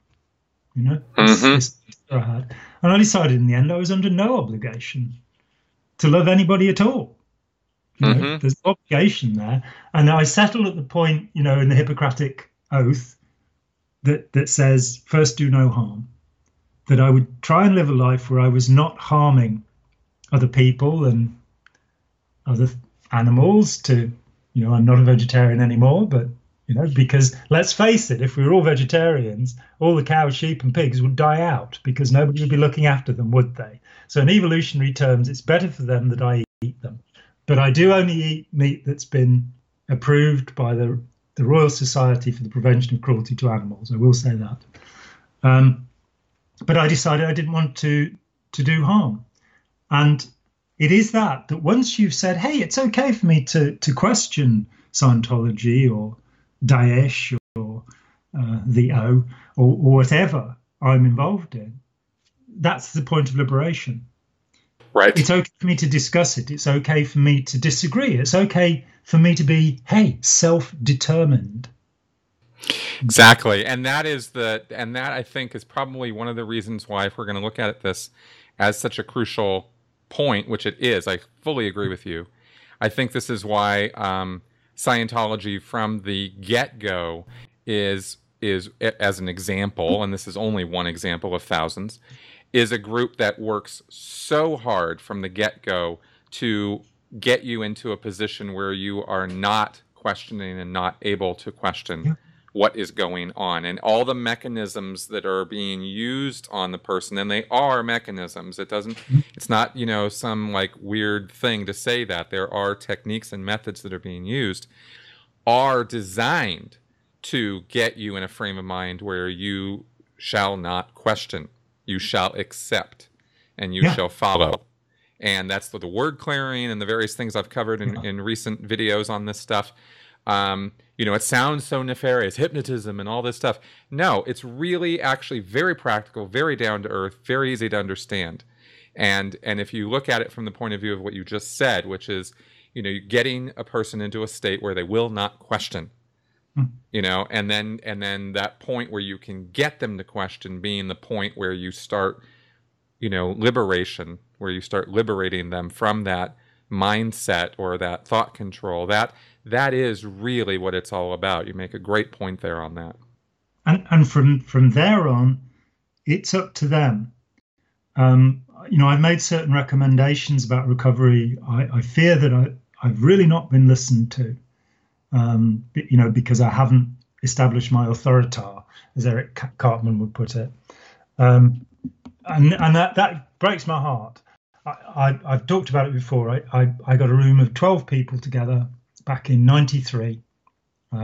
S2: this I had. And I decided in the end I was under no obligation to love anybody at all. There's no obligation there. And I settled at the point, in the Hippocratic Oath that says, first do no harm, that I would try and live a life where I was not harming other people and other animals I'm not a vegetarian anymore, but, because let's face it, if we were all vegetarians, all the cows, sheep and pigs would die out because nobody would be looking after them, would they? So in evolutionary terms, it's better for them that I eat them. But I do only eat meat that's been approved by the Royal Society for the Prevention of Cruelty to Animals. I will say that. But I decided I didn't want to do harm. And it is that once you've said, hey, it's okay for me to question Scientology or Daesh or the O or whatever I'm involved in, that's the point of liberation.
S1: Right.
S2: It's okay for me to discuss it. It's okay for me to disagree. It's okay for me to be, self-determined.
S1: Exactly. And that I think is probably one of the reasons why, if we're going to look at this as such a crucial point, which it is, I fully agree with you. I think this is why Scientology from the get-go is, as an example, and this is only one example of thousands, is a group that works so hard from the get-go to get you into a position where you are not questioning and not able to question what is going on. And all the mechanisms that are being used on the person, and they are mechanisms. It's not, some like weird thing to say that. There are techniques and methods that are being used, are designed to get you in a frame of mind where you shall not question. You shall accept, and you shall follow. And that's the word clearing and the various things I've covered in recent videos on this stuff. It sounds so nefarious, hypnotism and all this stuff. No, it's really actually very practical, very down to earth, very easy to understand. And if you look at it from the point of view of what you just said, which is, getting a person into a state where they will not question, and then that point where you can get them to question being the point where you start, liberation, where you start liberating them from that mindset or that thought control. That is really what it's all about. You make a great point there on that.
S2: And from there on, it's up to them. I've made certain recommendations about recovery. I fear that I've really not been listened to, because I haven't established my authority, as Eric Cartman would put it. And that breaks my heart. I've talked about it before. I got a room of 12 people together back in '93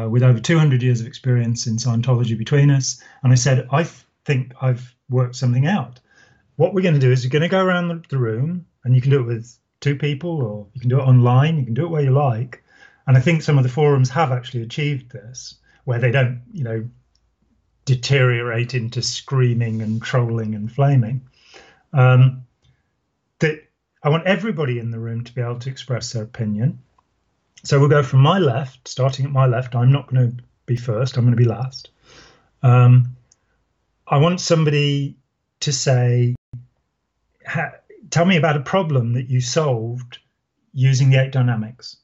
S2: with over 200 years of experience in Scientology between us. And I said, I think I've worked something out. What we're going to do is you're going to go around the room, and you can do it with 2 people, or you can do it online. You can do it where you like. And I think some of the forums have actually achieved this, where they don't, deteriorate into screaming and trolling and flaming. That I want everybody in the room to be able to express their opinion. So we'll go from my left, starting at my left. I'm not going to be first. I'm going to be last. I want somebody to say, tell me about a problem that you solved using the 8 dynamics.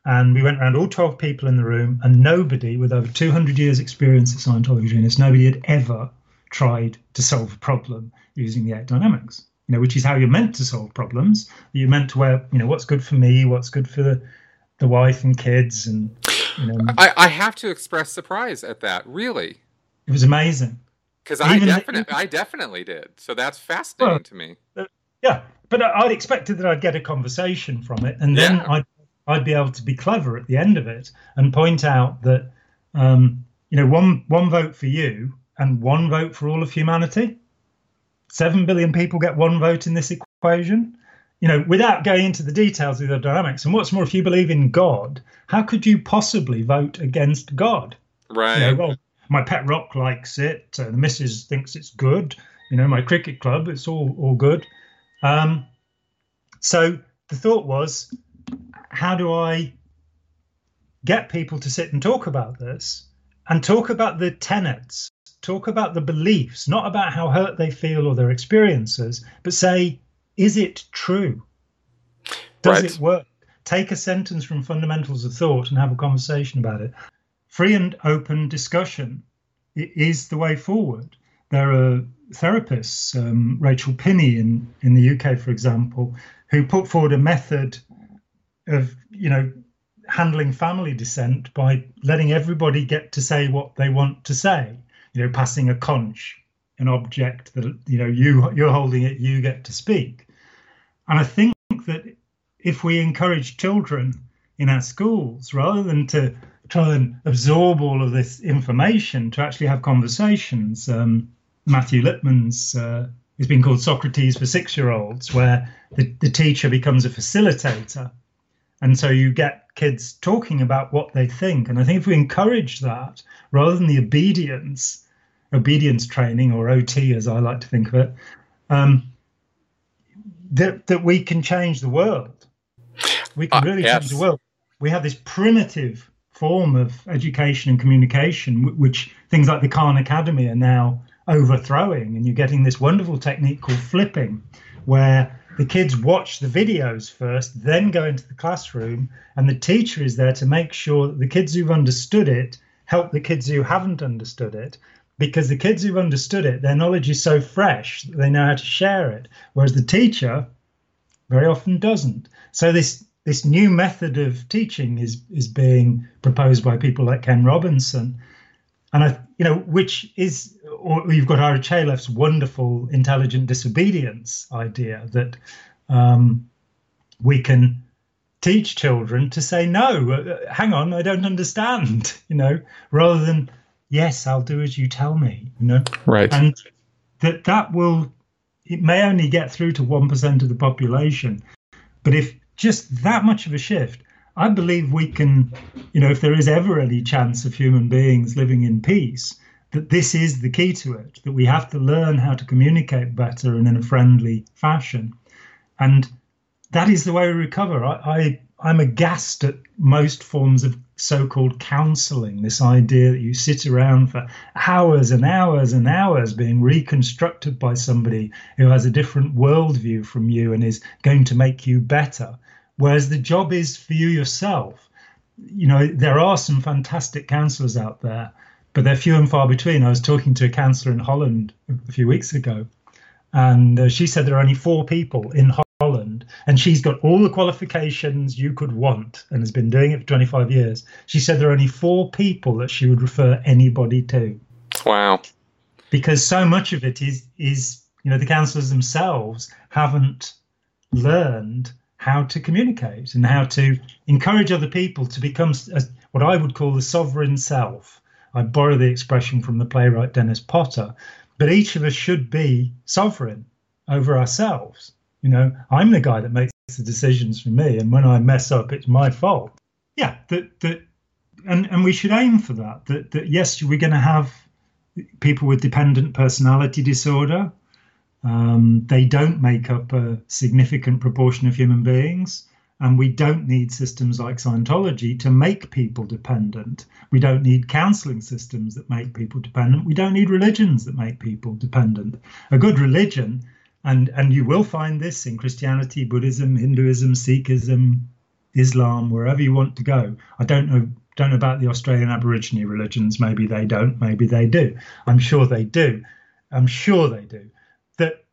S2: And we went around, all 12 people in the room, and nobody with over 200 years experience of Scientology, nobody had ever tried to solve a problem using the 8 dynamics, which is how you're meant to solve problems. You're meant to wear, what's good for me, what's good for the wife and kids. And
S1: I have to express surprise at that, really.
S2: It was amazing.
S1: Because I definitely did. So that's fascinating to me.
S2: Yeah, but I'd expected that I'd get a conversation from it, and then I'd be able to be clever at the end of it and point out that, one vote for you and 1 vote for all of humanity. 7 billion people get 1 vote in this equation, without going into the details of the dynamics. And what's more, if you believe in God, how could you possibly vote against God?
S1: Right.
S2: Well, my pet rock likes it. The missus thinks it's good. My cricket club, it's all good. So the thought was, how do I get people to sit and talk about this and talk about the tenets, talk about the beliefs, not about how hurt they feel or their experiences, but say, is it true? Does it work? Take a sentence from Fundamentals of Thought and have a conversation about it. Free and open discussion is the way forward. There are therapists, Rachel Pinney in the UK, for example, who put forward a method of, handling family dissent by letting everybody get to say what they want to say, passing a conch, an object that, you're holding it, you get to speak. And I think that if we encourage children in our schools, rather than to try and absorb all of this information, to actually have conversations, Matthew Lipman's has been called Socrates for 6-year-olds, where the teacher becomes a facilitator. And so you get kids talking about what they think. And I think if we encourage that, rather than the obedience training, or OT, as I like to think of it, that we can change the world. We can really change the world. We have this primitive form of education and communication, which things like the Khan Academy are now overthrowing. And you're getting this wonderful technique called flipping, where the kids watch the videos first, then go into the classroom, and the teacher is there to make sure that the kids who've understood it help the kids who haven't understood it, because the kids who've understood it, their knowledge is so fresh that they know how to share it, whereas the teacher very often doesn't. So this new method of teaching is being proposed by people like Ken Robinson, and which is, or you've got Ira Chaleff's wonderful intelligent disobedience idea that we can teach children to say, no, hang on, I don't understand, rather than, yes, I'll do as you tell me,
S1: Right.
S2: And it may only get through to 1% of the population, but if just that much of a shift, I believe we can, if there is ever any chance of human beings living in peace, that this is the key to it, that we have to learn how to communicate better and in a friendly fashion. And that is the way we recover. I'm aghast at most forms of so-called counseling, this idea that you sit around for hours and hours and hours being reconstructed by somebody who has a different worldview from you and is going to make you better. Whereas the job is for you yourself. There are some fantastic counselors out there, but they're few and far between. I was talking to a counselor in Holland a few weeks ago, and she said there are only 4 people in Holland, and she's got all the qualifications you could want and has been doing it for 25 years. She said there are only 4 people that she would refer anybody to.
S1: Wow.
S2: Because so much of it is the counsellors themselves haven't learned how to communicate and how to encourage other people to become what I would call the sovereign self. I borrow the expression from the playwright Dennis Potter, but each of us should be sovereign over ourselves. I'm the guy that makes the decisions for me, and when I mess up, it's my fault. Yeah, and we should aim for that. That yes, we're going to have people with dependent personality disorder. They don't make up a significant proportion of human beings, and we don't need systems like Scientology to make people dependent. We don't need counseling systems that make people dependent. We don't need religions that make people dependent. A good religion, and you will find this in Christianity, Buddhism, Hinduism, Sikhism, Islam, wherever you want to go. I don't know about the Australian Aborigine religions. Maybe they don't, maybe they do. I'm sure they do. That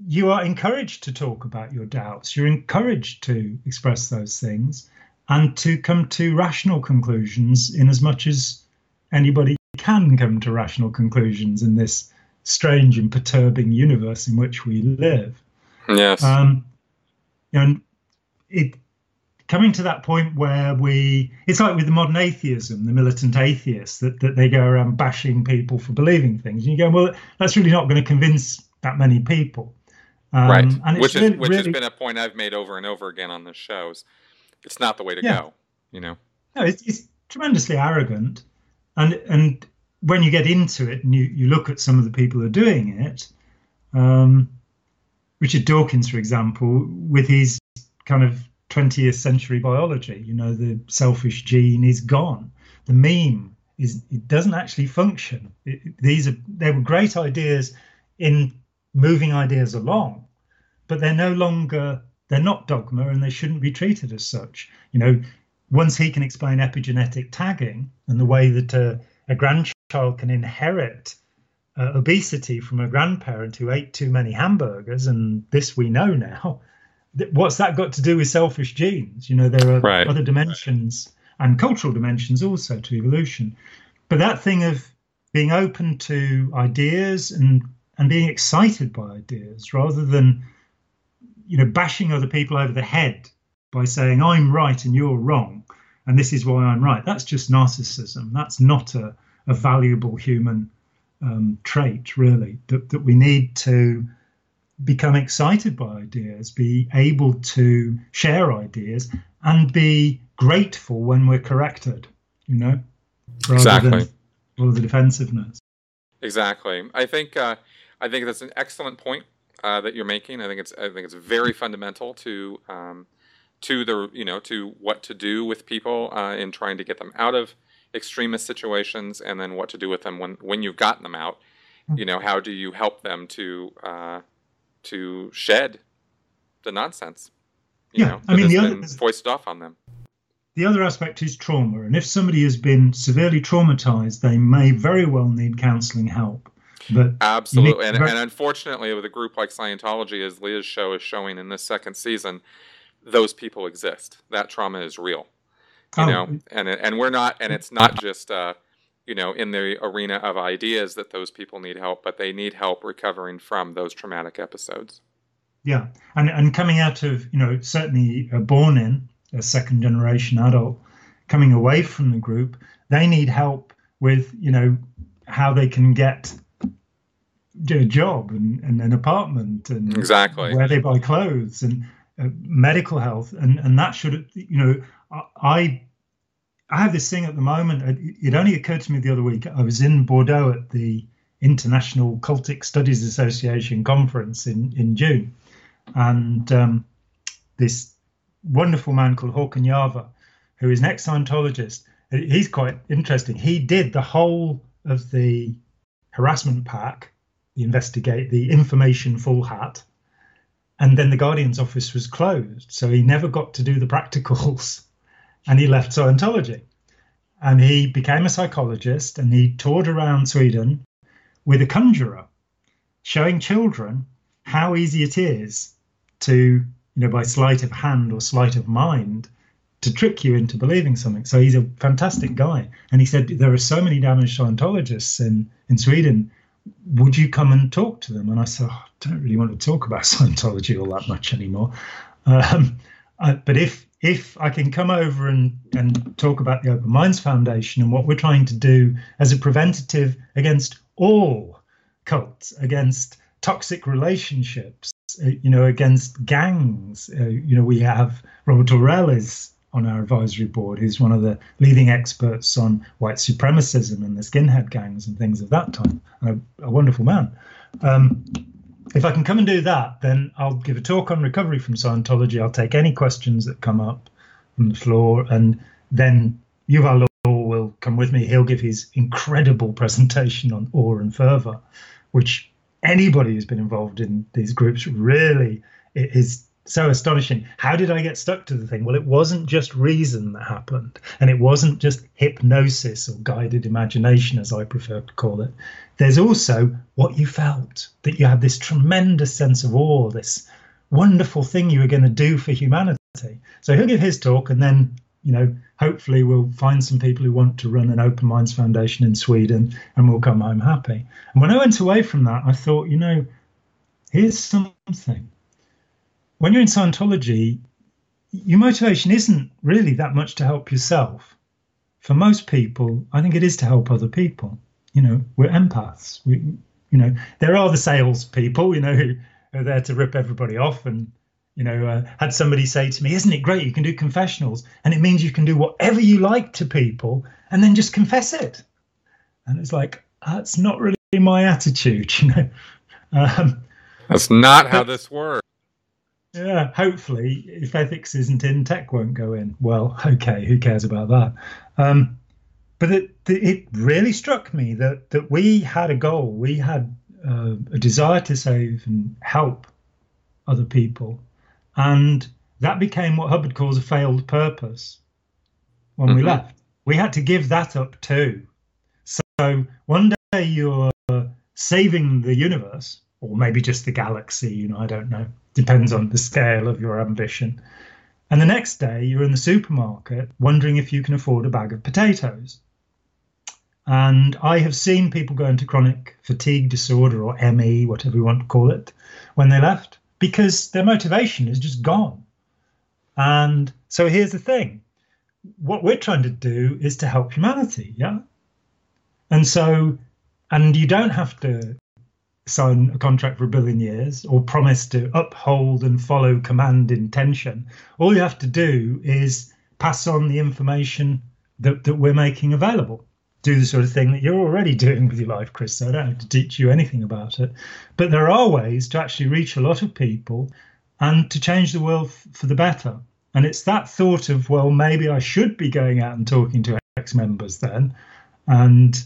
S2: you are encouraged to talk about your doubts. You're encouraged to express those things and to come to rational conclusions in as much as anybody can come to rational conclusions in this strange and perturbing universe in which we live.
S1: Yes.
S2: And it coming to that point where it's like with the modern atheism, the militant atheists, that they go around bashing people for believing things. And you go, well, that's really not going to convince that many people.
S1: Right.
S2: And
S1: which has been a point I've made over and over again on this show. It's not the way to go, No,
S2: it's tremendously arrogant. And when you get into it and you look at some of the people who are doing it, Richard Dawkins, for example, with his kind of 20th century biology, the selfish gene is gone. The meme it doesn't actually function. There were great ideas in moving ideas along, but they're not dogma, and they shouldn't be treated as such. Once he can explain epigenetic tagging and the way that a grandchild can inherit obesity from a grandparent who ate too many hamburgers, and this we know now, what's that got to do with selfish genes? There are other dimensions and cultural dimensions also to evolution. But that thing of being open to ideas and being excited by ideas rather than, bashing other people over the head by saying, I'm right and you're wrong, and this is why I'm right. That's just narcissism. That's not a valuable human trait, really, that we need to become excited by ideas, be able to share ideas, and be grateful when we're corrected, rather than all the defensiveness.
S1: Exactly. I think that's an excellent point that you're making. I think it's very fundamental to to what to do with people in trying to get them out of extremist situations, and then what to do with them when you've gotten them out. How do you help them to shed the nonsense? That has been foisted off on them.
S2: The other aspect is trauma, and if somebody has been severely traumatized, they may very well need counseling help. But
S1: absolutely, and unfortunately, with a group like Scientology, as Leah's show is showing in this second season, those people exist. That trauma is real, and we're not, and it's not just in the arena of ideas that those people need help, but they need help recovering from those traumatic episodes.
S2: Yeah, and coming out of certainly born in a second generation adult, coming away from the group, they need help with how they can get a job and an apartment and
S1: exactly
S2: where they buy clothes and medical health, and that should I have this thing at the moment. It only occurred to me the other week. I was in Bordeaux at the International Cultic Studies Association conference in June, and this wonderful man called Håkan Jarva, who is an ex-Scientologist. He's quite interesting. He did the whole of the harassment pack, the information full hat, and then the Guardian's office was closed, so he never got to do the practicals, and he left Scientology. And he became a psychologist, and he toured around Sweden with a conjurer, showing children how easy it is to, by sleight of hand or sleight of mind, to trick you into believing something. So he's a fantastic guy. And he said, there are so many damaged Scientologists in Sweden. Would you come and talk to them? And I said, I don't really want to talk about Scientology all that much anymore. But if I can come over and talk about the Open Minds Foundation and what we're trying to do as a preventative against all cults, against toxic relationships, against gangs. We have Robert Orell is on our advisory board, who's one of the leading experts on white supremacism and the skinhead gangs and things of that time, and a wonderful man. If I can come and do that, then I'll give a talk on recovery from Scientology. I'll take any questions that come up from the floor, and then Yuval Law will come with me. He'll give his incredible presentation on awe and fervor, which anybody who's been involved in these groups really, it is so astonishing. How did I get stuck to the thing? Well, it wasn't just reason that happened, and it wasn't just hypnosis or guided imagination, as I prefer to call it. There's also what you felt, that you had this tremendous sense of awe, this wonderful thing you were going to do for humanity. So he'll give his talk, and then, hopefully we'll find some people who want to run an Open Minds Foundation in Sweden, and we'll come home happy. And when I went away from that, I thought, here's something. When you're in Scientology, your motivation isn't really that much to help yourself. For most people, I think it is to help other people. We're empaths. There are the sales people, who are there to rip everybody off. And, had somebody say to me, isn't it great? You can do confessionals, and it means you can do whatever you like to people and then just confess it. And it's like, that's not really my attitude,
S1: That's not how this works.
S2: Yeah, hopefully, if ethics isn't in, tech won't go in. Well, okay, who cares about that? But it really struck me that we had a goal. We had a desire to save and help other people. And that became what Hubbard calls a failed purpose when we left. We had to give that up too. So one day you're saving the universe, or maybe just the galaxy, I don't know. Depends on the scale of your ambition. And the next day you're in the supermarket wondering if you can afford a bag of potatoes. And I have seen people go into chronic fatigue disorder, or ME, whatever you want to call it, when they left, because their motivation is just gone. And so here's the thing. What we're trying to do is to help humanity, yeah? And you don't have to sign a contract for 1 billion years or promise to uphold and follow command intention. All you have to do is pass on the information that we're making available. Do the sort of thing that you're already doing with your life, Chris, so I don't have to teach you anything about it. But there are ways to actually reach a lot of people and to change the world for the better. And it's that thought of, well, maybe I should be going out and talking to ex-members then, and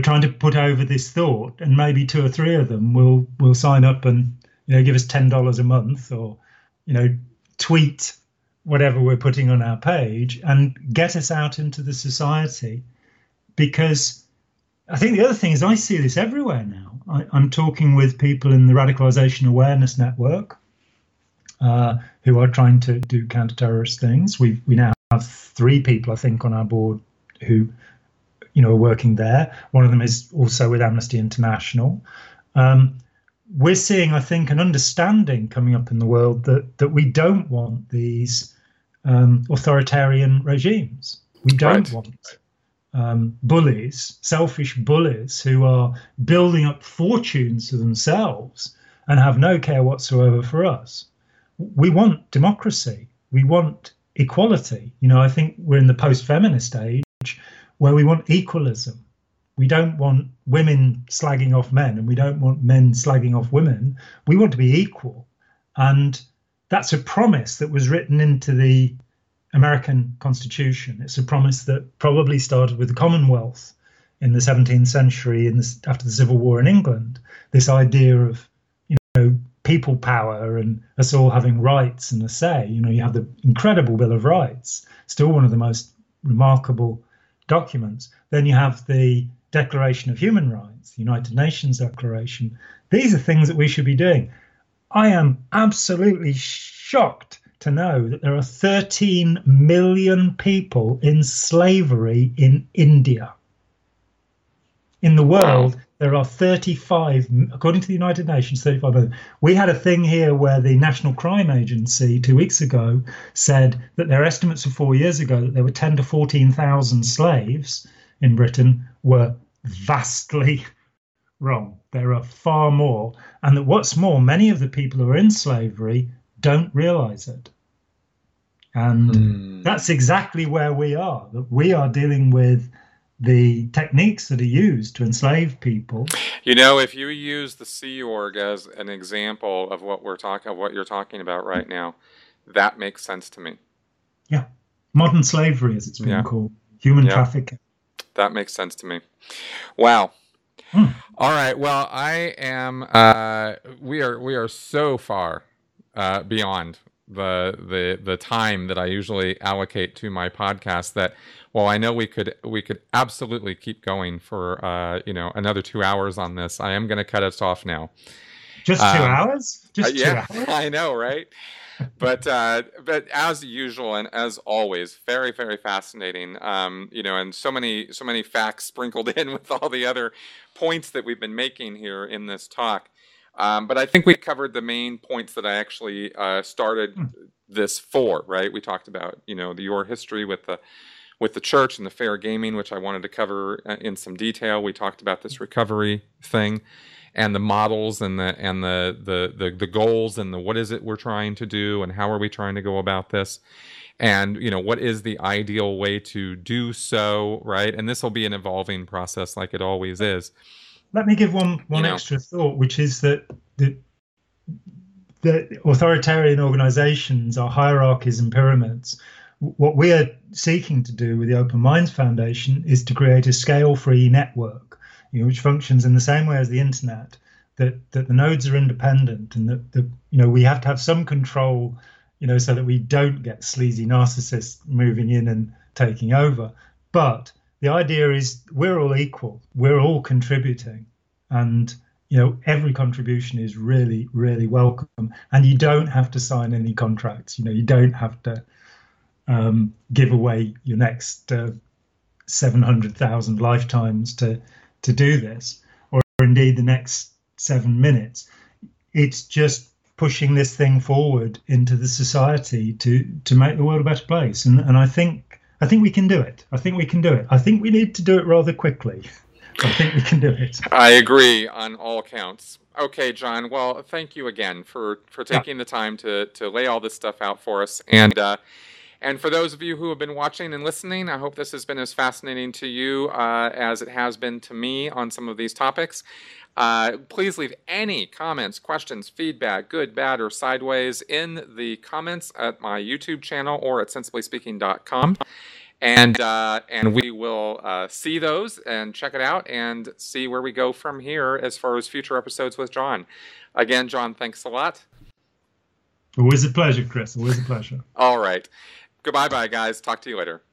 S2: trying to put over this thought, and maybe 2 or 3 of them will sign up and give us $10 a month, or tweet whatever we're putting on our page and get us out into the society. Because I think the other thing is I see this everywhere now. I'm talking with people in the Radicalization Awareness Network who are trying to do counter-terrorist things. We now have 3 people, I think, on our board who are working there. One of them is also with Amnesty International. We're seeing, I think, an understanding coming up in the world that we don't want these authoritarian regimes. We don't want bullies, selfish bullies who are building up fortunes for themselves and have no care whatsoever for us. We want democracy. We want equality. You know, I think we're in the post-feminist age where we want equalism. We don't want women slagging off men, and we don't want men slagging off women. We want to be equal. And that's a promise that was written into the American Constitution. It's a promise that probably started with the Commonwealth in the 17th century, after the Civil War in England. This idea of, you know, people power and us all having rights and a say. You know, you have the incredible Bill of Rights, still one of the most remarkable documents. Then you have the Declaration of Human Rights, the United Nations Declaration. These are things that we should be doing. I am absolutely shocked to know that there are 13 million people in slavery in India. In the world, there are 35, according to the United Nations, 35 million. We had a thing here where the National Crime Agency 2 weeks ago said that their estimates of 4 years ago that there were 10 to 14,000 slaves in Britain were vastly wrong. There are far more. And that what's more, many of the people who are in slavery don't realize it. And that's exactly where we are. That we are dealing with the techniques that are used to enslave people.
S1: You know, if you use the Sea Org as an example of what you're talking about right now, that makes sense to me.
S2: Yeah, modern slavery, as it's been called, human trafficking.
S1: That makes sense to me. Wow. All right. Well, I am. We are so far beyond the time that I usually allocate to my podcast that, well, I know we could absolutely keep going for another 2 hours on this. I am going to cut us off now.
S2: Just 2 hours? Just 2 hours?
S1: I know, right? But as usual and as always, very, very fascinating. And so many facts sprinkled in with all the other points that we've been making here in this talk. But I think we covered the main points that I actually started this for. Right? We talked about your history with the church and the fair gaming, which I wanted to cover in some detail. We talked about this recovery thing, and the models and the goals and the what is it we're trying to do and how are we trying to go about this, and what is the ideal way to do so, right? And this will be an evolving process like it always is.
S2: Let me give one extra thought, which is that the authoritarian organizations are hierarchies and pyramids. What we are seeking to do with the Open Minds Foundation is to create a scale-free network, which functions in the same way as the internet, that the nodes are independent and that we have to have some control, so that we don't get sleazy narcissists moving in and taking over. But the idea is we're all equal, we're all contributing, and every contribution is really, really welcome. And you don't have to sign any contracts. You don't have to give away your next 700,000 lifetimes to do this, or indeed the next 7 minutes. It's just pushing this thing forward into the society to make the world a better place. And I think we can do it. I think we need to do it rather quickly. I think we can do it.
S1: I agree on all counts. Okay, Jon. Well, thank you again for taking the time to lay all this stuff out for us. And for those of you who have been watching and listening, I hope this has been as fascinating to you as it has been to me on some of these topics. Please leave any comments, questions, feedback, good, bad, or sideways in the comments at my YouTube channel or at sensiblyspeaking.com. And we will see those and check it out and see where we go from here as far as future episodes with Jon. Again, Jon, thanks a lot.
S2: Always a pleasure, Chris. Always a pleasure.
S1: All right. Goodbye, guys. Talk to you later.